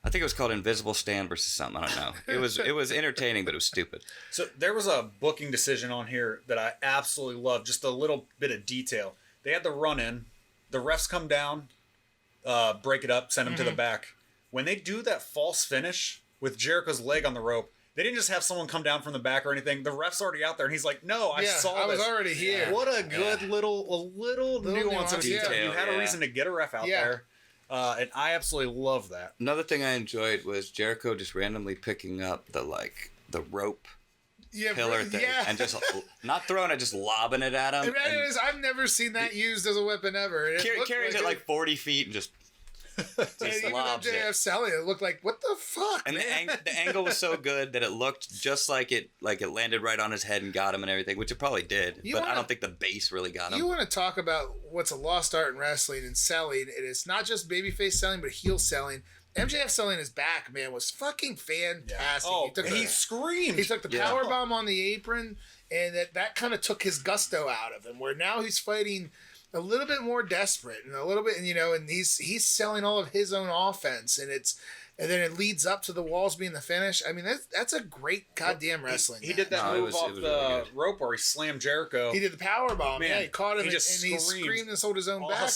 I think it was called Invisible Stand versus something. I don't know. It was entertaining, but it was stupid. So there was a booking decision on here that I absolutely loved. Just a little bit of detail. They had the run-in. The refs come down, break it up, send them to the back. When they do that false finish with Jericho's leg on the rope, they didn't just have someone come down from the back or anything. The ref's already out there, and he's like, "No, I saw this. I was already here." What a good little nuance of detail. You had a reason to get a ref out there. And I absolutely love that. Another thing I enjoyed was Jericho just randomly picking up the rope pillar thing, and just not throwing it, just lobbing it at him. I've never seen that used as a weapon ever. Carries it like 40 feet and just even lobs MJF it. selling it looked like, what the fuck, And man? the angle was so good that it looked just like it landed right on his head and got him and everything, which it probably did. I don't think the base really got him. You want to talk about what's a lost art in wrestling and selling? It is not just babyface selling, but heel selling. MJF selling his back, man, was fucking fantastic. Oh, He screamed. He took the power bomb on the apron, and that kind of took his gusto out of him. Where now he's fighting a little bit more desperate and a little bit, and he's selling all of his own offense, and then it leads up to the walls being the finish. I mean, that's a great goddamn wrestling. He did that move off the rope where he slammed Jericho. He did the power bomb. Man, yeah, he caught him he just and he screamed and sold his own back.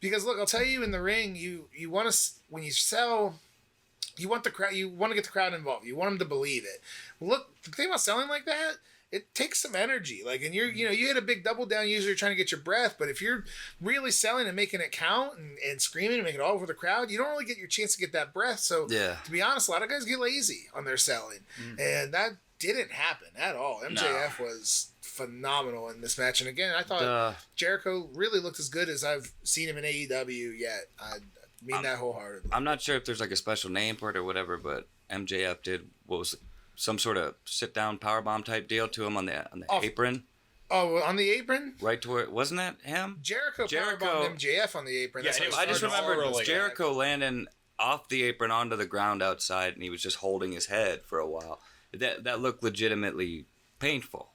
Because look, I'll tell you, in the ring, you want to, when you sell, you want the crowd, you want to get the crowd involved. You want them to believe it. Look, the thing about selling like that, it takes some energy. Like, and you hit a big double down, usually you're trying to get your breath, but if you're really selling and making it count and screaming and making it all over the crowd, you don't really get your chance to get that breath. So, to be honest, a lot of guys get lazy on their selling, and that didn't happen at all. MJF was phenomenal in this match, and again, I thought Jericho really looked as good as I've seen him in AEW yet. I mean that wholeheartedly. I'm not sure if there's like a special name for it or whatever, but MJF did some sort of sit down powerbomb type deal to him on the apron. Oh, on the apron? Right to where, wasn't that him? Jericho powerbombed MJF on the apron. Yeah, I just remember Jericho landing off the apron onto the ground outside, and he was just holding his head for a while. That looked legitimately painful.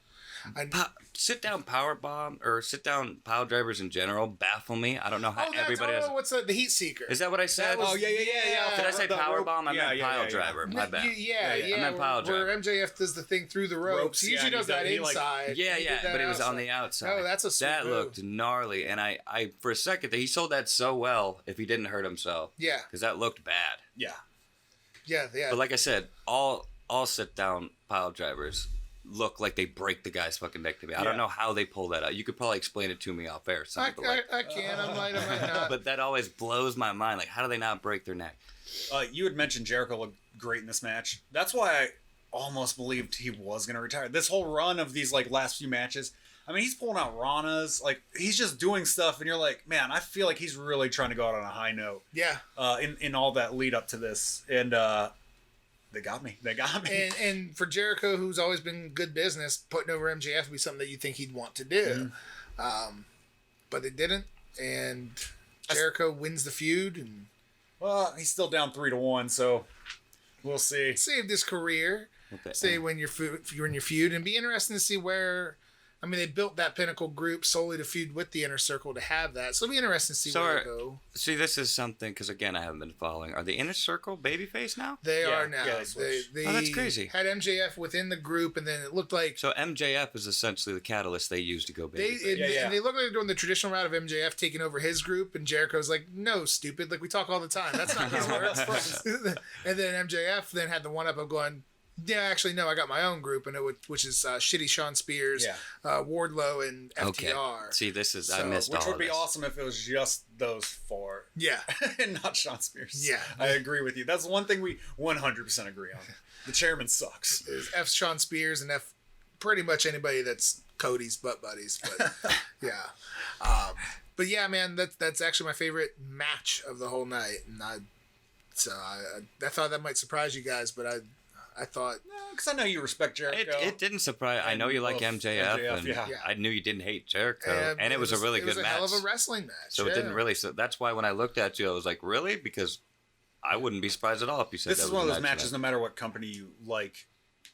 Sit down power bomb or sit down pile drivers in general baffle me. I don't know how everybody does. What's the heat seeker? Is that what I said? Yeah. Did I say power bomb? I meant pile driver. My bad. I meant pile driver. Where MJF does the thing through the ropes. He usually does that inside. But it was on the outside. Oh, that's a sweet That move. looked gnarly, and I for a second he sold that so well. If he didn't hurt himself, because that looked bad. Yeah. But like I said, all sit down pile drivers look like they break the guy's fucking neck to me. I don't know how they pull that out. You could probably explain it to me off air. I can. I might not. But that always blows my mind. Like, how do they not break their neck? You had mentioned Jericho looked great in this match. That's why I almost believed he was going to retire. This whole run of these like last few matches, I mean, he's pulling out Ranas. Like, he's just doing stuff, and you're like, man, I feel like he's really trying to go out on a high note. Yeah. In all that lead up to this. And they got me. And for Jericho, who's always been good business, putting over MJF would be something that you think he'd want to do. But they didn't, and Jericho wins the feud. And he's still down 3-1, so we'll see. Saved his career. Say when you're in your feud, and be interesting to see where. I mean, they built that Pinnacle group solely to feud with the Inner Circle to have that. So it'll be interesting to see where they go. See, this is something, because again, I haven't been following. Are the Inner Circle babyface now? They are now. Yeah, they that's crazy. Had MJF within the group, and then it looked like... So MJF is essentially the catalyst they use to go babyface. And they look like they're doing the traditional route of MJF taking over his group, and Jericho's like, no, stupid. Like, we talk all the time. That's not how it works. And then MJF then had the one-up of going... Yeah, actually, no. I got my own group, and which is Shitty Sean Spears, Wardlow, and FTR. Okay. See, this is I missed all of this. Which would be awesome if it was just those four. Yeah, and not Sean Spears. Yeah, I agree with you. That's one thing we 100% agree on. The chairman sucks. F Sean Spears and F pretty much anybody that's Cody's butt buddies. But yeah, but yeah, man, that's actually my favorite match of the whole night, and I thought that might surprise you guys, but I thought... Because I know you respect Jericho. It didn't surprise... I know you like MJF, and I knew you didn't hate Jericho. And it was a really good match. It was a hell of a wrestling match. So it didn't really... So that's why when I looked at you, I was like, really? Because I wouldn't be surprised at all if you said this is one of those matches, no matter what company you like,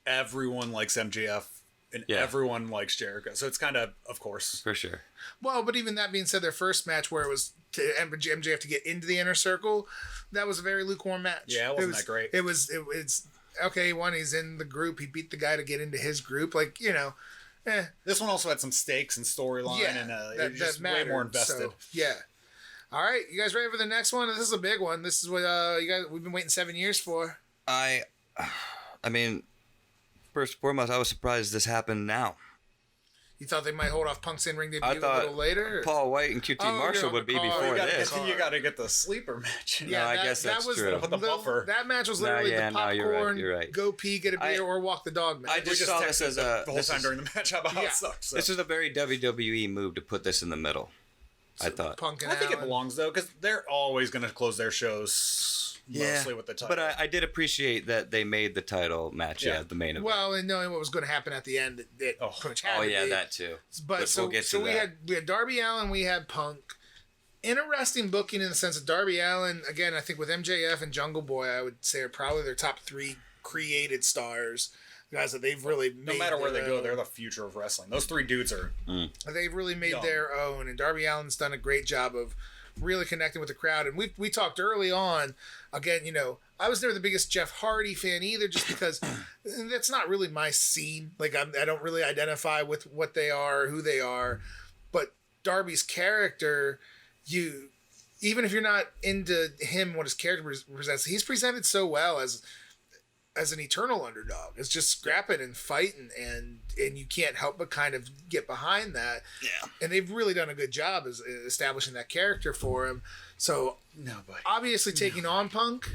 everyone likes MJF, and everyone likes Jericho. So it's kind of course. For sure. Well, but even that being said, their first match where it was to MJF to get into the Inner Circle, that was a very lukewarm match. Yeah, it wasn't that great. It's... Okay, he's in the group. He beat the guy to get into his group. Like, This one also had some stakes and storyline, and it was just way more invested. So, yeah. All right, you guys ready for the next one? This is a big one. This is what we've been waiting 7 years for. I mean, first and foremost, I was surprised this happened now. You thought they might hold off Punk's in-ring debut I a thought little later? Paul White and QT Oh, Marshall yeah, would be oh, before this. You got to get the sleeper match. No, I guess that's true. Put the buffer. That match was literally the popcorn, you're right. go pee, get a beer, or walk the dog match. I just saw this as the whole time during the match. How about how it sucks? So. This is a very WWE move to put this in the middle. I thought. Punk and I think it Allen. belongs though, because they're always going to close their shows mostly with the title. But I did appreciate that they made the title match the main event. Well, and knowing what was going to happen at the end, it pretty much had to be. That too. But so we'll get to we that. had Darby Allin, we had Punk. Interesting booking in the sense that Darby Allin, again, I think with MJF and Jungle Boy, I would say are probably their top 3 created stars. Guys that they've really made. No matter where they go, they're the future of wrestling. Those 3 dudes are. They've really made their own, and Darby Allin's done a great job of really connecting with the crowd. And we talked early on, again, I was never the biggest Jeff Hardy fan either, just because that's not really my scene. Like I don't really identify with what they are, or who they are. But Darby's character, even if you're not into him, what his character presents, he's presented so well as an eternal underdog. It's just scrapping and fighting, and you can't help but kind of get behind that. Yeah. And they've really done a good job as establishing that character for him. So obviously taking on Punk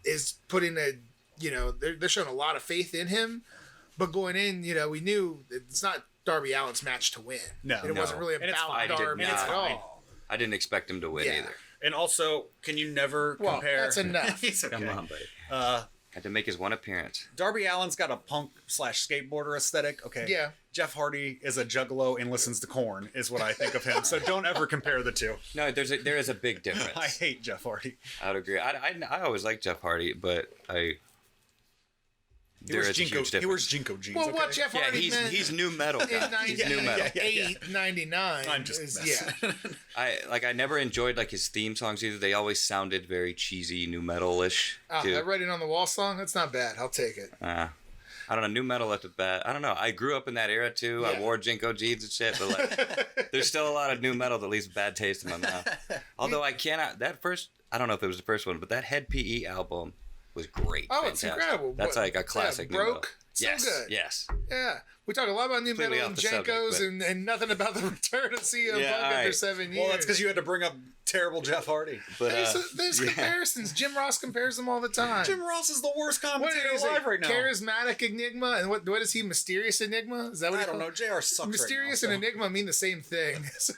is putting they're showing a lot of faith in him. But going in, we knew it's not Darby Allin's match to win. No. It wasn't really about Darby at all. I didn't expect him to win either. And also, can you never compare? That's enough. Okay. Come on, buddy. Had to make his one appearance. Darby Allin's got a punk/skateboarder aesthetic. Okay. Yeah. Jeff Hardy is a juggalo and listens to Korn, is what I think of him. So don't ever compare the two. No, there is a big difference. I hate Jeff Hardy. I would agree. I always liked Jeff Hardy, but He wears Jinko jeans. Well, what Jeff Hardy meant he's new metal guy. He's new metal. 899. I'm just messing. I never enjoyed his theme songs either. They always sounded very cheesy, new metal-ish. That Writing on the Wall song, that's not bad. I'll take it. I don't know. New metal left it bad. I don't know. I grew up in that era too. Yeah. I wore Jinko jeans and shit, but there's still a lot of new metal that leaves a bad taste in my mouth. Although I cannot. I don't know if it was the first one, but that Head PE album was great. Oh, Fantastic. it's incredible. That's like a classic. Yeah, Broke. So yes, good. yes. Yeah. We talk a lot about new metal Completely and off the subject, Jenkos and nothing about the return of CM Punk after 7 years. Well, that's because you had to bring up terrible Jeff Hardy. But there's comparisons. Jim Ross compares them all the time. Jim Ross is the worst commentator is alive right now. Charismatic Enigma, and what is he? Mysterious Enigma? Is that what I don't know. JR sucks. Mysterious right now, and Enigma mean the same thing. So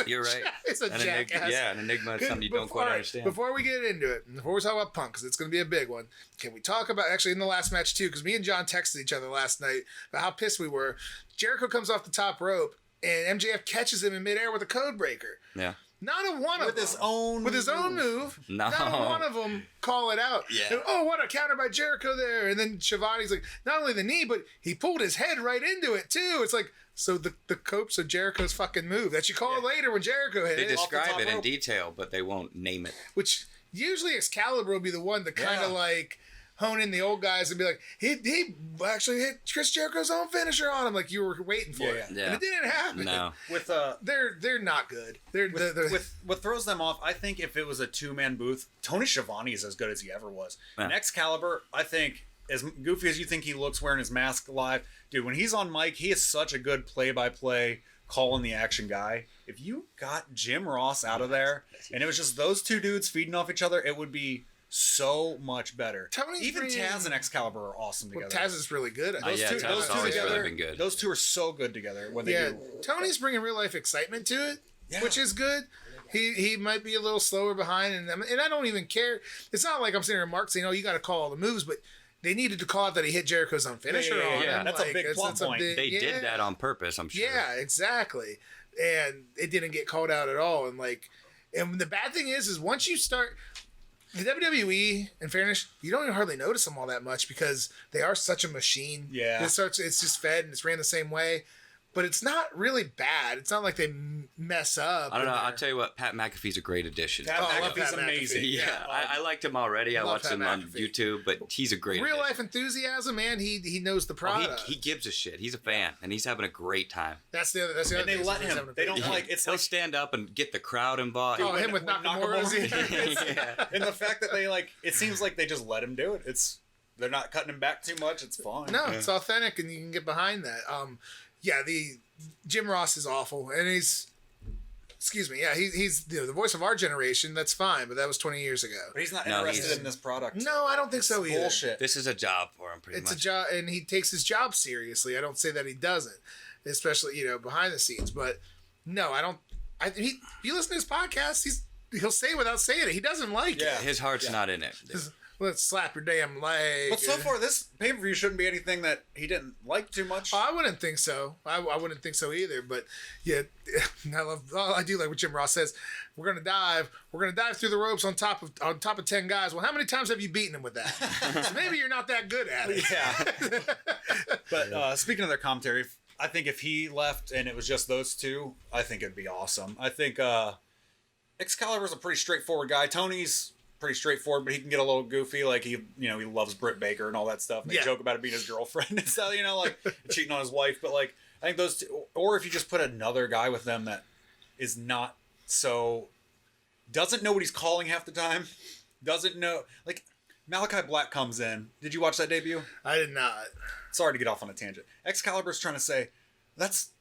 you're right. It's a jackass. An enigma is something you don't quite understand. Before we get into it, before we talk about Punk, because it's going to be a big one, can we talk about actually in the last match too? Because me and John texted each other last night about how pissed we were. Jericho comes off the top rope, and MJF catches him in midair with a code breaker. Yeah. Not a one of them. With his own move. No. Not one of them call it out. Yeah. And, oh, what a counter by Jericho there. And then Shivani's like, not only the knee, but he pulled his head right into it too. It's like, so the copes of Jericho's fucking move that you call later when Jericho hit They it. describe it in detail, but they won't name it. Which usually Excalibur will be the one to kind of like hone in the old guys and be like, he actually hit Chris Jericho's own finisher on him, like you were waiting for it. Yeah. And it didn't happen. No. With they're not good. what throws them off, I think if it was a 2-man booth, Tony Schiavone is as good as he ever was. Yeah. And Excalibur, I think, as goofy as you think he looks wearing his mask live, dude, when he's on mic, he is such a good play-by-play calling the action guy. If you got Jim Ross out of there and it was just those two dudes feeding off each other, it would be so much better. Even Taz and Excalibur are awesome together. Taz is really good. Taz has always really been good. Those two are so good together when they do. Tony's bringing real life excitement to it, which is good. He might be a little slower behind, and I don't even care. It's not like I'm sitting here and Mark saying, "Oh, you got to call all the moves," but they needed to call out that he hit Jericho's own finisher on him. That's a big plot point. They did that on purpose, I'm sure. Yeah, exactly. And it didn't get called out at all. And the bad thing is once you start. The WWE, in fairness, you don't even hardly notice them all that much because they are such a machine. Yeah. It's just fed and it's ran the same way. But it's not really bad. It's not like they mess up. I don't know. I'll tell you what, Pat McAfee's a great addition. Pat McAfee's Pat amazing. McAfee. Yeah, I liked him already. I watched him on YouTube, but he's a great real addition. life enthusiasm, man. He knows the product. He gives a shit. He's a fan, and he's having a great time. That's the other. And they let him. They don't He'll stand up and get the crowd involved. Oh, him with Nakamura. Yeah. And the fact that they it seems like they just let him do it. They're not cutting him back too much. It's fine. No, it's authentic, and you can get behind that. yeah, the Jim Ross is awful, and he's the voice of our generation. That's fine, but that was 20 years ago. But he's not No, interested he's- in this product. No, I don't think so either. Bullshit. This is a job for him, pretty It's much. a job, and he takes his job seriously. I don't say that he doesn't, especially behind the scenes. But no, I don't. If you listen to his podcast, he'll say without saying it. He doesn't like Yeah. it. His heart's not in it. Let's slap your damn leg. But so far, this pay-per-view shouldn't be anything that he didn't like too much. Oh, I wouldn't think so. I wouldn't think so either. But yeah, I do like what Jim Ross says. We're gonna dive through the ropes on top of 10 guys. Well, how many times have you beaten him with that? So maybe you're not that good at it. Yeah. But speaking of their commentary, I think if he left and it was just those two, I think it'd be awesome. I think Excalibur's a pretty straightforward guy. Tony's pretty straightforward, but he can get a little goofy. Like he loves Britt Baker and all that stuff. And they joke about it being his girlfriend and stuff, like cheating on his wife. But like, I think those two, or if you just put another guy with them that is not doesn't know what he's calling half the time, doesn't know, like Malachi Black comes in. Did you watch that debut? I did not. Sorry to get off on a tangent. Excalibur's trying to say, that's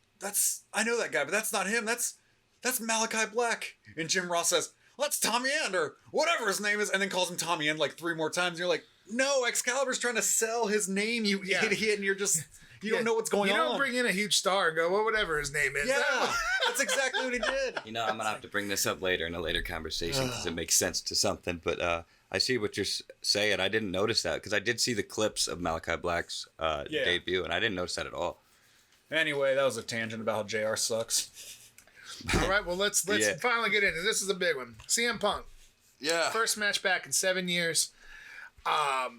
I know that guy, but that's not him. That's Malachi Black. And Jim Ross says, well, that's Tommy End or whatever his name is, and then calls him Tommy End like 3 more times. And you're like, no, Excalibur's trying to sell his name, you idiot, and you're just you don't know what's going on. You don't bring in a huge star and go, well, whatever his name is. Yeah, that's exactly what he did. I'm gonna have to bring this up later in a later conversation because it makes sense to something. But I see what you're saying. I didn't notice that because I did see the clips of Malachi Black's debut, and I didn't notice that at all. Anyway, that was a tangent about how JR sucks. All right, well, let's finally get into this. Is a big one. CM Punk. Yeah. First match back in 7 years. I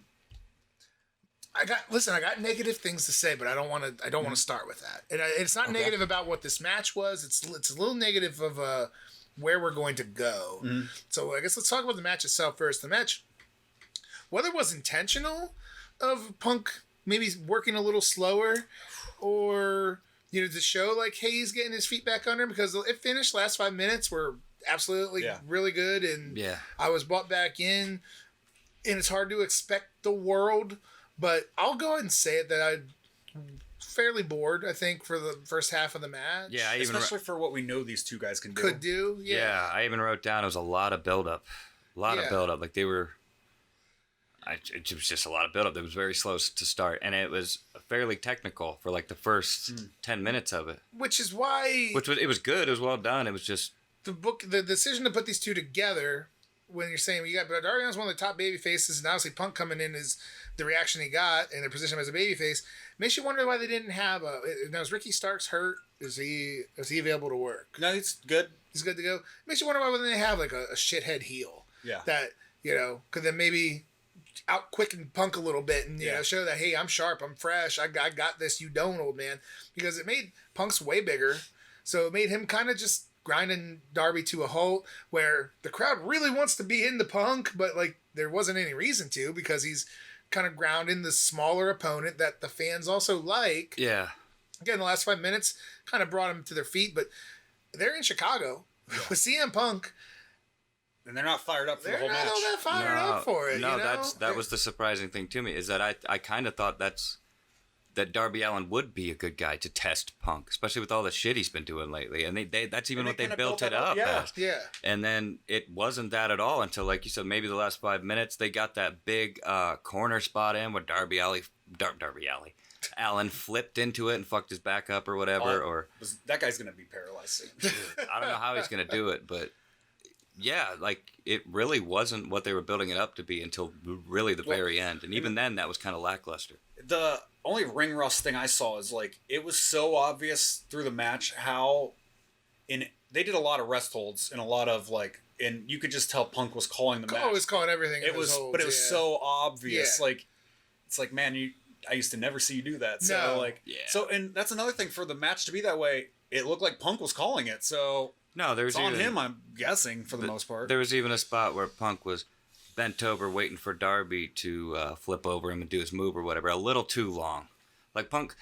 got negative things to say, but I don't want to start with that. And it's not negative about what this match was. It's a little negative of where we're going to go. Mm-hmm. So I guess let's talk about the match itself first. The match, whether it was intentional of Punk maybe working a little slower, or to show like, hey, he's getting his feet back under him, because it finished. Last 5 minutes were absolutely really good, and I was brought back in. And it's hard to expect the world, but I'll go ahead and say it that I'm fairly bored, I think, for the first half of the match. Yeah, especially for what we know these two guys can do. Could do, yeah. I even wrote down it was a lot of build-up. Of build-up. Like they were... it was just a lot of build-up. It was very slow to start, and it was fairly technical for like the first 10 minutes of it. Which is why... It was good. It was well done. It was just... The decision to put these two together... When you're saying you got Darby Allin's one of the top baby faces, and obviously Punk coming in is the reaction he got and the position as a baby face, makes you wonder why they didn't have a. Now is Ricky Starks hurt? Is he available to work? No, he's good. He's good to go. Makes you wonder why wouldn't they have like a shithead heel? Yeah. That could then maybe out quicken Punk a little bit and show that, hey, I'm sharp, I'm fresh, I got this, you don't, old man, because it made Punk's way bigger, so it made him kind of just grinding Darby to a halt, where the crowd really wants to be into Punk, but like there wasn't any reason to, because he's kind of grounding the smaller opponent that the fans also like. Yeah. Again, the last 5 minutes kind of brought them to their feet, but they're in Chicago with CM Punk, and they're not fired up for the whole match. They're not all that fired up for it. No, that was the surprising thing to me, is that I kind of thought that Darby Allin would be a good guy to test Punk, especially with all the shit he's been doing lately. And that's even what they built it up as. Yeah. And then it wasn't that at all until, like you said, maybe the last 5 minutes. They got that big corner spot in where Darby Allin flipped into it and fucked his back up or whatever. That guy's going to be paralyzed soon. I don't know how he's going to do it, but yeah, like it really wasn't what they were building it up to be until really the very end. And even then, that was kind of lackluster. The only ring rust thing I saw is like it was so obvious through the match how they did a lot of rest holds and a lot of like, and you could just tell Punk was calling the match. Oh, was calling everything. It was, holds, but it was so obvious. Yeah. Like it's like, man, I used to never see you do that. So so and that's another thing for the match to be that way. It looked like Punk was calling it. So no, there's on him. I'm guessing for the most part. There was even a spot where Punk was bent over waiting for Darby to flip over him and do his move or whatever, a little too long. Like Punk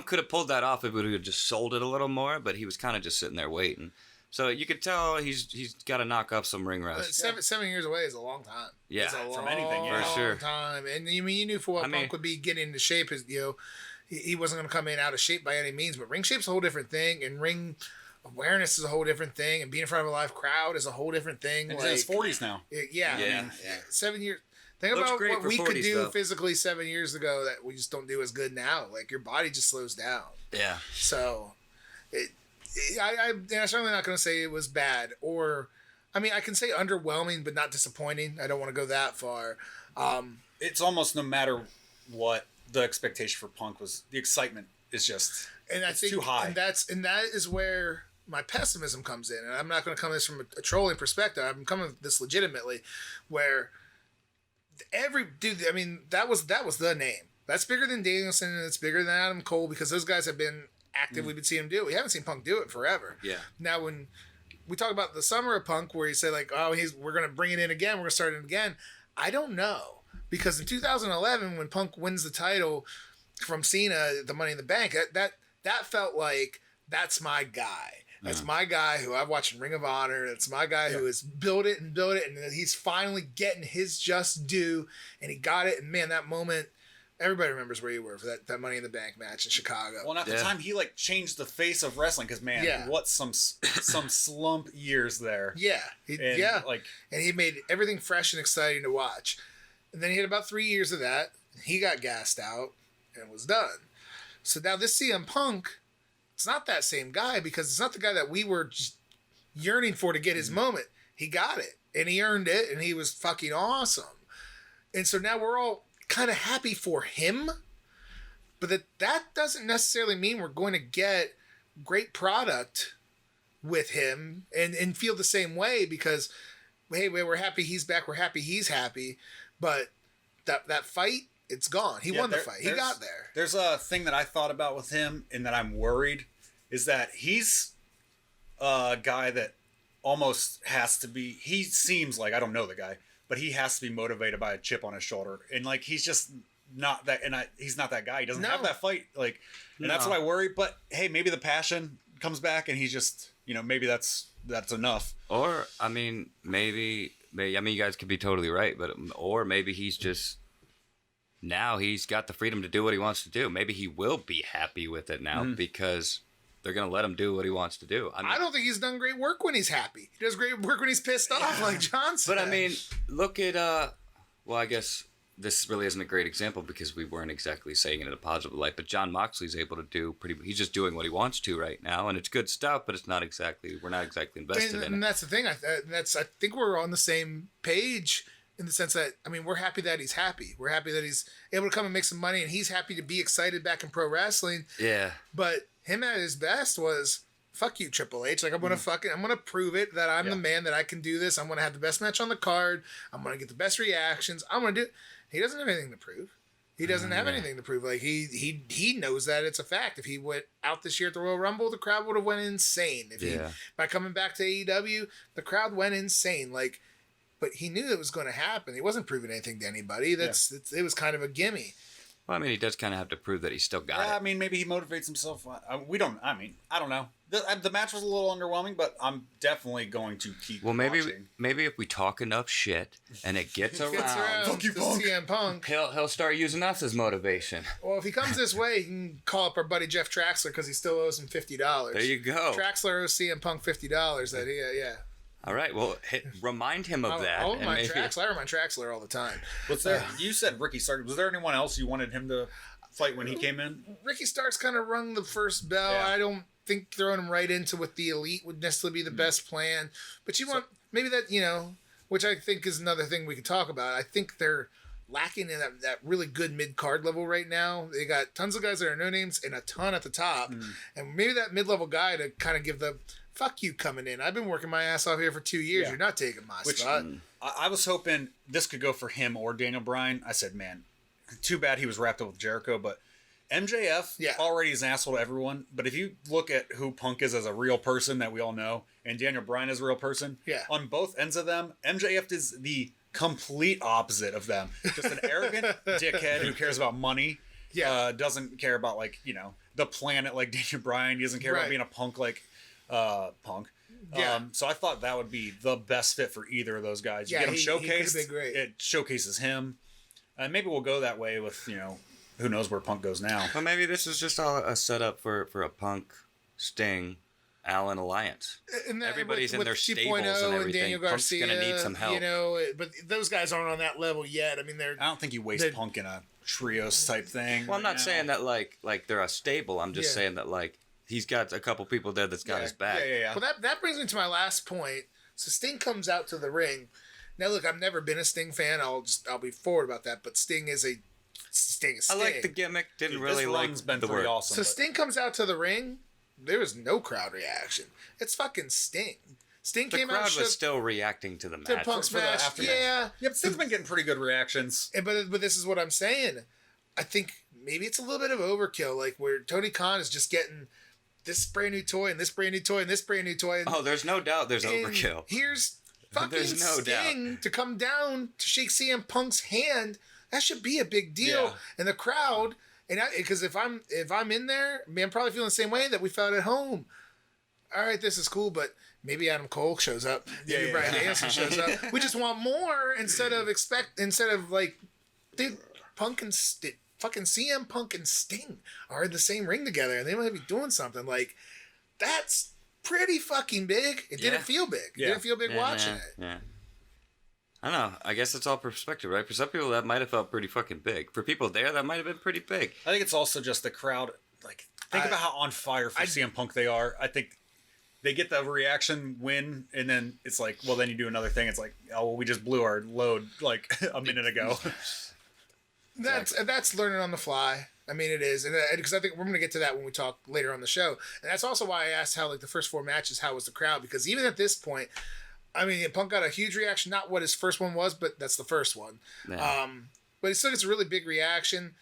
could have pulled that off if he would have just sold it a little more, but he was kind of just sitting there waiting. So you could tell he's got to knock off some ring rust. 7 years away is a long time. Yeah, it's a from anything, for sure. Time, and you knew for what Punk would be getting into shape. Is he wasn't going to come in out of shape by any means, but ring shape's a whole different thing, and ring awareness is a whole different thing, and being in front of a live crowd is a whole different thing. And he's in his 40s now. Yeah. I mean, 7 years. Think Looks about great what for we could 40s, do though. physically 7 years ago that we just don't do as good now. Like, your body just slows down. Yeah. So, I'm certainly not going to say it was bad. Or, I mean, I can say underwhelming, but not disappointing. I don't want to go that far. It's almost no matter what the expectation for Punk was, the excitement is just too high. And that is where my pessimism comes in. And I'm not going to come at this from a trolling perspective. I'm coming at this legitimately, where that was the name. That's bigger than Danielson, and it's bigger than Adam Cole, because those guys have been active. We've been seeing them do it. We haven't seen Punk do it forever. Yeah. Now, when we talk about the summer of Punk, where you say like, oh, we're going to bring it in again, we're going to start it again. I don't know. Because in 2011, when Punk wins the title from Cena, the Money in the Bank, that felt like, that's my guy. That's my guy who I've watched in Ring of Honor. That's my guy who has built it, and he's finally getting his just due, and he got it. And man, that moment, everybody remembers where you were for that Money in the Bank match in Chicago. Well, and at the time, he like changed the face of wrestling, because what some slump years there. Yeah, and he made everything fresh and exciting to watch. And then he had about 3 years of that. He got gassed out and was done. So now this CM Punk, it's not that same guy, because it's not the guy that we were just yearning for to get his moment. He got it, and he earned it, and he was fucking awesome. And so now we're all kind of happy for him, but that doesn't necessarily mean we're going to get great product with him and feel the same way, because, hey, we're happy he's back, we're happy he's happy, but that fight, it's gone. He won the fight. He got there. There's a thing that I thought about with him, and that I'm worried, is that he's a guy that almost has to be, he seems like, I don't know the guy, but he has to be motivated by a chip on his shoulder. And like, he's just not that, and he's not that guy. He doesn't have that fight. Like, and that's what I worry. But hey, maybe the passion comes back, and he's just, maybe that's enough. Or, I mean, maybe, you guys could be totally right, or maybe he's just, now he's got the freedom to do what he wants to do. Maybe he will be happy with it now, because they're going to let him do what he wants to do. I don't think he's done great work when he's happy. He does great work when he's pissed off, like John said. But I mean, look at, well, I guess this really isn't a great example, because we weren't exactly saying it in a positive light, but Jon Moxley's able to do he's just doing what he wants to right now, and it's good stuff, but we're not exactly invested in it. And that's the thing. I think we're on the same page, in the sense that, I mean, we're happy that he's happy. We're happy that he's able to come and make some money, and he's happy to be excited back in pro wrestling. Yeah. But him at his best was, fuck you, Triple H. Like, I'm going to prove it that I'm the man, that I can do this. I'm going to have the best match on the card. I'm going to get the best reactions. I'm going to do. He doesn't have anything to prove. He doesn't have anything to prove. Like, he knows that it's a fact. If he went out this year at the Royal Rumble, the crowd would have went insane. By coming back to AEW, the crowd went insane. Like, but he knew it was going to happen. He wasn't proving anything to anybody. It was kind of a gimme. Well, I mean, he does kind of have to prove that he still got it. I mean, maybe he motivates himself. I don't know. The match was a little underwhelming, but I'm definitely going to keep watching. Maybe if we talk enough shit and it gets around Fuck you, CM Punk, he'll start using us as motivation. Well, if he comes this way, he can call up our buddy Jeff Traxler, because he still owes him $50. There you go. Traxler owes CM Punk $50. All right, well, remind him of that. I remind Traxler all the time. What's there? You said Ricky Starks. Was there anyone else you wanted him to fight when he came in? Ricky Starks kind of rung the first bell. I don't think throwing him right into with the Elite would necessarily be the best plan. But maybe that, which I think is another thing we could talk about. I think they're lacking in that really good mid-card level right now. They got tons of guys that are no names and a ton at the top. And maybe that mid-level guy to kind of give the fuck you coming in. I've been working my ass off here for 2 years. You're not taking my spot. I was hoping this could go for him or Daniel Bryan. I said, man, too bad he was wrapped up with Jericho, but MJF already is an asshole to everyone. But if you look at who Punk is as a real person that we all know, and Daniel Bryan is a real person, on both ends of them, MJF is the complete opposite of them. Just an arrogant dickhead who cares about money. Doesn't care about, like, the planet like Daniel Bryan. He doesn't care about being a punk like Punk. So I thought that would be the best fit for either of those guys. You get him showcased. It showcases him. And maybe we'll go that way with, who knows where Punk goes now. Well, maybe this is just all a setup for a Punk, Sting, Allen alliance. And Everybody's in their 2.0 stables and everything. Daniel Punk's Garcia, gonna need some help. You know, but those guys aren't on that level yet. I mean, I don't think you waste Punk in a trios type thing. Well, I'm not saying that like they're a stable. I'm just saying that like he's got a couple people there that's got his back. Yeah. Well, that brings me to my last point. So Sting comes out to the ring. Now, look, I've never been a Sting fan. I'll be forward about that. But Sting is Sting. I like the gimmick. Didn't really like been the word. Awesome, so Sting comes out to the ring. There was no crowd reaction. It's fucking Sting. Sting came out. The crowd was still reacting to the match. To Punk's match. Yeah. Yep. Sting's been getting pretty good reactions. But this is what I'm saying. I think maybe it's a little bit of overkill, like where Tony Khan is just getting this brand new toy and this brand new toy and this brand new toy. Oh, there's no doubt there's overkill. Here's fucking There's no Sting to come down to shake CM Punk's hand. That should be a big deal. Yeah. And the crowd, because if I'm in there, I mean, I'm probably feeling the same way that we felt at home. All right, this is cool, but maybe Adam Cole shows up. Maybe Bryan Danielson shows up. We just want more instead of like, dude, Punk and fucking CM Punk and Sting are in the same ring together, and they might be doing something like that's pretty fucking big. It didn't feel big. It didn't feel big watching it. Yeah. I don't know. I guess it's all perspective, right? For some people, that might have felt pretty fucking big. For people there, that might have been pretty big. I think it's also just the crowd. Like, think about how on fire for CM Punk they are. I think they get the reaction win, and then it's like, well, then you do another thing. It's like, oh, well, we just blew our load like a minute ago. That's learning on the fly. I mean, it is, and because I think we're going to get to that when we talk later on the show. And that's also why I asked how, like, the first 4 matches, how was the crowd? Because even at this point, I mean, Punk got a huge reaction. Not what his first one was, but that's the first one. Yeah. But he still gets a really big reaction.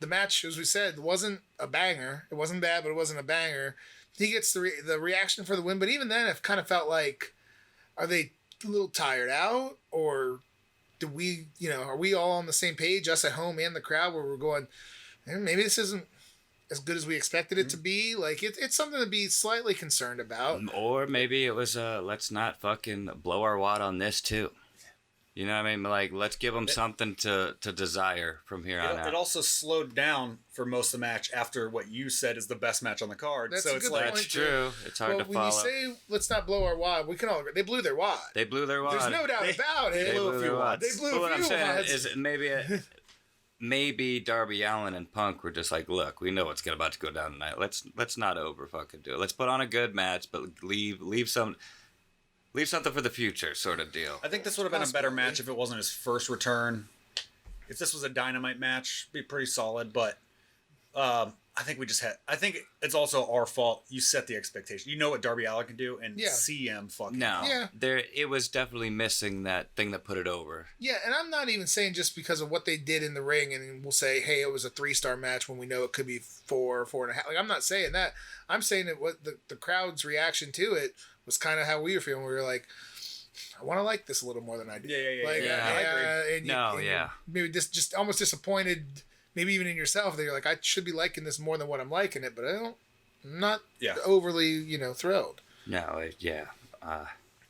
The match, as we said, wasn't a banger. It wasn't bad, but it wasn't a banger. He gets the reaction for the win. But even then, I've kind of felt like, are they a little tired out? Or do we, are we all on the same page, us at home and the crowd, where we're going, maybe this isn't as good as we expected it to be? Like, it's something to be slightly concerned about. Or maybe it was, let's not fucking blow our wad on this, too. You know what I mean? Like, let's give them something to desire from here on out. It also slowed down for most of the match after what you said is the best match on the card. That's so a it's good like point. That's true. It's hard to follow. When you say, let's not blow our wad, we can all agree. They blew their wad. They blew their wad. There's no doubt about it. They blew their wads. They blew But what a I'm few saying wads. is maybe Darby Allin and Punk were just like, look, we know what's about to go down tonight. Let's not over fucking do it. Let's put on a good match, but leave something for the future, sort of deal. I think this would have been a better match if it wasn't his first return. If this was a Dynamite match, it'd be pretty solid. But I think I think it's also our fault. You set the expectation. You know what Darby Allin can do, and CM fucking. No, Yeah. It was definitely missing that thing that put it over. Yeah, and I'm not even saying just because of what they did in the ring, and we'll say, hey, it was a 3-star match when we know it could be 4 or 4.5. Like, I'm not saying that. I'm saying that what the crowd's reaction to it was kind of how we were feeling. We were like, I want to like this a little more than I do. Yeah. Like, I agree. Maybe just almost disappointed, maybe even in yourself, that you're like, I should be liking this more than what I'm liking it, but I'm not overly, thrilled. No,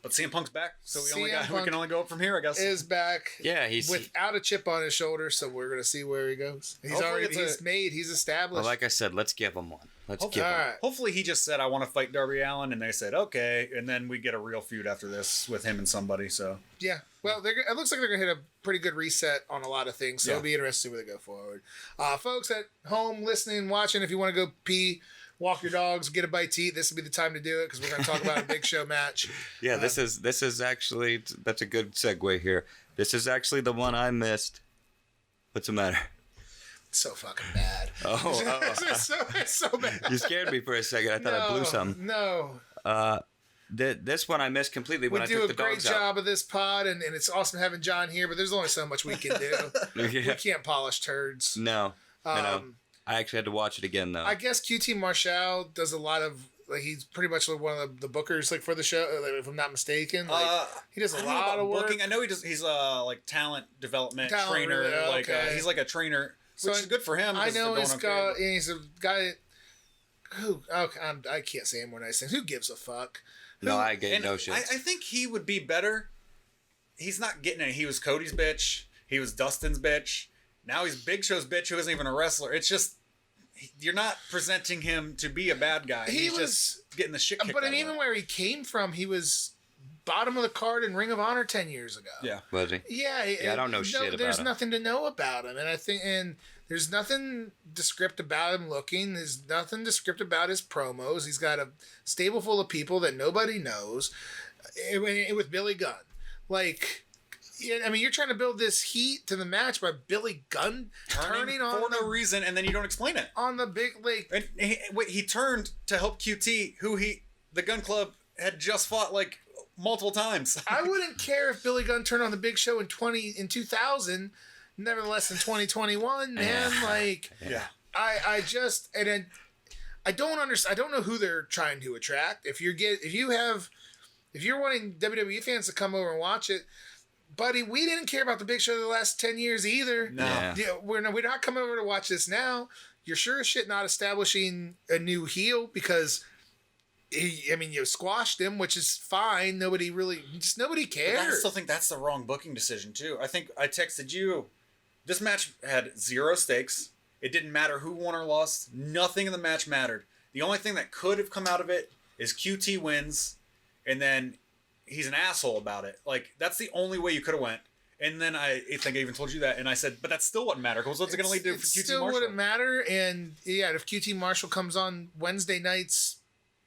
But CM Punk's back, so we Punk can only go up from here, I guess. Is back. Yeah, he's without a chip on his shoulder, so we're gonna see where he goes. He's established. Like I said, let's give him one. Hopefully he just said, I want to fight Darby Allin, and they said, okay, and then we get a real feud after this with him and somebody, so. Yeah, well, it looks like they're going to hit a pretty good reset on a lot of things, so it'll be interesting where they go forward. Folks at home, listening, watching, if you want to go pee, walk your dogs, get a bite to eat, this will be the time to do it, because we're going to talk about a big show match. Yeah, this is actually, that's a good segue here. This is actually the one I missed. What's the matter? So fucking bad. It's so bad. You scared me for a second. I thought I blew something. No. This one I missed completely when I took the dogs out. We do a great job of this pod, and it's awesome having John here, but there's only so much we can do. We can't polish turds. No. I know. I actually had to watch it again, though. I guess QT Marshall does a lot of, like, he's pretty much one of the bookers, like, for the show, like, if I'm not mistaken. Like, he does a lot of work. Booking. I know he's like talent development trainer. He's like a trainer. Which is good for him. I know he's a guy who I can't say any more nice things. Who gives a fuck? No, I get no shit. I think he would be better. He's not getting it. He was Cody's bitch. He was Dustin's bitch. Now he's Big Show's bitch who isn't even a wrestler. It's just you're not presenting him to be a bad guy. He's just getting the shit kicked out of him. Even where he came from, he was bottom of the card in Ring of Honor 10 years ago. Yeah. Was he? Yeah. I don't know shit about him. There's nothing to know about him. And there's nothing descriptive about him looking. There's nothing descriptive about his promos. He's got a stable full of people that nobody knows. With Billy Gunn. Like, I mean, you're trying to build this heat to the match by Billy Gunn turning on for no reason, and then you don't explain it. On the big, like... And he turned to help QT, who the Gun Club had just fought, like, multiple times. I wouldn't care if Billy Gunn turned on the Big Show in 2000, nevertheless in 2021, man. Like, yeah. I don't understand. I don't know who they're trying to attract. If you're wanting WWE fans to come over and watch it, buddy, we didn't care about the Big Show the last 10 years either. No. Yeah, we're not coming over to watch this now. You're sure as shit not establishing a new heel because, you squashed him, which is fine. Nobody cares. But I still think that's the wrong booking decision, too. I think I texted you. This match had 0 stakes. It didn't matter who won or lost. Nothing in the match mattered. The only thing that could have come out of it is QT wins, and then he's an asshole about it. Like, that's the only way you could have went. And then I think I even told you that, and I said, but that still wouldn't matter, because what's it going to lead to for QT Marshall? It still wouldn't matter, and yeah, if QT Marshall comes on Wednesday nights,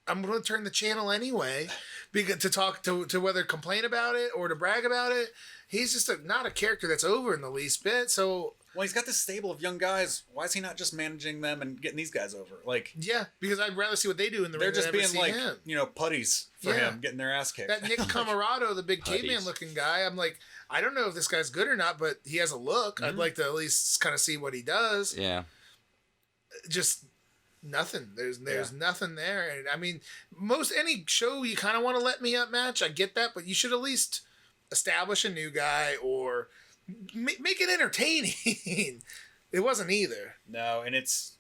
I'm going to turn the channel anyway, because to talk to whether complain about it or to brag about it. He's just not a character that's over in the least bit, so... Well, he's got this stable of young guys. Why is he not just managing them and getting these guys over? Like, yeah, because I'd rather see what they do in the ring. They're just being like, him. Putties for him, getting their ass kicked. That Nick Camarado, the big caveman looking guy, I'm like, I don't know if this guy's good or not, but he has a look. Mm-hmm. I'd like to at least kind of see what he does. Yeah. Just nothing. There's nothing there. And I mean, any show you kind of want to let me up match, I get that, but you should at least establish a new guy or make it entertaining. It wasn't either. No, and it's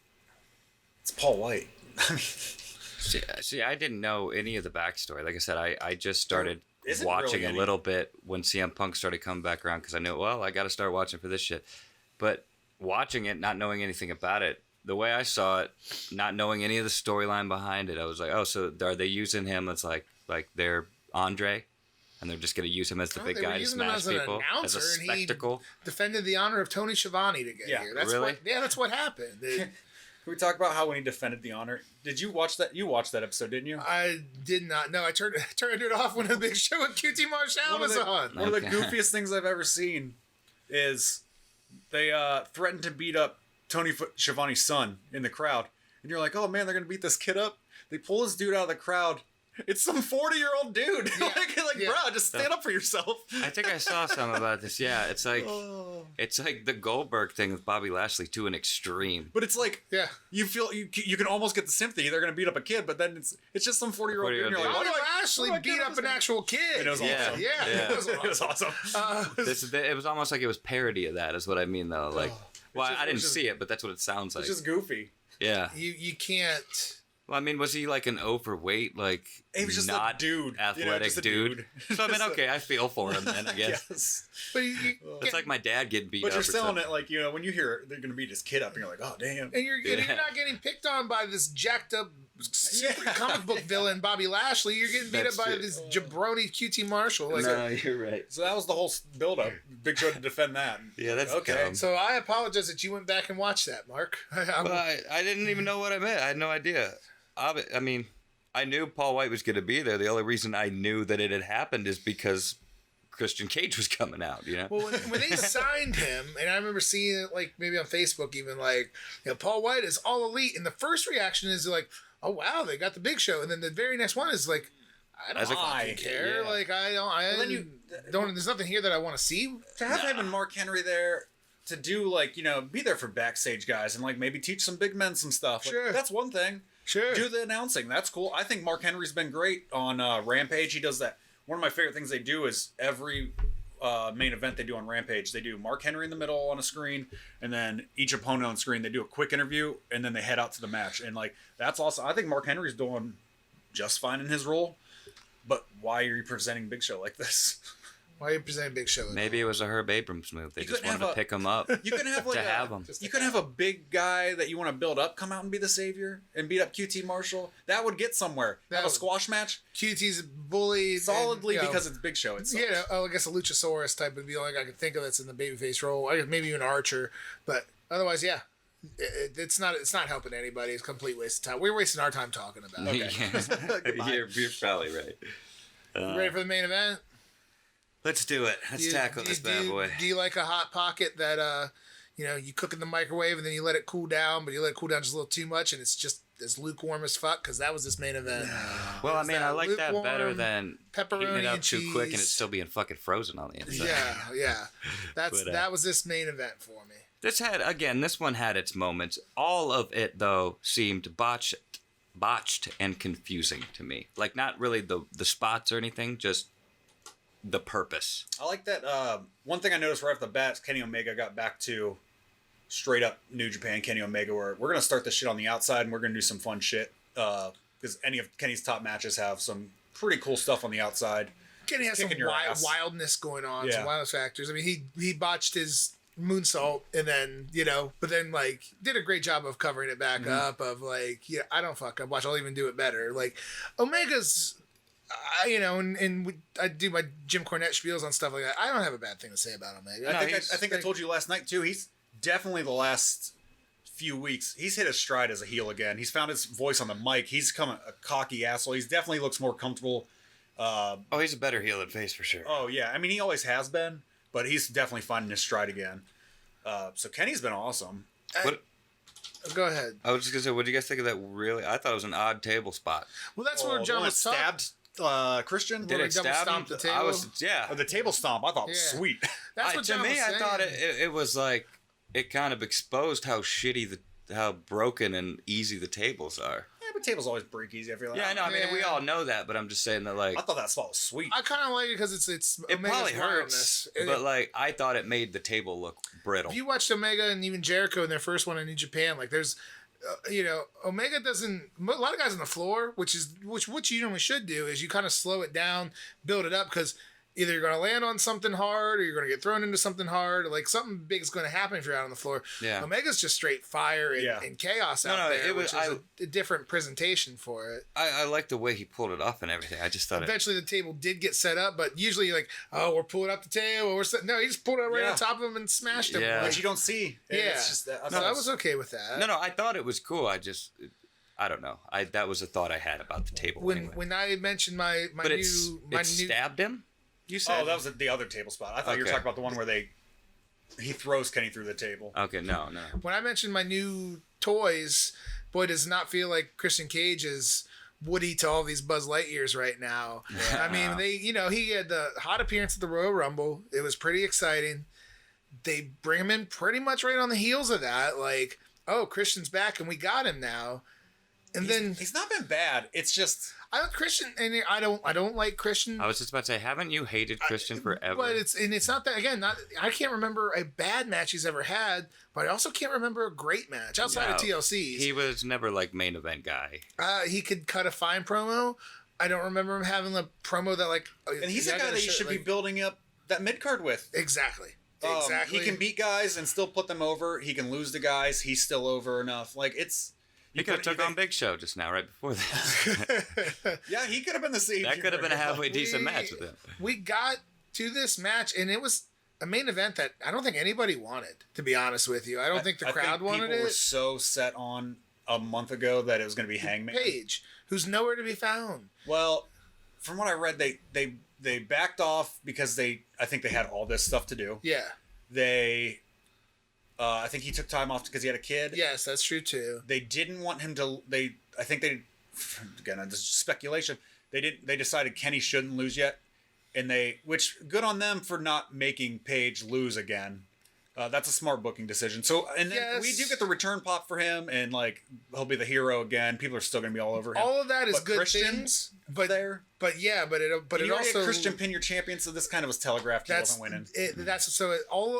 Paul White. I mean, see, I didn't know any of the backstory. Like I said, I just started watching really a little bit when CM Punk started coming back around because I knew, I got to start watching for this shit. But watching it, not knowing anything about it, the way I saw it, not knowing any of the storyline behind it, I was like, oh, so are they using him as like they're Andre? And they're just going to use him as the big guy to smash people as a spectacle. He defended the honor of Tony Schiavone to get here. That's what happened. Can we talk about how when he defended the honor? Did you watch that? You watched that episode, didn't you? I did not. No, I turned it off when the Big Show with QT Marshall was on. One of the goofiest things I've ever seen is they threatened to beat up Tony Schiavone's son in the crowd, and you're like, oh man, they're going to beat this kid up. They pull this dude out of the crowd. It's some 40-year-old dude. Yeah. Bro, just stand up for yourself. I think I saw some about this. Yeah, it's like the Goldberg thing with Bobby Lashley to an extreme. But it's like, you feel you can almost get the sympathy. They're gonna beat up a kid, but then it's just some 40-year-old dude. And you're like, Bobby Lashley beat up an actual kid. It was awesome. Yeah. It was awesome. It was almost like it was parody of that. Is what I mean though. Like, I didn't see it, but that's what it sounds like. It's just goofy. Yeah. You can't. Well, I mean, was he like an overweight, like he was just not a dude, athletic dude? So I mean, okay, I feel for him then, I guess. Yes. But it's like my dad getting beat up. But you're selling it like, when you hear they're going to beat his kid up, and you're like, oh, damn. And you're not getting picked on by this jacked up comic book villain, Bobby Lashley. You're getting beat up by this jabroni QT Marshall. Like, no, you're right. So that was the whole build-up. Big Show to defend that. Yeah, that's okay. dumb. So I apologize that you went back and watched that, Mark. I didn't even know what I meant. I had no idea. I mean, I knew Paul White was going to be there. The only reason I knew that it had happened is because Christian Cage was coming out, Well, when they signed him, and I remember seeing it, like, maybe on Facebook even, like, Paul White is all elite. And the first reaction is like, oh, wow, they got the Big Show. And then the very next one is like, I don't fucking care. Yeah. Like, there's nothing here that I want to see. To have him and Mark Henry there to do, like, be there for backstage guys and, like, maybe teach some big men some stuff. Like, sure. That's one thing. Sure. Do the announcing. That's cool. I think Mark Henry's been great on Rampage. He does that. One of my favorite things they do is every main event they do on Rampage, they do Mark Henry in the middle on a screen, and then each opponent on screen, they do a quick interview, and then they head out to the match. And, like, that's awesome. I think Mark Henry's doing just fine in his role, but why are you presenting Big Show like this? Why are you presenting Big Show? Maybe it was a Herb Abrams move. They You just couldn't wanted have to pick him up You can have like to have him. You can have a big guy that you want to build up come out and be the savior and beat up QT Marshall. That would get somewhere. Have a squash match QT's bullied solidly because it's Big Show. It's I guess a Luchasaurus type would be the only guy I could think of that's in the babyface role. I guess maybe even Archer, but otherwise, yeah. It's not helping anybody. It's a complete waste of time. We're wasting our time talking about it. Okay. you're probably right. You ready for the main event? Let's do it. Let's tackle this bad boy. Do you like a hot pocket that you cook in the microwave and then you let it cool down, but you let it cool down just a little too much and it's just as lukewarm as fuck? Because that was this main event. Well, I mean, I like that better than pepperoni heating it up and too cheese. quick and it's still being fucking frozen on the inside. Yeah. That was this main event for me. This one had its moments. All of it though seemed botched and confusing to me. Like not really the spots or anything, just the purpose. I like that. One thing I noticed right off the bat, Kenny Omega got back to straight up New Japan Kenny Omega, where we're gonna start this shit on the outside and we're gonna do some fun shit. Because any of Kenny's top matches have some pretty cool stuff on the outside. Kenny has some wildness going on, some wildness factors. I mean, he botched his moonsault and then but then like did a great job of covering it back up. Of like, I don't fuck up. Watch, I'll even do it better. Like Omega's. I do my Jim Cornette spiels on stuff like that. I don't have a bad thing to say about Omega. I think I told you last night too. He's definitely the last few weeks. He's hit his stride as a heel again. He's found his voice on the mic. He's become a cocky asshole. He's definitely looks more comfortable. He's a better heel than face for sure. Oh yeah, I mean he always has been, but he's definitely finding his stride again. So Kenny's been awesome. Go ahead. I was just gonna say, what do you guys think of that? Really, I thought it was an odd table spot. Well, that's where John was stabbed. Christian? Did it stab him? The table? The table stomp, I thought was sweet. That's what John was saying. I thought it was like, it kind of exposed how shitty how broken and easy the tables are. Yeah, but tables always break easy, I feel like. Yeah, I know. I mean, we all know that, but I'm just saying that, like... I thought that spot was sweet. I kind of like it because it's it probably hurts, but, like, I thought it made the table look brittle. If you watched Omega and even Jericho in their first one in New Japan, like, there's... Omega doesn't. A lot of guys on the floor, which what you normally should do is you kind of slow it down, build it up, because either you're going to land on something hard or you're going to get thrown into something hard. Or like something big is going to happen if you're out on the floor. Yeah. Omega's just straight fire and chaos out there, which is a different presentation for it. I like the way he pulled it off and everything. I just thought eventually the table did get set up, but usually like, we're pulling up the table. No, he just pulled it right on top of him and smashed him. Yeah. Like, which you don't see. Yeah. It's just that, I was okay with that. No, I thought it was cool. I don't know. That was a thought I had about the table. When I mentioned my it stabbed him. You said? Oh, that was the other table spot. I thought you were talking about the one where he throws Kenny through the table. Okay, no. When I mentioned my new toys, boy, does not feel like Christian Cage is Woody to all these Buzz Lightyears right now. Yeah. I mean, he had the hot appearance at the Royal Rumble. It was pretty exciting. They bring him in pretty much right on the heels of that. Like, Christian's back and we got him now. And then he's not been bad. It's just I don't like Christian. I was just about to say, haven't you hated Christian forever? But it's not that again. I can't remember a bad match he's ever had, but I also can't remember a great match outside of TLC's. He was never like main event guy. He could cut a fine promo. I don't remember him having a promo that like. And he's a guy that you should be building up that mid card with. Exactly. He can beat guys and still put them over. He can lose to guys. He's still over enough. Like it's. He could have took on Big Show just now, right before this. Yeah, he could have been the savior. That could have been a halfway decent match with him. We got to this match, and it was a main event that I don't think anybody wanted, to be honest with you. I don't think the crowd wanted it. People were so set on a month ago that it was going to be Hangman Page, who's nowhere to be found. Well, from what I read, they backed off because I think they had all this stuff to do. Yeah. I think he took time off because he had a kid. Yes, that's true too. They didn't want him to. Again, this is speculation. They decided Kenny shouldn't lose yet, which good on them for not making Page lose again. That's a smart booking decision. So, and then we do get the return pop for him, and like he'll be the hero again. People are still going to be all over him. All of that is good Christian, things, but it also Christian pin your champion. So this kind of was telegraphed. He wasn't winning.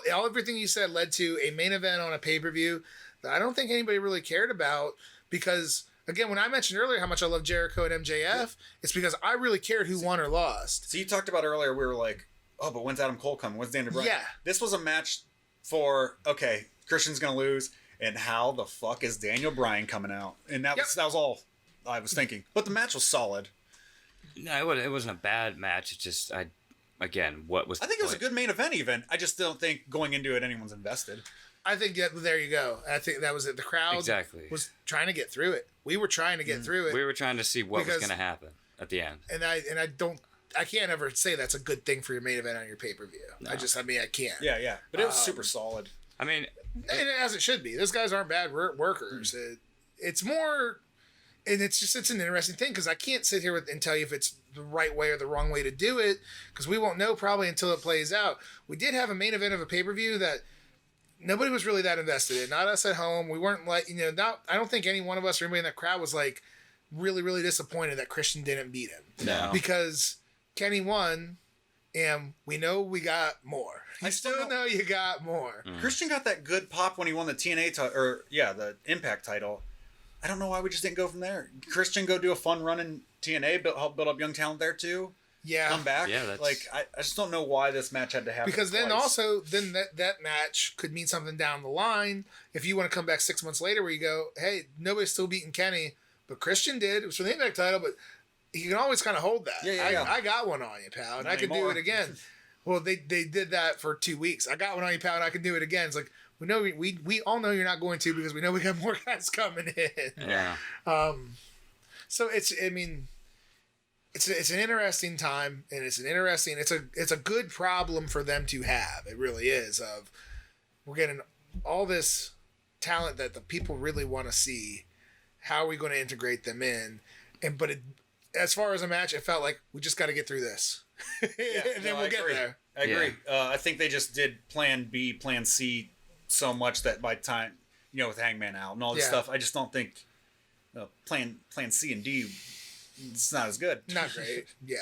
Everything you said led to a main event on a pay-per-view that I don't think anybody really cared about because. Again, when I mentioned earlier how much I love Jericho and MJF, it's because I really cared who won or lost. So you talked about earlier, we were like, oh, but when's Adam Cole coming? When's Daniel Bryan? Yeah. This was a match for, okay, Christian's going to lose, and how the fuck is Daniel Bryan coming out? And that was all I was thinking. But the match was solid. No, it wasn't a bad match. It's just, what was I think it was a good main event even. I just don't think going into it anyone's invested. I think there you go. I think that was it. The crowd was trying to get through it. We were trying to get through it. We were trying to see what was going to happen at the end. And I can't ever say that's a good thing for your main event on your pay-per-view. No. I can't. Yeah. But it was super solid. I mean, as it should be. Those guys aren't bad workers. It's more, and it's an interesting thing because I can't sit here and tell you if it's the right way or the wrong way to do it because we won't know probably until it plays out. We did have a main event of a pay-per-view that nobody was really that invested in. Not us at home. We weren't I don't think any one of us or anybody in that crowd was like really, really disappointed that Christian didn't beat him. No. Because Kenny won, and we know we got more. I still know you got more. Christian got that good pop when he won the TNA the Impact title. I don't know why we just didn't go from there. Christian go do a fun run in TNA, help build up young talent there too. Yeah, come back. Yeah, that's... I just don't know why this match had to happen. Because twice. then that match could mean something down the line. If you want to come back 6 months later, where you go, hey, nobody's still beating Kenny, but Christian did. It was for the Impact title, but you can always kind of hold that. Yeah. I got one on you, pal, and Not I can do it again. Well, they did that for 2 weeks. I got one on you, pal, and I can do it again. It's like we know we all know you're not going to because we know we got more guys coming in. Yeah. So it's an interesting time, and it's a good problem for them to have. It really is. We're getting all this talent that the people really want to see. How are we going to integrate them in? As far as a match, it felt like we just got to get through this, and then we'll get there. I agree. I think they just did Plan B, Plan C so much that by time with Hangman out and all this stuff, I just don't think Plan C and D. It's not as good. Not great. Yeah.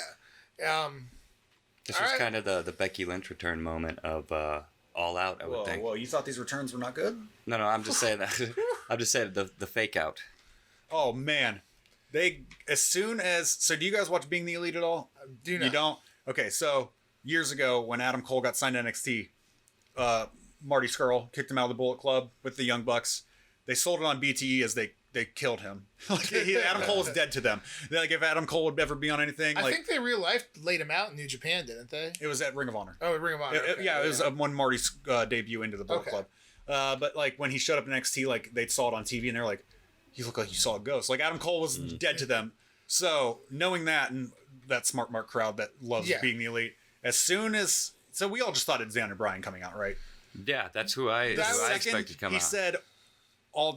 This was kind of the Becky Lynch return moment of All Out, I would think. Whoa, you thought these returns were not good? No, I'm just saying that. I'm just saying the fake out. Oh, man. So do you guys watch Being the Elite at all? Do not. You don't? Okay, so years ago when Adam Cole got signed to NXT, Marty Scurll kicked him out of the Bullet Club with the Young Bucks. They sold it on BTE as they killed him. Adam Cole was dead to them. If Adam Cole would ever be on anything, I think they real life laid him out in New Japan, didn't they? It was at Ring of Honor. Oh, Ring of Honor. It was when Marty's debut into the Bullet Club. But when he showed up in NXT, they saw it on TV and they're like, "You look like you saw a ghost." Adam Cole was dead to them. So knowing that and that smart mark crowd that loves Being the Elite, so we all just thought it was Daniel Bryan coming out, right? Yeah, that's who I expected to come out. He said,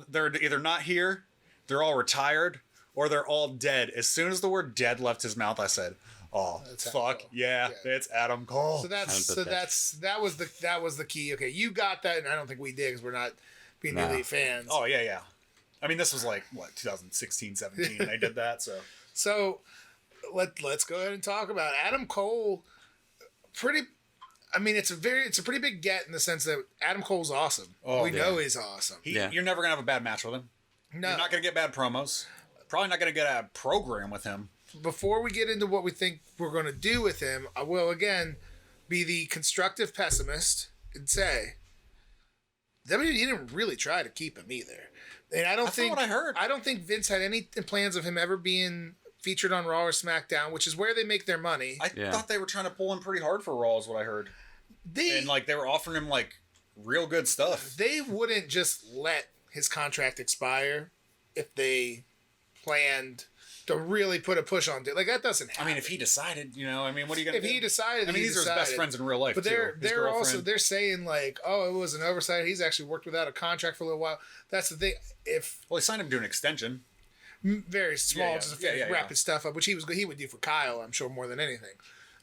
they're either not here, they're all retired, or they're all dead. As soon as the word "dead" left his mouth, I said, "Oh, fuck yeah, it's Adam Cole." So that was the key. Okay, you got that, and I don't think we did because we're not Being the Elite fans. Oh yeah. I mean, this was 2016, 17. They did that, so. So, let's go ahead and talk about Adam Cole. It's a pretty big get in the sense that Adam Cole's awesome. We know he's awesome. You're never gonna have a bad match with him. No, you're not gonna get bad promos. Probably not gonna get a program with him. Before we get into what we think we're gonna do with him, I will again be the constructive pessimist and say WWE didn't really try to keep him either. And I don't think what I heard. I don't think Vince had any plans of him ever being featured on Raw or SmackDown, which is where they make their money. I thought they were trying to pull him pretty hard for Raw, is what I heard. They were offering him real good stuff. They wouldn't just let his contract expire if they planned to really put a push on it. That doesn't happen. If he decided, what are you going to do? If he decided, these are his best friends in real life, but they're also saying it was an oversight. He's actually worked without a contract for a little while. That's the thing. He signed him to an extension. Very small, just wrap his stuff up, which he would do for Kyle, I'm sure, more than anything.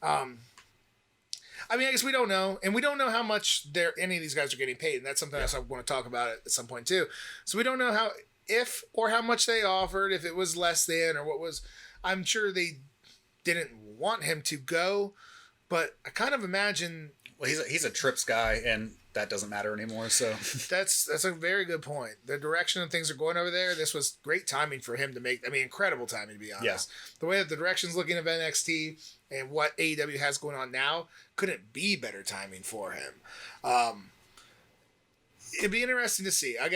I guess we don't know, and we don't know how much any of these guys are getting paid, and that's something else I want to talk about at some point too. So we don't know how much they offered, if it was less than or what was. I'm sure they didn't want him to go, but I kind of imagine Well, he's a Trips guy, and that doesn't matter anymore. So That's a very good point. The direction of things are going over there. This was great timing for him to make. I mean, incredible timing to be honest. The way that the direction's looking of NXT and what AEW has going on now couldn't be better timing for him. It'd be interesting to see. I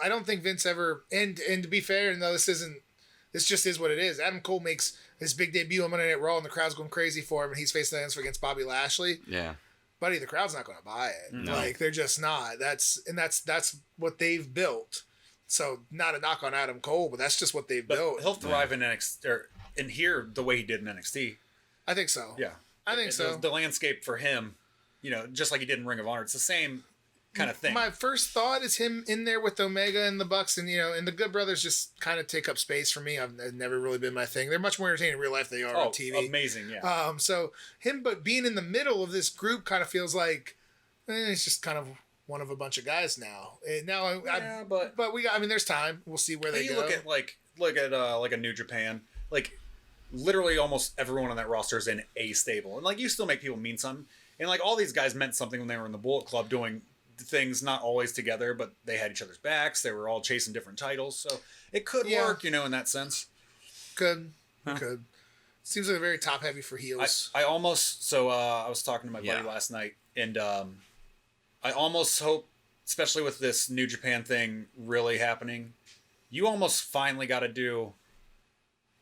don't think Vince ever. And to be fair, no, this just is what it is. Adam Cole makes his big debut on Monday Night Raw, and the crowd's going crazy for him, and he's facing the answer against Bobby Lashley. Yeah. Buddy, the crowd's not going to buy it. No. Like, they're just not. That's what they've built. So, not a knock on Adam Cole, but that's just what they've built. He'll thrive in NXT or in here the way he did in NXT. I think so. Yeah, I think so. The landscape for him, just like he did in Ring of Honor, it's the same kind of thing. My first thought is him in there with Omega and the Bucks, and and the Good Brothers just kind of take up space for me. I've never really been my thing. They're much more entertaining in real life than they are on TV. Amazing, yeah. So him, but being in the middle of this group kind of feels like he's just kind of one of a bunch of guys now. But we got. I mean, there's time. We'll see where they go. Look at like a New Japan, like literally almost everyone on that roster is in a stable, and like you still make people mean something, and like all these guys meant something when they were in the Bullet Club doing things not always together, but they had each other's backs. They were all chasing different titles, so it could work, in that sense. Could. Seems like very top heavy for heels. I was talking to my buddy last night, and I almost hope, especially with this New Japan thing really happening, you almost finally got to do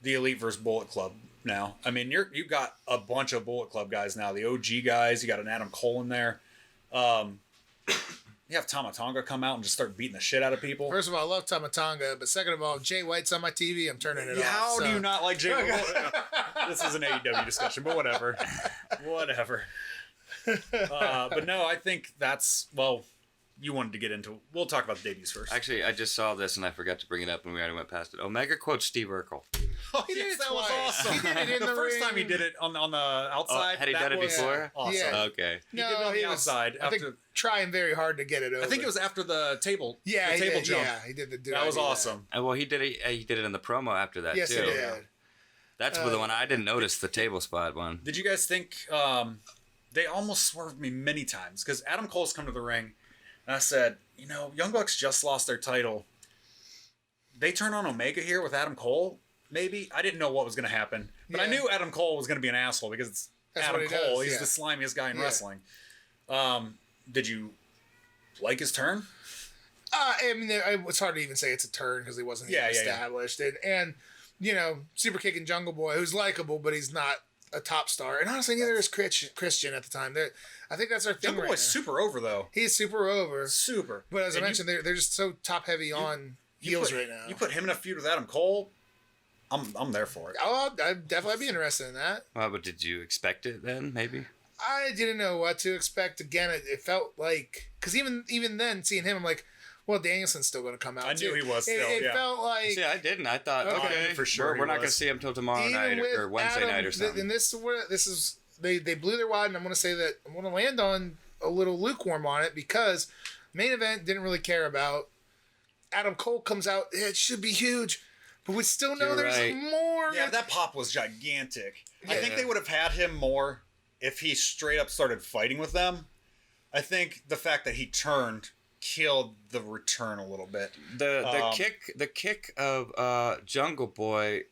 the Elite versus Bullet Club now. I mean, you got a bunch of Bullet Club guys now, the OG guys. You got an Adam Cole in there. You have Tama Tonga come out and just start beating the shit out of people. First of all, I love Tama Tonga, but second of all, Jay White's on my TV. I'm turning it off. How do you not like Jay White? This is an AEW discussion, but whatever. But no, I think that's, you wanted to get into. We'll talk about the debuts first. Actually, I just saw this and I forgot to bring it up and we already went past it. Omega quotes Steve Urkel. Oh, he did it that twice. was awesome. He did it in the first ring. time he did it on the outside. Had he done it before? Awesome. Yeah. Okay. He did it on the outside. I think trying very hard to get it over. I think it was after the table. Yeah, the table jump. Yeah, he did the. That was awesome. Well, he did it. He did it in the promo after that Yes, too. he did. That's the one I didn't notice. The table spot one. Did you guys think they almost swerved me many times because Adam Cole's come to the ring, and I said, Young Bucks just lost their title. They turn on Omega here with Adam Cole. Maybe I didn't know what was going to happen, but I knew Adam Cole was going to be an asshole because it's Adam Cole. He's the slimiest guy in wrestling. Did you like his turn? I mean, it's hard to even say it's a turn because he wasn't even established. And Super Kicking Jungle Boy, who's likable, but he's not a top star. And honestly, neither is Christian at the time. I think that's our thing. Jungle Boy's super over though. He's super over. Super. But as I mentioned, they're just so top heavy on heels right now. You put him in a feud with Adam Cole, I'm there for it. Oh, I'd definitely be interested in that. Well, but did you expect it then? Maybe. I didn't know what to expect. Again, it felt like because even then seeing him, I'm like, well, Danielson's still going to come out. I knew he was still. It felt like. See, I didn't. I thought okay, for sure. We're not going to see him till tomorrow night or Wednesday night or something. And this is they blew their wad, and I'm going to say that I'm going to land on a little lukewarm on it because main event didn't really care about. Adam Cole comes out. It should be huge. But we still know there's more. Yeah, that pop was gigantic. Yeah. I think they would have had him more if he straight up started fighting with them. I think the fact that he turned killed the return a little bit. The kick of Jungle Boy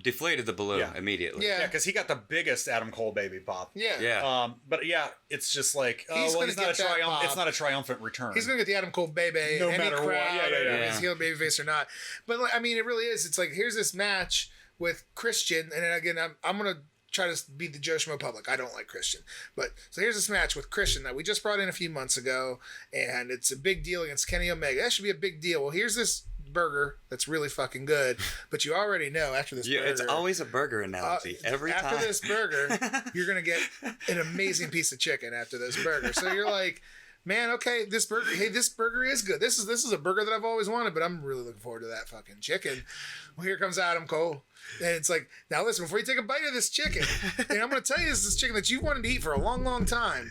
deflated the balloon immediately. Yeah, because he got the biggest Adam Cole baby pop. Yeah. But yeah, it's just like it's not a triumphant return. He's gonna get the Adam Cole baby, no matter what. Yeah. He's heel baby face or not. But I mean, it really is. It's like here's this match with Christian, and then again, I'm gonna try to be the Joe Schmo public. I don't like Christian, but so here's this match with Christian that we just brought in a few months ago, and it's a big deal against Kenny Omega. That should be a big deal. Well, here's this burger that's really fucking good, but you already know after this burger, it's always a burger analogy every time. After this burger, you're gonna get an amazing piece of chicken after this burger. So you're like, man, okay, this burger is good. This is a burger that I've always wanted, but I'm really looking forward to that fucking chicken. Well, here comes Adam Cole. And it's like, now listen, before you take a bite of this chicken, and I'm going to tell you this chicken that you've wanted to eat for a long, long time,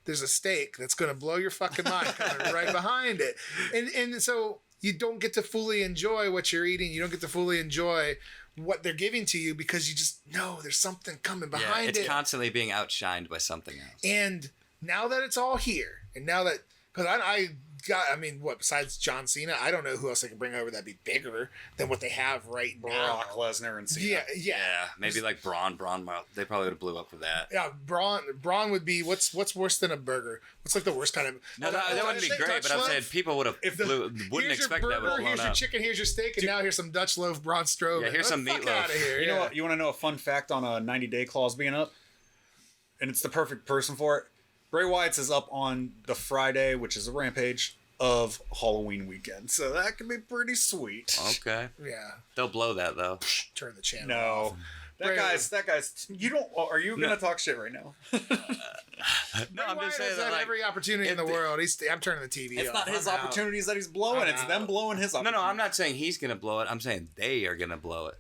there's a steak that's going to blow your fucking mind coming right behind it. And so you don't get to fully enjoy what you're eating. You don't get to fully enjoy what they're giving to you because you just know there's something coming behind it. It's constantly being outshined by something else. And now that it's all here, and now that because besides John Cena, I don't know who else they can bring over that'd be bigger than what they have right now. Brock Lesnar and Cena. Yeah. Maybe like Braun. They probably would have blew up for that. Yeah, Braun would be what's worse than a burger? What's like the worst kind of? No, that wouldn't be great. But I'm saying people wouldn't expect that. Here's your chicken. Here's your steak, and now here's some Dutch loaf Braun Strowman. Yeah, here's some meatloaf. Out of here. You know what? You want to know a fun fact on a 90-day clause being up? And it's the perfect person for it. Bray Wyatt's is up on the Friday, which is a Rampage, of Halloween weekend. So that could be pretty sweet. Okay. Yeah. They'll blow that, though. Turn the channel No. off. That guy's. You don't. Are you going to talk shit right now? No, I'm just saying that, like, every opportunity in the world. I'm turning the TV off. It's not his opportunities that he's blowing. It's them blowing his opportunities. No, I'm not saying he's going to blow it. I'm saying they are going to blow it.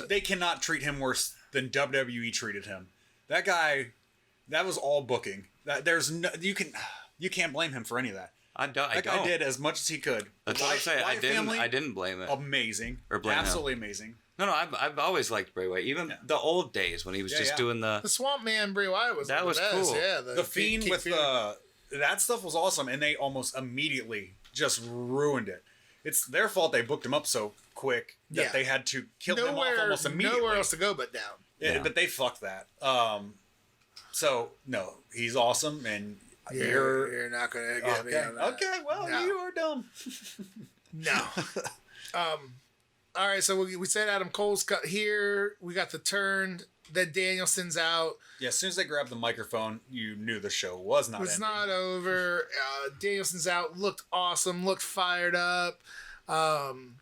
They cannot treat him worse than WWE treated him. That guy, that was all booking. You can't blame him for any of that. That guy did as much as he could. That's what I'm saying. I didn't blame it. Amazing. Or blame Absolutely him. Amazing. No, I've always liked Bray Wyatt. Even the old days when he was doing the Swamp Man Bray Wyatt was that was best. cool. Yeah, the Fiend with that stuff was awesome, and they almost immediately just ruined it. It's their fault they booked him up so quick that they had to kill him off almost immediately. Nowhere else to go but down. Yeah, but they fucked that. So no, he's awesome, and you're not gonna get me on that. Okay, well, you are dumb. No. All right, so we said Adam Cole's cut here. We got the turn. Then Danielson's out. Yeah, as soon as they grabbed the microphone, you knew the show was not. It's not over. Danielson's out. Looked awesome. Looked fired up. And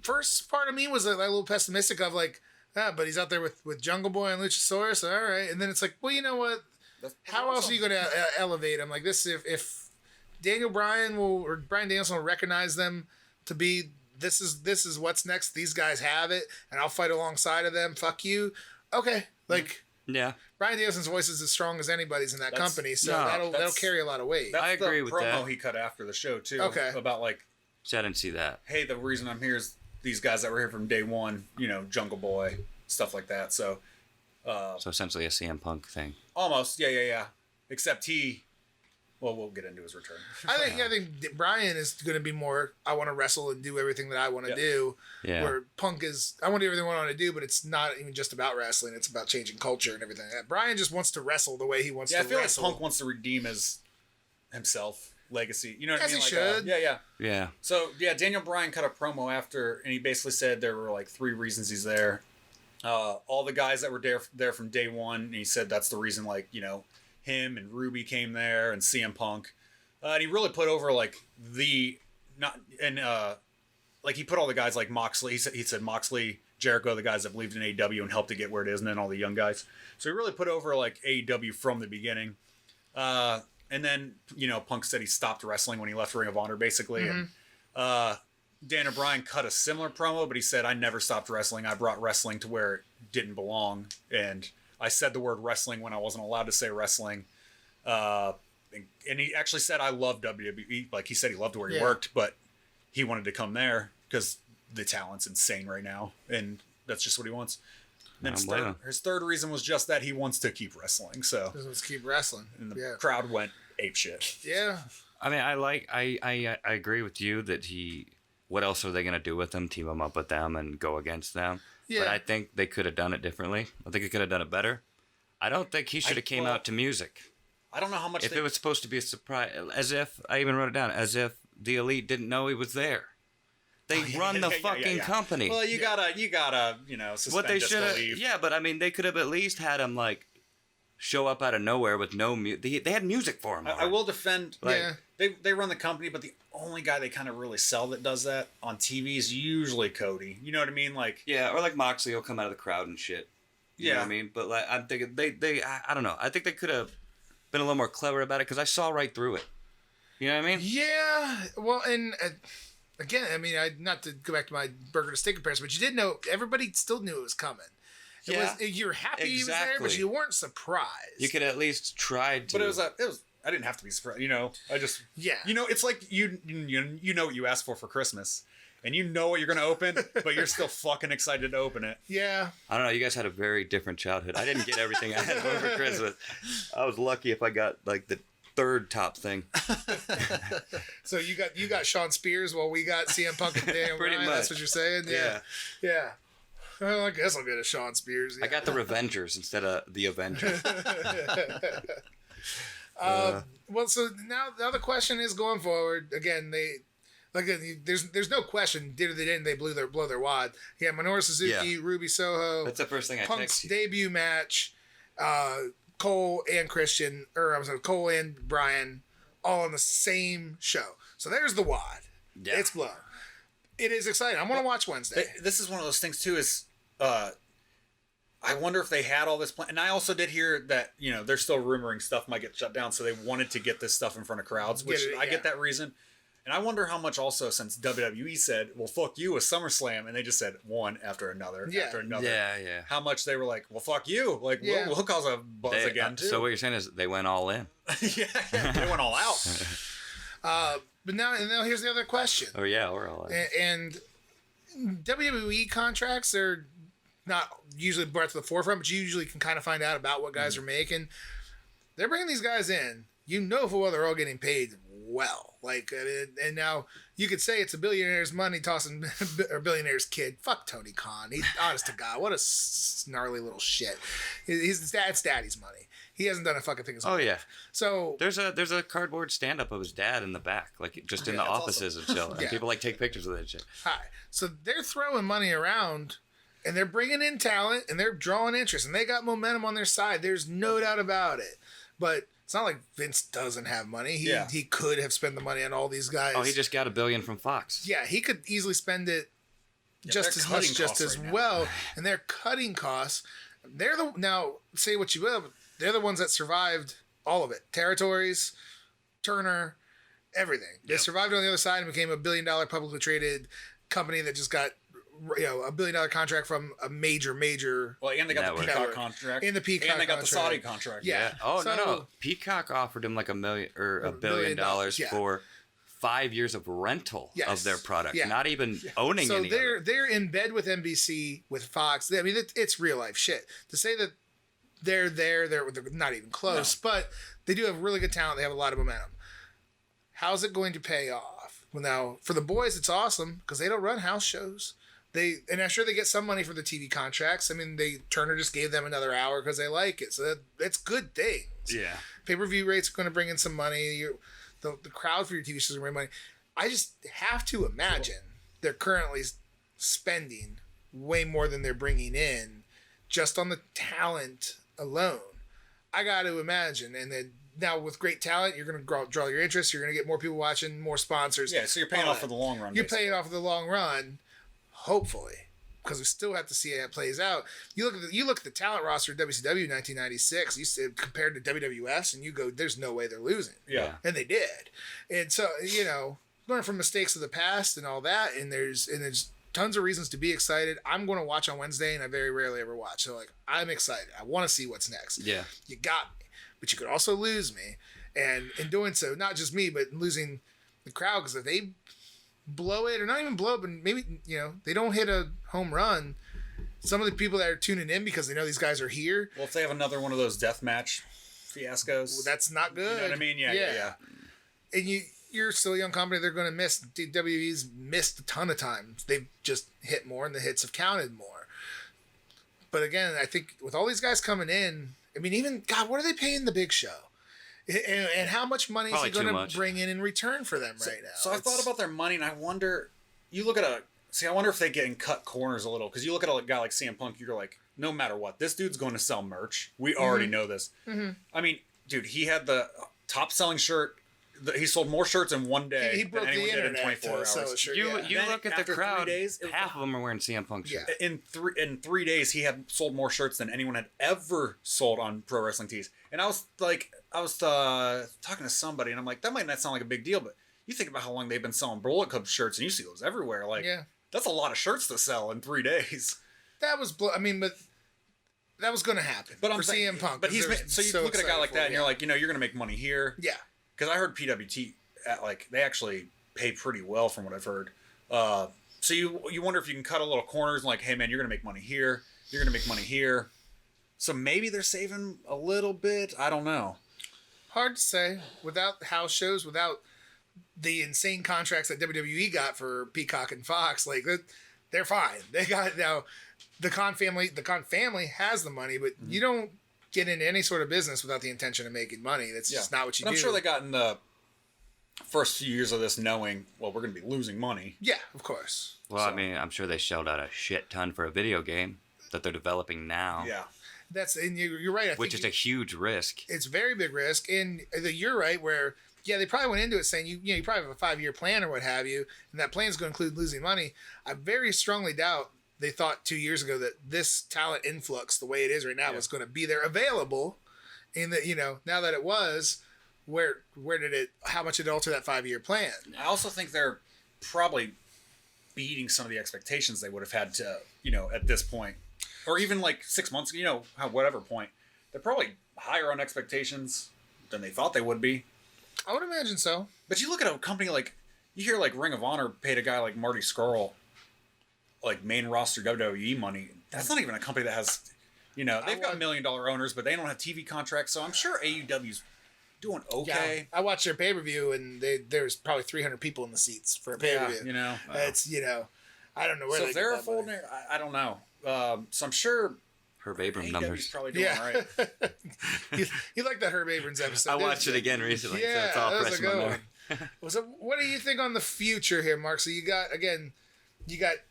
first part of me was like a little pessimistic of like, but he's out there with Jungle Boy and Luchasaurus. All right, and then it's like, well, you know what? How else are you going to elevate him like this? If Bryan Danielson will recognize them to be this is what's next. These guys have it, and I'll fight alongside of them. Fuck you. Okay, like Bryan Danielson's voice is as strong as anybody's in that company, so that'll carry a lot of weight. I agree with that. Promo he cut after the show too. Okay, about like I didn't see that. Hey, the reason I'm here is these guys that were here from day one. Jungle Boy, stuff like that. So essentially a CM Punk thing. Almost, yeah. Except we'll get into his return. I think Bryan is going to be more, I want to wrestle and do everything that I want to do. Yeah. Where Punk is, I want to do everything I want to do, but it's not even just about wrestling. It's about changing culture and everything. Bryan just wants to wrestle the way he wants to wrestle. Yeah, I feel like Punk wants to redeem himself, legacy. You know what I mean? As he should. Yeah. So, Daniel Bryan cut a promo after, and he basically said there were like 3 reasons he's there. All the guys that were there from day one, and he said that's the reason, like, him and Ruby came there and CM Punk. And he really put over like he put all the guys like Moxley. He said Moxley, Jericho, the guys that believed in AEW and helped to get where it is, and then all the young guys. So he really put over like AEW from the beginning. And then, Punk said he stopped wrestling when he left Ring of Honor, basically. Mm-hmm. And Daniel Bryan cut a similar promo, but he said, I never stopped wrestling. I brought wrestling to where it didn't belong. And I said the word wrestling when I wasn't allowed to say wrestling. And he actually said, I love WWE. Like, he said he loved where he worked, but he wanted to come there because the talent's insane right now. And that's just what he wants. And then his third reason was just that he wants to keep wrestling. So he wants to keep wrestling. And the crowd went apeshit. Yeah. I mean, I agree with you that what else are they going to do with him? Team him up with them and go against them? Yeah. But I think they could have done it differently. I think he could have done it better. I don't think he should have came out to music. I don't know how much. If it was supposed to be a surprise, as if I even wrote it down, as if the Elite didn't know he was there. They run the fucking company. Well, you gotta, suspend what they should have. disbelief. Yeah, but I mean, they could have at least had him like show up out of nowhere with no music. They had music for him. I will defend. They run the company, but the only guy they kind of really sell that does that on TV is usually Cody. You know what I mean? Like or like Moxley will come out of the crowd and shit. You know what I mean? But like I'm thinking I don't know. I think they could have been a little more clever about it because I saw right through it. You know what I mean? Yeah. Well, and again, I mean, not to go back to my burger to steak comparison, but you did know everybody still knew it was coming. You were happy he was there, but you weren't surprised. You could at least try to. But it was. I didn't have to be surprised. I just. Yeah. It's like you know what you asked for Christmas, and you know what you're going to open, but you're still fucking excited to open it. Yeah. I don't know. You guys had a very different childhood. I didn't get everything I had over Christmas. I was lucky if I got like the third top thing. So you got Sean Spears while we got CM Punk and Daniel Pretty Bryan. much. That's what you're saying? Yeah. Well, I guess I'll get a Sean Spears. Yeah. I got the Revengers instead of the Avengers. Well, so now the question is going forward. Again, there's no question. Did or they didn't? They blow their wad. Yeah, Minoru Suzuki, Ruby Soho. That's the first thing I Punk's texted you. debut match. Cole and Cole and Bryan, all on the same show. So there's the wad. Yeah. It's blown. It is exciting. I'm gonna watch Wednesday. This is one of those things too. Is I wonder if they had all this plan. And I also did hear that they're still rumoring stuff might get shut down, so they wanted to get this stuff in front of crowds, which I get that reason. And I wonder how much also, since WWE said, well, fuck you with SummerSlam, and they just said one after another after another. Yeah. How much they were like, well, fuck you. Like, we'll cause a buzz again, too. So what you're saying is they went all in. yeah, they went all out. But now here's the other question. Oh, yeah, we're all in. And WWE contracts are not usually brought to the forefront, but you usually can kind of find out about what guys are making. They're bringing these guys in. Full well they're all getting paid well. And now you could say it's a billionaire's money tossing or billionaire's kid. Fuck Tony Khan. He's honest to God, what a snarly little shit. It's daddy's money. He hasn't done a fucking thing. Oh yeah. So there's a cardboard stand up of his dad in the back, like just in the offices and shit. And people take pictures of that shit. Hi. So they're throwing money around. And they're bringing in talent, and they're drawing interest, and they got momentum on their side. There's no doubt about it. But it's not like Vince doesn't have money. He could have spent the money on all these guys. Oh, he just got $1 billion from Fox. Yeah, he could easily spend it just as much, just as well. And they're cutting costs. Now, say what you will, but they're the ones that survived all of it. Territories, Turner, everything. They survived on the other side and became $1 billion publicly traded company that just got $1 billion contract from a major. Well, and they got the Peacock contract. And the Peacock and they got contract. the Saudi contract. Yeah. Oh no! Peacock offered him like $1 million or $1 billion for 5 years of rental of their product, not even owning any. So they're in bed with NBC, with Fox. I mean, it's real life shit. To say that they're not even close, but they do have really good talent. They have a lot of momentum. How's it going to pay off? Well, now for the boys, it's awesome because they don't run house shows. And I'm sure they get some money for the TV contracts. I mean, Turner just gave them another hour because they like it. So that's good things. Yeah. Pay-per-view rates are going to bring in some money. The crowd for your TV shows is going to bring money. I just have to imagine they're currently spending way more than they're bringing in just on the talent alone. I got to imagine. And then now with great talent, you're going to draw your interest. You're going to get more people watching, more sponsors. Yeah, so you're paying off for the long run. You're paying off for the long run. Hopefully, because we still have to see how it plays out. You look at the talent roster of WCW in 1996. You said compared to WWF's, and you go, "There's no way they're losing." Yeah, and they did. And so learn from mistakes of the past and all that. And there's tons of reasons to be excited. I'm going to watch on Wednesday, and I very rarely ever watch. So I'm excited. I want to see what's next. Yeah, you got me, but you could also lose me, and in doing so, not just me, but losing the crowd because if they blow it or not even blow it, but maybe they don't hit a home run, some of the people that are tuning in because they know these guys are here, well, if they have another one of those deathmatch fiascos, that's not good. You know what I mean? Yeah. And you're still a young company. They're going to miss. WWE's missed a ton of times. They've just hit more and the hits have counted more. But again, I think with all these guys coming in, I mean, even God, what are they paying the Big Show? And how much money is he going to bring in return for them right now? So I thought about their money, and I wonder. You look at I wonder if they get cut corners a little because you look at a guy like CM Punk. You're like, no matter what, this dude's going to sell merch. We already know this. Mm-hmm. I mean, dude, he had the top selling shirt. He sold more shirts in one day he broke than anyone the did in 24 hours. Shirt, you Then look at the after crowd. 3 days, half of them are wearing CM Punk shirts. Yeah. In 3 days, he had sold more shirts than anyone had ever sold on Pro Wrestling Tees. And I was talking to somebody, and I'm like, that might not sound like a big deal, but you think about how long they've been selling Bullet Club shirts, and you see those everywhere. Like, that's a lot of shirts to sell in 3 days. That was, but that was going to happen. But for CM Punk. But you look at a guy like that, and you're like, you're going to make money here. Yeah. Because I heard PWT they actually pay pretty well from what I've heard. So you wonder if you can cut a little corners and like, hey man, you're gonna make money here, you're gonna make money here. So maybe they're saving a little bit. I don't know. Hard to say. Without house shows, without the insane contracts that WWE got for Peacock and Fox, like they're fine. They got now. The Khan family has the money, but you don't get into any sort of business without the intention of making money. That's just not what you do. I'm sure they got in the first few years of this knowing, well, we're going to be losing money. Yeah, of course. Well, I mean, I'm sure they shelled out a shit ton for a video game that they're developing now. Yeah. And you're right. Which is a huge risk. It's a very big risk, and you're right. Where they probably went into it saying you probably have a 5-year plan or what have you, and that plan is going to include losing money. I very strongly doubt they thought 2 years ago that this talent influx, the way it is right now, was going to be there available. And that now that it was. How much did it alter that 5-year plan? I also think they're probably beating some of the expectations they would have had to, at this point. Or even like 6 months, whatever point. They're probably higher on expectations than they thought they would be. I would imagine so. But you look at a company like, you hear like Ring of Honor paid a guy like Marty Scurll, like main roster WWE money. That's not even a company that has, they've got $1 million owners, but they don't have TV contracts. So I'm sure AEW's doing okay. Yeah, I watched their pay-per-view and there's probably 300 people in the seats for a pay-per-view. It's I don't know where so they're folding. I don't know. So I'm sure Herb Abrams AEW's numbers. probably doing all right. You like that Herb Abrams episode? I watched it again recently. Yeah, so it's all that was fresh a in my good memory. one. So what do you think on the future here, Mark? So you got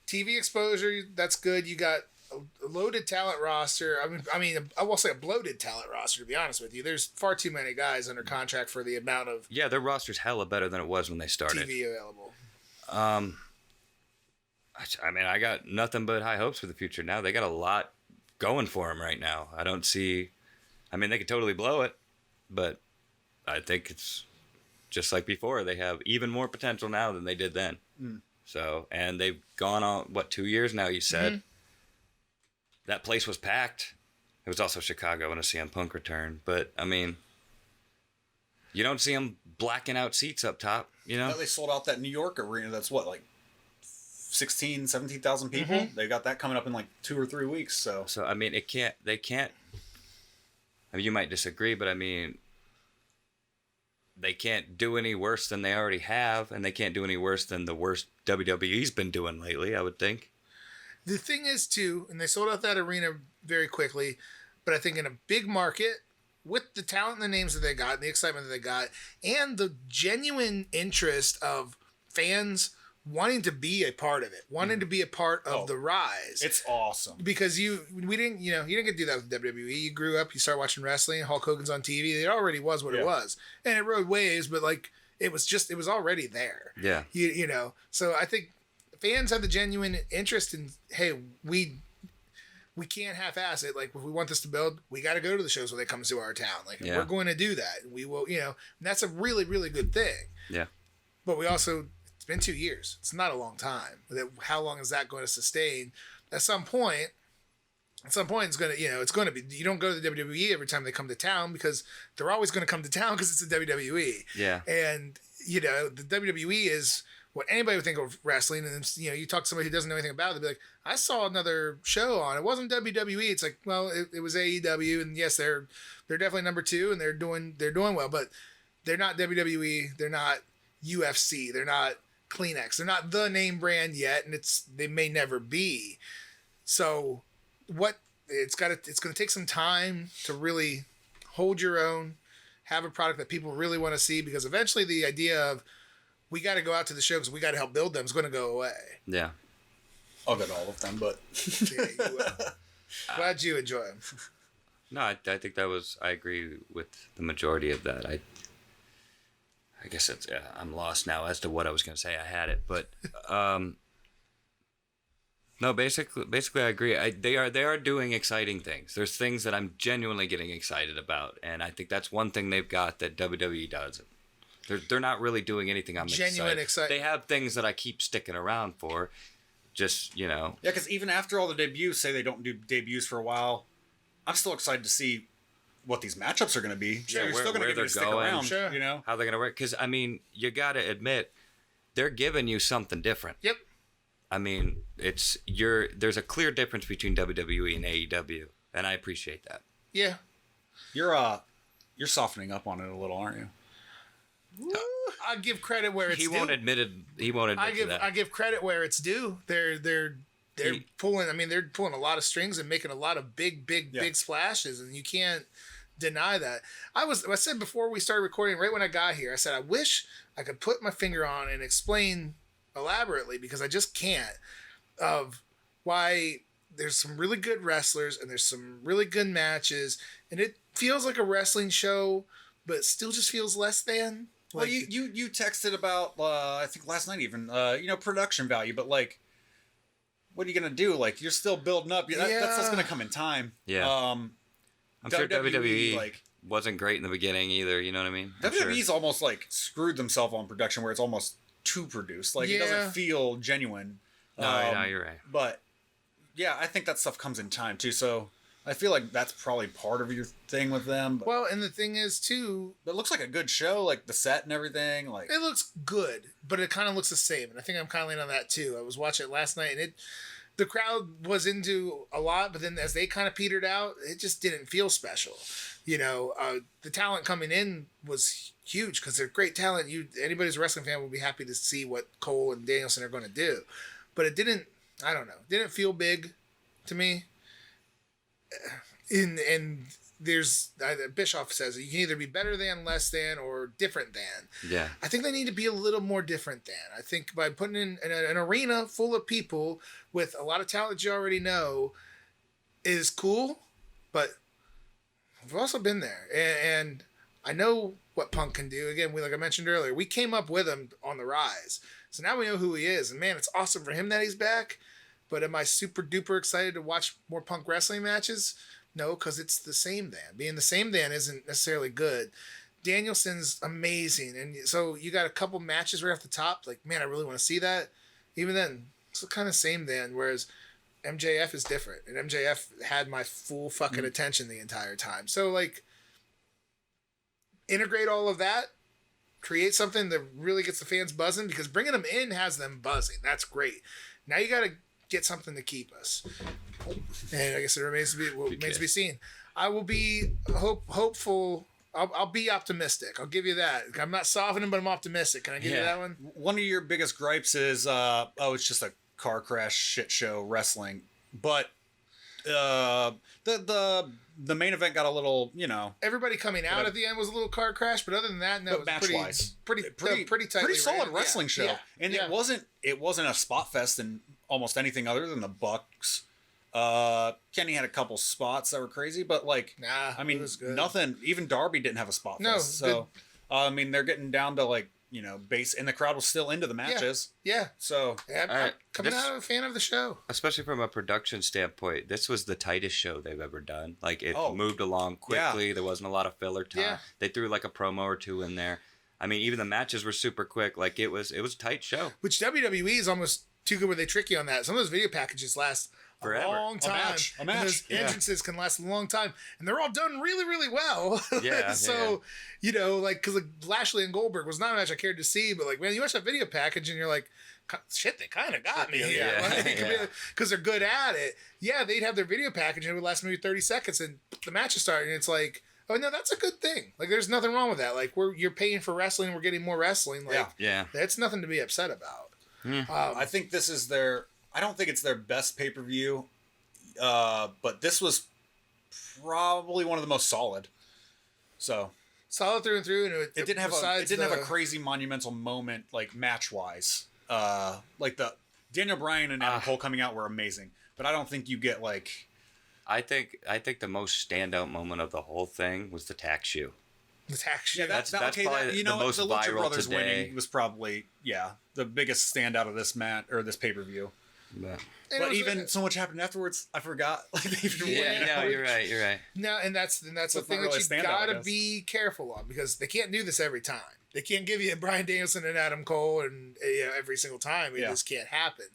TV exposure. That's good. You got a loaded talent roster. I mean, I will say a bloated talent roster, to be honest with you. There's far too many guys under contract for the amount of their roster's hella better than it was when they started. TV available. I mean, I got nothing but high hopes for the future now. They got a lot going for them right now. I don't see... I mean, they could totally blow it, but I think it's just like before. They have even more potential now than they did then. So, and they've gone on, 2 years now, you said? Mm-hmm. That place was packed. It was also Chicago when a CM Punk return. But, I mean, you don't see them blacking out seats up top, They sold out that New York arena that's like 16, 17,000 people? Mm-hmm. They got that coming up in like 2 or 3 weeks, so... So, I mean, they can't... I mean, you might disagree, but I mean... They can't do any worse than they already have, and they can't do any worse than the worst WWE's been doing lately, I would think. The thing is, too, and they sold out that arena very quickly, but I think in a big market, with the talent and the names that they got, and the excitement that they got, and the genuine interest of fans wanting to be a part of it, wanting to be a part of the rise. It's awesome. Because you didn't get to do that with WWE. You grew up, you started watching wrestling, Hulk Hogan's on TV. It already was what it was. And it rode waves, but like it was already there. Yeah. So I think fans have the genuine interest in, hey, we can't half-ass it. Like, if we want this to build, we got to go to the shows when they come to our town. Like, we're going to do that. We will, and that's a really, really good thing. Yeah. But we also, it's been 2 years. It's not a long time. How long is that going to sustain? At some point, it's going to, it's going to be, you don't go to the WWE every time they come to town because they're always going to come to town because it's the WWE. Yeah. And, the WWE is what anybody would think of wrestling. And, you talk to somebody who doesn't know anything about it, they'll be like, I saw another show on. It wasn't WWE. It's like, well, it was AEW. And yes, they're definitely number 2 and they're doing well, but they're not WWE. They're not UFC. They're not Kleenex. They're not the name brand yet. And they may never be. So it's going to take some time to really hold your own, have a product that people really want to see, because eventually the idea of we got to go out to the show because we got to help build them is going to go away. Yeah. I'll go to all of them, but yeah, you will. Glad you enjoy them. No, I think I agree with the majority of that. I guess it's I'm lost now as to what I was going to say. I had it, but no, basically I agree. They are doing exciting things. There's things that I'm genuinely getting excited about, and I think that's one thing they've got that WWE doesn't. They're not really doing anything I'm genuine excited. They have things that I keep sticking around for. Just, Yeah, because even after all the debuts, say they don't do debuts for a while, I'm still excited to see what these matchups are going to be. Sure, you're still going to get to stick around. Sure. How they're going to work. Because, I mean, you got to admit, they're giving you something different. Yep. I mean, there's a clear difference between WWE and AEW, and I appreciate that. Yeah. You're softening up on it a little, aren't you? I give credit where it's He due. won't admit to that. I give credit where it's due. They're pulling. I mean, they're pulling a lot of strings and making a lot of big splashes, and you can't deny that. I said before we started recording, right when I got here, I said I wish I could put my finger on and explain elaborately, because I just can't, of why there's some really good wrestlers and there's some really good matches, and it feels like a wrestling show, but still just feels less than. Well, you texted about I think last night even production value, but like, what are you gonna do? Like, you're still building up. That's gonna come in time. Yeah. I'm sure WWE wasn't great in the beginning either. You know what I mean? WWE's almost like screwed themselves on production, where it's almost too produced. Like, it doesn't feel genuine. No, you're right. But yeah, I think that stuff comes in time too. So I feel like that's probably part of your thing with them. But Well, and the thing is too, it looks like a good show, like the set and everything. Like, it looks good, but it kind of looks the same, and I think I'm kind of leaning on that too. I was watching it last night, and the crowd was into a lot, but then as they kind of petered out, it just didn't feel special. The talent coming in was huge because they're great talent. Anybody who's a wrestling fan will be happy to see what Cole and Danielson are going to do, but it didn't. I don't know. Didn't feel big to me. And there's Bischoff says you can either be better than, less than, or different than. Yeah. I think they need to be a little more different than. I think by putting in an arena full of people with a lot of talent you already know is cool, but we've also been there, and I know what Punk can do. Again, like I mentioned earlier, we came up with him on the rise, so now we know who he is, and man, it's awesome for him that he's back. But am I super duper excited to watch more Punk wrestling matches? No, because it's the same Dan. Being the same Dan isn't necessarily good. Danielson's amazing, and so you got a couple matches right off the top. Like, man, I really want to see that. Even then, it's the kind of same Dan. Whereas MJF is different, and MJF had my full fucking attention the entire time. So, like, integrate all of that, create something that really gets the fans buzzing, because bringing them in has them buzzing. That's great. Now you got to get something to keep us. And I guess it remains to be seen. I will be hopeful. I'll be optimistic. I'll give you that. I'm not softening, but I'm optimistic. Can I give you that one? One of your biggest gripes is, it's just a car crash shit show wrestling. But the main event got a little, Everybody coming out at the end was a little car crash, but other than that, no, it was pretty tightly solid ran. wrestling show. Yeah. And it wasn't a spot fest in almost anything other than the Bucks. Kenny had a couple spots that were crazy, but I mean, nothing. Even Darby didn't have a spot fest. So, I mean, they're getting down to base, and the crowd was still into the matches. Yeah. So, I'm coming out a fan of the show. Especially from a production standpoint, this was the tightest show they've ever done. Like, it moved along quickly. Yeah. There wasn't a lot of filler time. Yeah. They threw like a promo or two in there. I mean, even the matches were super quick. Like, it was a tight show. Which WWE is almost too good where they trick you on that. Some of those video packages last forever. A long time. A match. And those entrances can last a long time, and they're all done really, really well. Yeah. So, because Lashley and Goldberg was not a match I cared to see, but man, you watch that video package and you're like, shit, they kind of got me here. Because they're good at it. Yeah, they'd have their video package and it would last maybe 30 seconds, and the match is starting, and it's like, oh no, that's a good thing. Like, there's nothing wrong with that. Like, you're paying for wrestling, and we're getting more wrestling. Like, that's nothing to be upset about. I think this is I don't think it's their best pay-per-view, but this was probably one of the most solid. So solid through and through, and it didn't have a crazy monumental moment match-wise. Like the Daniel Bryan and Adam Cole coming out were amazing, but I don't think you get I think the most standout moment of the whole thing was the tax shoe. The tax shoe. Yeah, that's probably the most the Lucha Brothers today. Winning was probably the biggest standout of this match or this pay-per-view. But even so much happened afterwards, I forgot. Like they even Yeah, no, you're right. No, and that's the it's thing not really that a you standout, I gotta guess. be careful on, because they can't do this every time. They can't give you Bryan Danielson and Adam Cole and every single time. It just can't happen.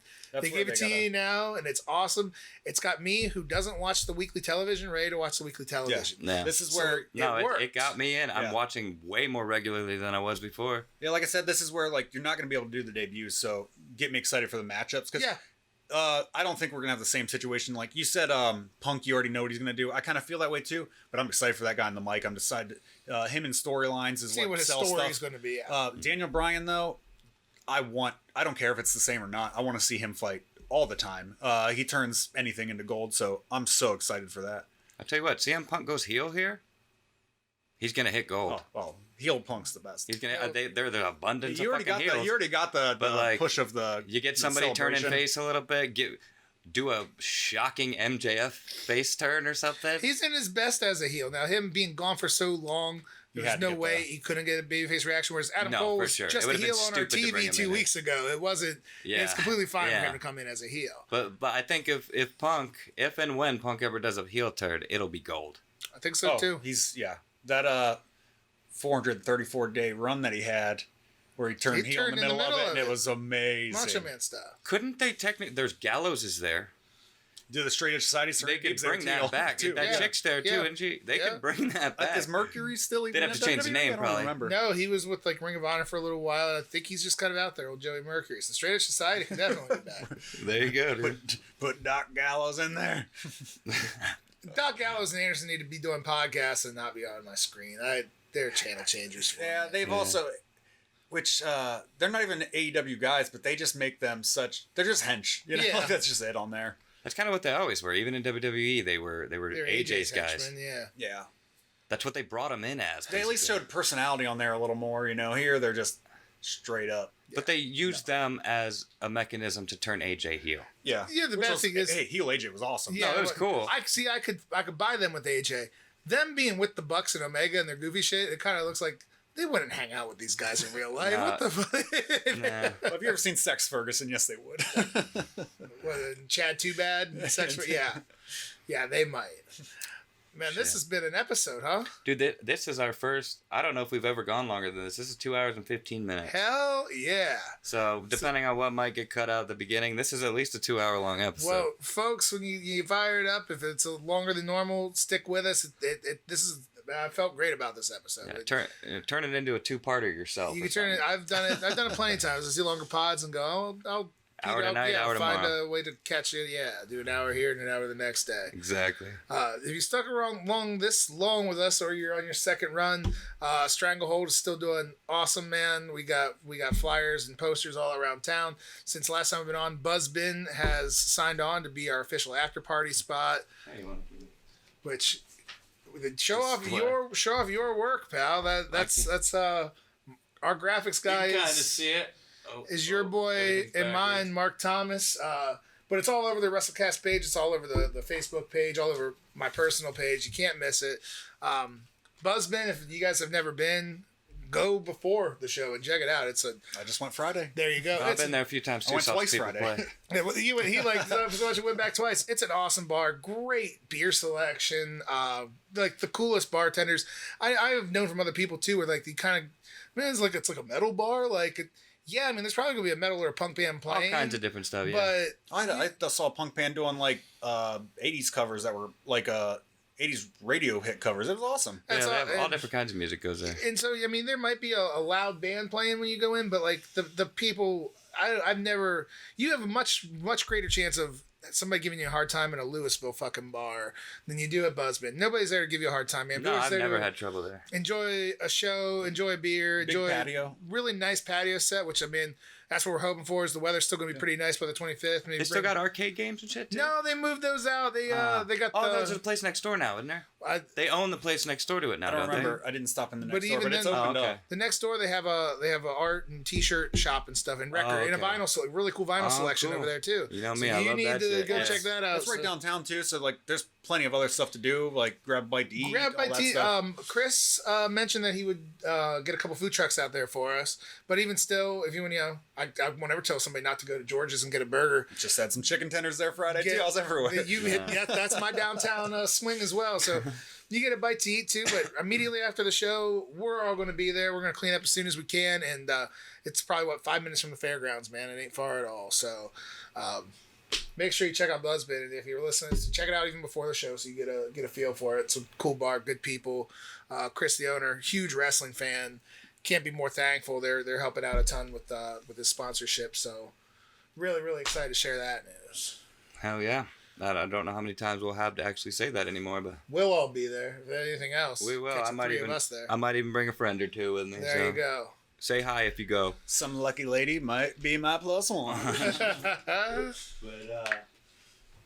They give it to you now, and it's awesome. It's got me, who doesn't watch the weekly television, ready to watch the weekly television. Yeah. This is where it got me in. I'm watching way more regularly than I was before. Yeah, like I said, this is where like you're not going to be able to do the debuts, so get me excited for the matchups. Because I don't think we're going to have the same situation. Like you said, Punk, you already know what he's going to do. I kind of feel that way too, but I'm excited for that guy on the mic. I'm decided him in storylines is See what his story is going to be. Daniel Bryan, though, I don't care if it's the same or not. I want to see him fight all the time. He turns anything into gold, so I'm so excited for that. I'll tell you what, CM Punk goes heel here, he's going to hit gold. Oh, heel Punk's the best. He's gonna. They're the abundance You of already fucking got heels. you already got the push of the. You get somebody turning face a little bit. Do a shocking MJF face turn or something. He's in his best as a heel. Now, him being gone for so long, there's no way he couldn't get a babyface reaction. Whereas Adam Cole was just a heel on our TV 2 weeks ago. It wasn't. Yeah. It's completely fine for him to come in as a heel. But I think if and when Punk ever does a heel turn, it'll be gold. I think so too. He's that 434-day run that he had, where he turned heel in the middle of it, and it was amazing. Macho Man stuff. Couldn't they technically? There's Gallows is there. Do the Straight Edge Society? They could bring that back. Too. That chick's there too, isn't she? They could bring that back. Is Mercury still even? They'd have to change the name, probably. Remember. No, he was with like Ring of Honor for a little while. I think he's just kind of out there, old Joey Mercury. So Straight Edge Society can definitely be back. There you go. Dude. Put Doc Gallows in there. Doc Gallows and Anderson need to be doing podcasts and not be on my screen. They're channel changers. For me. They've also, which they're not even AEW guys, but they just make them such. They're just hench. You know, like that's just it on there. That's kind of what they always were. Even in WWE, they were AJ's guys. Henchmen, yeah. That's what they brought them in as. They at least showed personality on there a little more. You know, here they're just straight up. But they used them as a mechanism to turn AJ heel. Yeah. The best thing is, hey, heel AJ was awesome. Yeah, no, it was cool. I could buy them with AJ. Them being with the Bucks and Omega and their goofy shit, it kind of looks like they wouldn't hang out with these guys in real life. What the fuck? Nah. Well, have you ever seen Sex Ferguson? Yes, they would. What, Chad Too Bad? Yeah, they might. Man, this has been an episode, huh? Dude, this is our first. I don't know if we've ever gone longer than this. This is 2 hours and 15 minutes. Hell yeah. So, depending on what might get cut out at the beginning, this is at least a 2 hour long episode. Well, folks, when you fire it up, if it's longer than normal, stick with us. I felt great about this episode. Yeah, turn it into a two-parter yourself. You can turn it. I've done it plenty of times. I see longer pods and go, I'll hour tonight, hour find tomorrow. a way to catch it. Yeah, do an hour here and an hour the next day. Exactly. If you stuck around this long with us, or you're on your second run, Stranglehold is still doing awesome, man. We got flyers and posters all around town. Since last time we've been on, Buzzbin has signed on to be our official after party spot, which show off your work, pal. That's our graphics guy. You can kind of see it. Is your boy and mine, Mark Thomas. But it's all over the Wrestlecast page. It's all over the Facebook page, all over my personal page. You can't miss it. Buzzbin, if you guys have never been, go before the show and check it out. I just went Friday. There you go. I've been there a few times too. I went twice Friday. He liked it so much. Went back twice. It's an awesome bar. Great beer selection. Like the coolest bartenders. I have known from other people too, where like the kind of it's like a metal bar. Yeah, I mean, there's probably gonna be a metal or a punk band playing. All kinds of different stuff. Yeah. But I saw a punk band doing like 80s covers that were like 80s radio hit covers. It was awesome. Yeah, they have all different kinds of music goes there. And so, I mean, there might be a loud band playing when you go in, but like the people, you have a much greater chance of somebody giving you a hard time in a Louisville fucking bar than you do at Buzzbin. Nobody's there to give you a hard time, man. No, I've never had trouble there. Enjoy a show, enjoy a beer, enjoy patio. Really nice patio set, which I mean, that's what we're hoping for. Is the weather's still going to be pretty nice by the 25th? They still got arcade games and shit too? No, they moved those out. They got there's a place next door now, isn't there? They own the place next door to it now. I don't remember. I didn't stop in the next door, but it's then, opened up. The next door they have a art and T-shirt shop and stuff and record and a vinyl, really cool vinyl selection over there too. You know me, so I you love need that to shit. go check that out. It's right downtown too, so like there's plenty of other stuff to do, like grab a bite to eat. Chris mentioned that he would get a couple food trucks out there for us, but even still, if you want I won't ever tell somebody not to go to George's and get a burger. Just had some chicken tenders there Friday too. I was everywhere. That's my downtown swing as well. So you get a bite to eat too. But immediately after the show, we're all going to be there. We're going to clean up as soon as we can, and it's probably 5 minutes from the fairgrounds, man. It ain't far at all. So make sure you check out Buzzbin, and if you're listening, check it out even before the show so you get a feel for it. It's a cool bar, good people. Chris, the owner, huge wrestling fan. Can't be more thankful. They're helping out a ton with his sponsorship. So really, really excited to share that news. Hell yeah. I don't know how many times we'll have to actually say that anymore, but we'll all be there. If anything else, we will. I might even bring a friend or two with me. There you go. Say hi if you go. Some lucky lady might be my plus one. But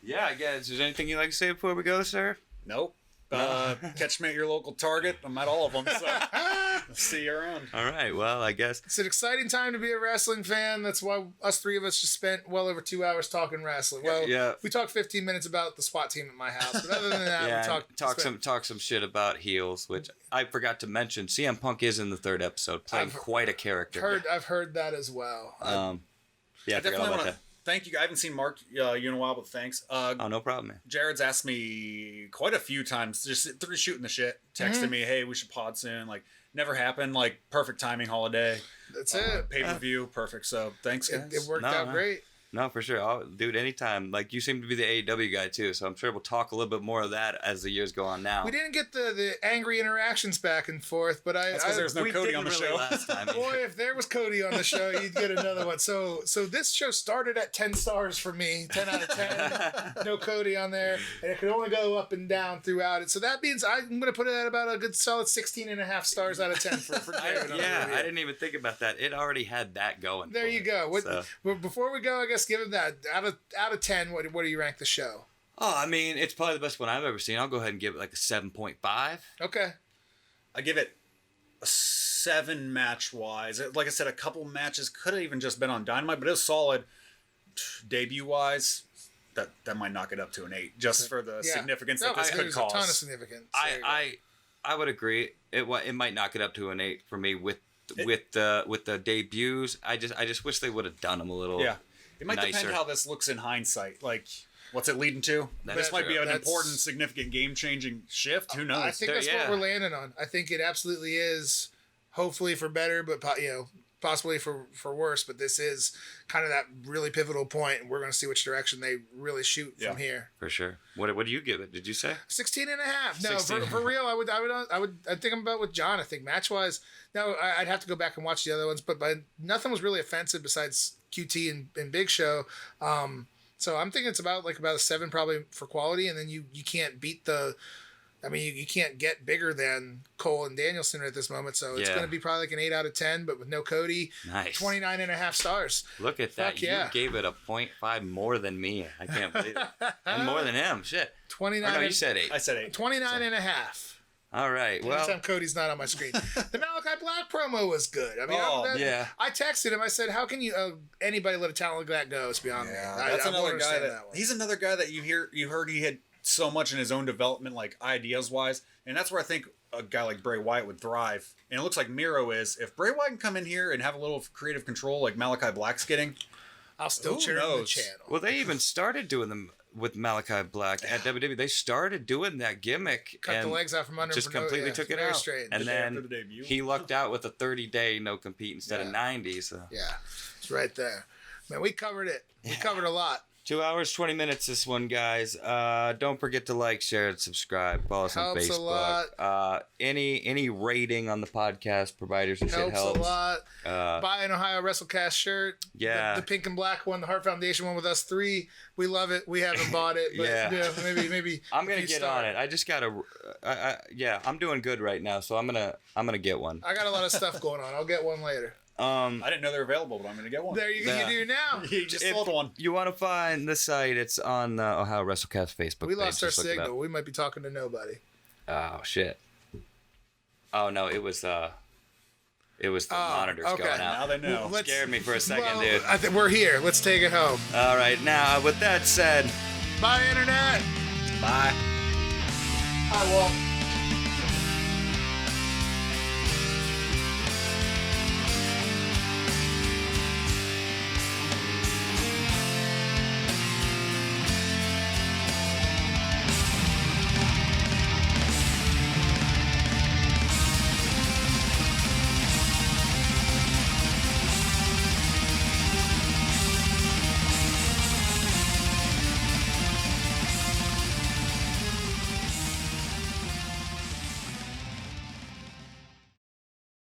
yeah, I guess. Is there anything you'd like to say before we go, sir? Nope. Catch me at your local Target. I'm at all of them, so I'll see you around. All right. Well, I guess it's an exciting time to be a wrestling fan. That's why us three of us just spent well over 2 hours talking wrestling. Well, yeah. We talked 15 minutes about the SWAT team at my house, but other than that, we talk some shit about heels, which I forgot to mention. CM Punk is in the third episode, playing quite a character. I've heard that as well. Yeah, I definitely want to thank you. I haven't seen Mark you in a while, but thanks. Oh, no problem, man. Jerrod's asked me quite a few times, just through shooting the shit, texting me, hey, we should pod soon. Like, never happened. Like, perfect timing holiday. That's it. Pay-per-view, perfect. So, thanks, guys. It worked out great. No, for sure. Dude, anytime. Like, you seem to be the AEW guy, too, so I'm sure we'll talk a little bit more of that as the years go on now. We didn't get the angry interactions back and forth, but that's because there's no Cody on the show. Last time. Boy, if there was Cody on the show, you'd get another one. So this show started at 10 stars for me, 10 out of 10. No Cody on there, and it could only go up and down throughout it. So that means I'm going to put it at about a good solid 16.5 stars out of 10 for Jerrod. I didn't even think about that. It already had that going. There you go. Before we go, I guess give him that. Out of 10, what do you rank the show? Oh, I mean, it's probably the best one I've ever seen. I'll go ahead and give it like a 7.5. Okay. I give it a 7 match-wise. Like I said, a couple matches could have even just been on Dynamite, but it was solid. Debut-wise, that might knock it up to an 8, just for the significance that this could cause. A ton of significance. I would agree. It might knock it up to an 8 for me with the debuts. I just wish they would have done them a little. Yeah. It might nicer. depend how this looks in hindsight. Like, what's it leading to? This might be an important, significant, game-changing shift. Who knows? I think that's what we're landing on. I think it absolutely is. Hopefully for better, but possibly for worse. But this is kind of that really pivotal point, and we're going to see which direction they really shoot from here. For sure. What do you give it? Did you say 16.5? No, for real. I think I'm about with John. I think match-wise. No, I'd have to go back and watch the other ones, but nothing was really offensive besides QT and Big Show. So I'm thinking it's about a 7 probably for quality, and then you can't beat you can't get bigger than Cole and Danielson at this moment, so it's going to be probably like an 8 out of 10, but with no Cody. Nice. 29.5 stars. Look at that. You gave it a 0.5 more than me. I can't believe it. And more than him. Shit. 29. No, you said 8. I said 8. 29.5. All right. Well, anytime Cody's not on my screen. The Malachi Black promo was good. I mean, I texted him. I said, "How can anybody let a talent like that go?" It's beyond me. That's another guy that he's another guy that you heard he had so much in his own development, like ideas wise, and that's where I think a guy like Bray Wyatt would thrive. And it looks like Miro is. If Bray Wyatt can come in here and have a little creative control, like Malachi Black's getting, I'll still cheer the channel. Well, they even started doing them. With Malachi Black at WWE, they started doing that gimmick. Cut the legs out from under him. Just completely took it out. And then he lucked out with a 30-day no compete instead of 90. So yeah, it's right there. Man, we covered it. We covered a lot. 2 hours, 20 minutes this one, guys. Don't forget to like, share, and subscribe. Follow us on Facebook. Helps a lot. Any rating on the podcast providers and shit helps. Helps a lot. Buy an Ohio Wrestlecast shirt. Yeah. The pink and black one, the Heart Foundation one with us 3. We love it. We haven't bought it, but maybe. I'm gonna get on it. I just gotta. I'm doing good right now, so I'm gonna get one. I got a lot of stuff going on. I'll get one later. I didn't know they were available, but I'm going to get one. There you go. You do now. You just sold one. You want to find the site? It's on the Ohio Wrestlecast Facebook page. We lost our signal. We might be talking to nobody. Oh shit. Oh no, it was the monitors going out. Now they know. Scared me for a second, dude. I think we're here. Let's take it home. All right, now with that said, bye, internet. Bye. Hi, Walt.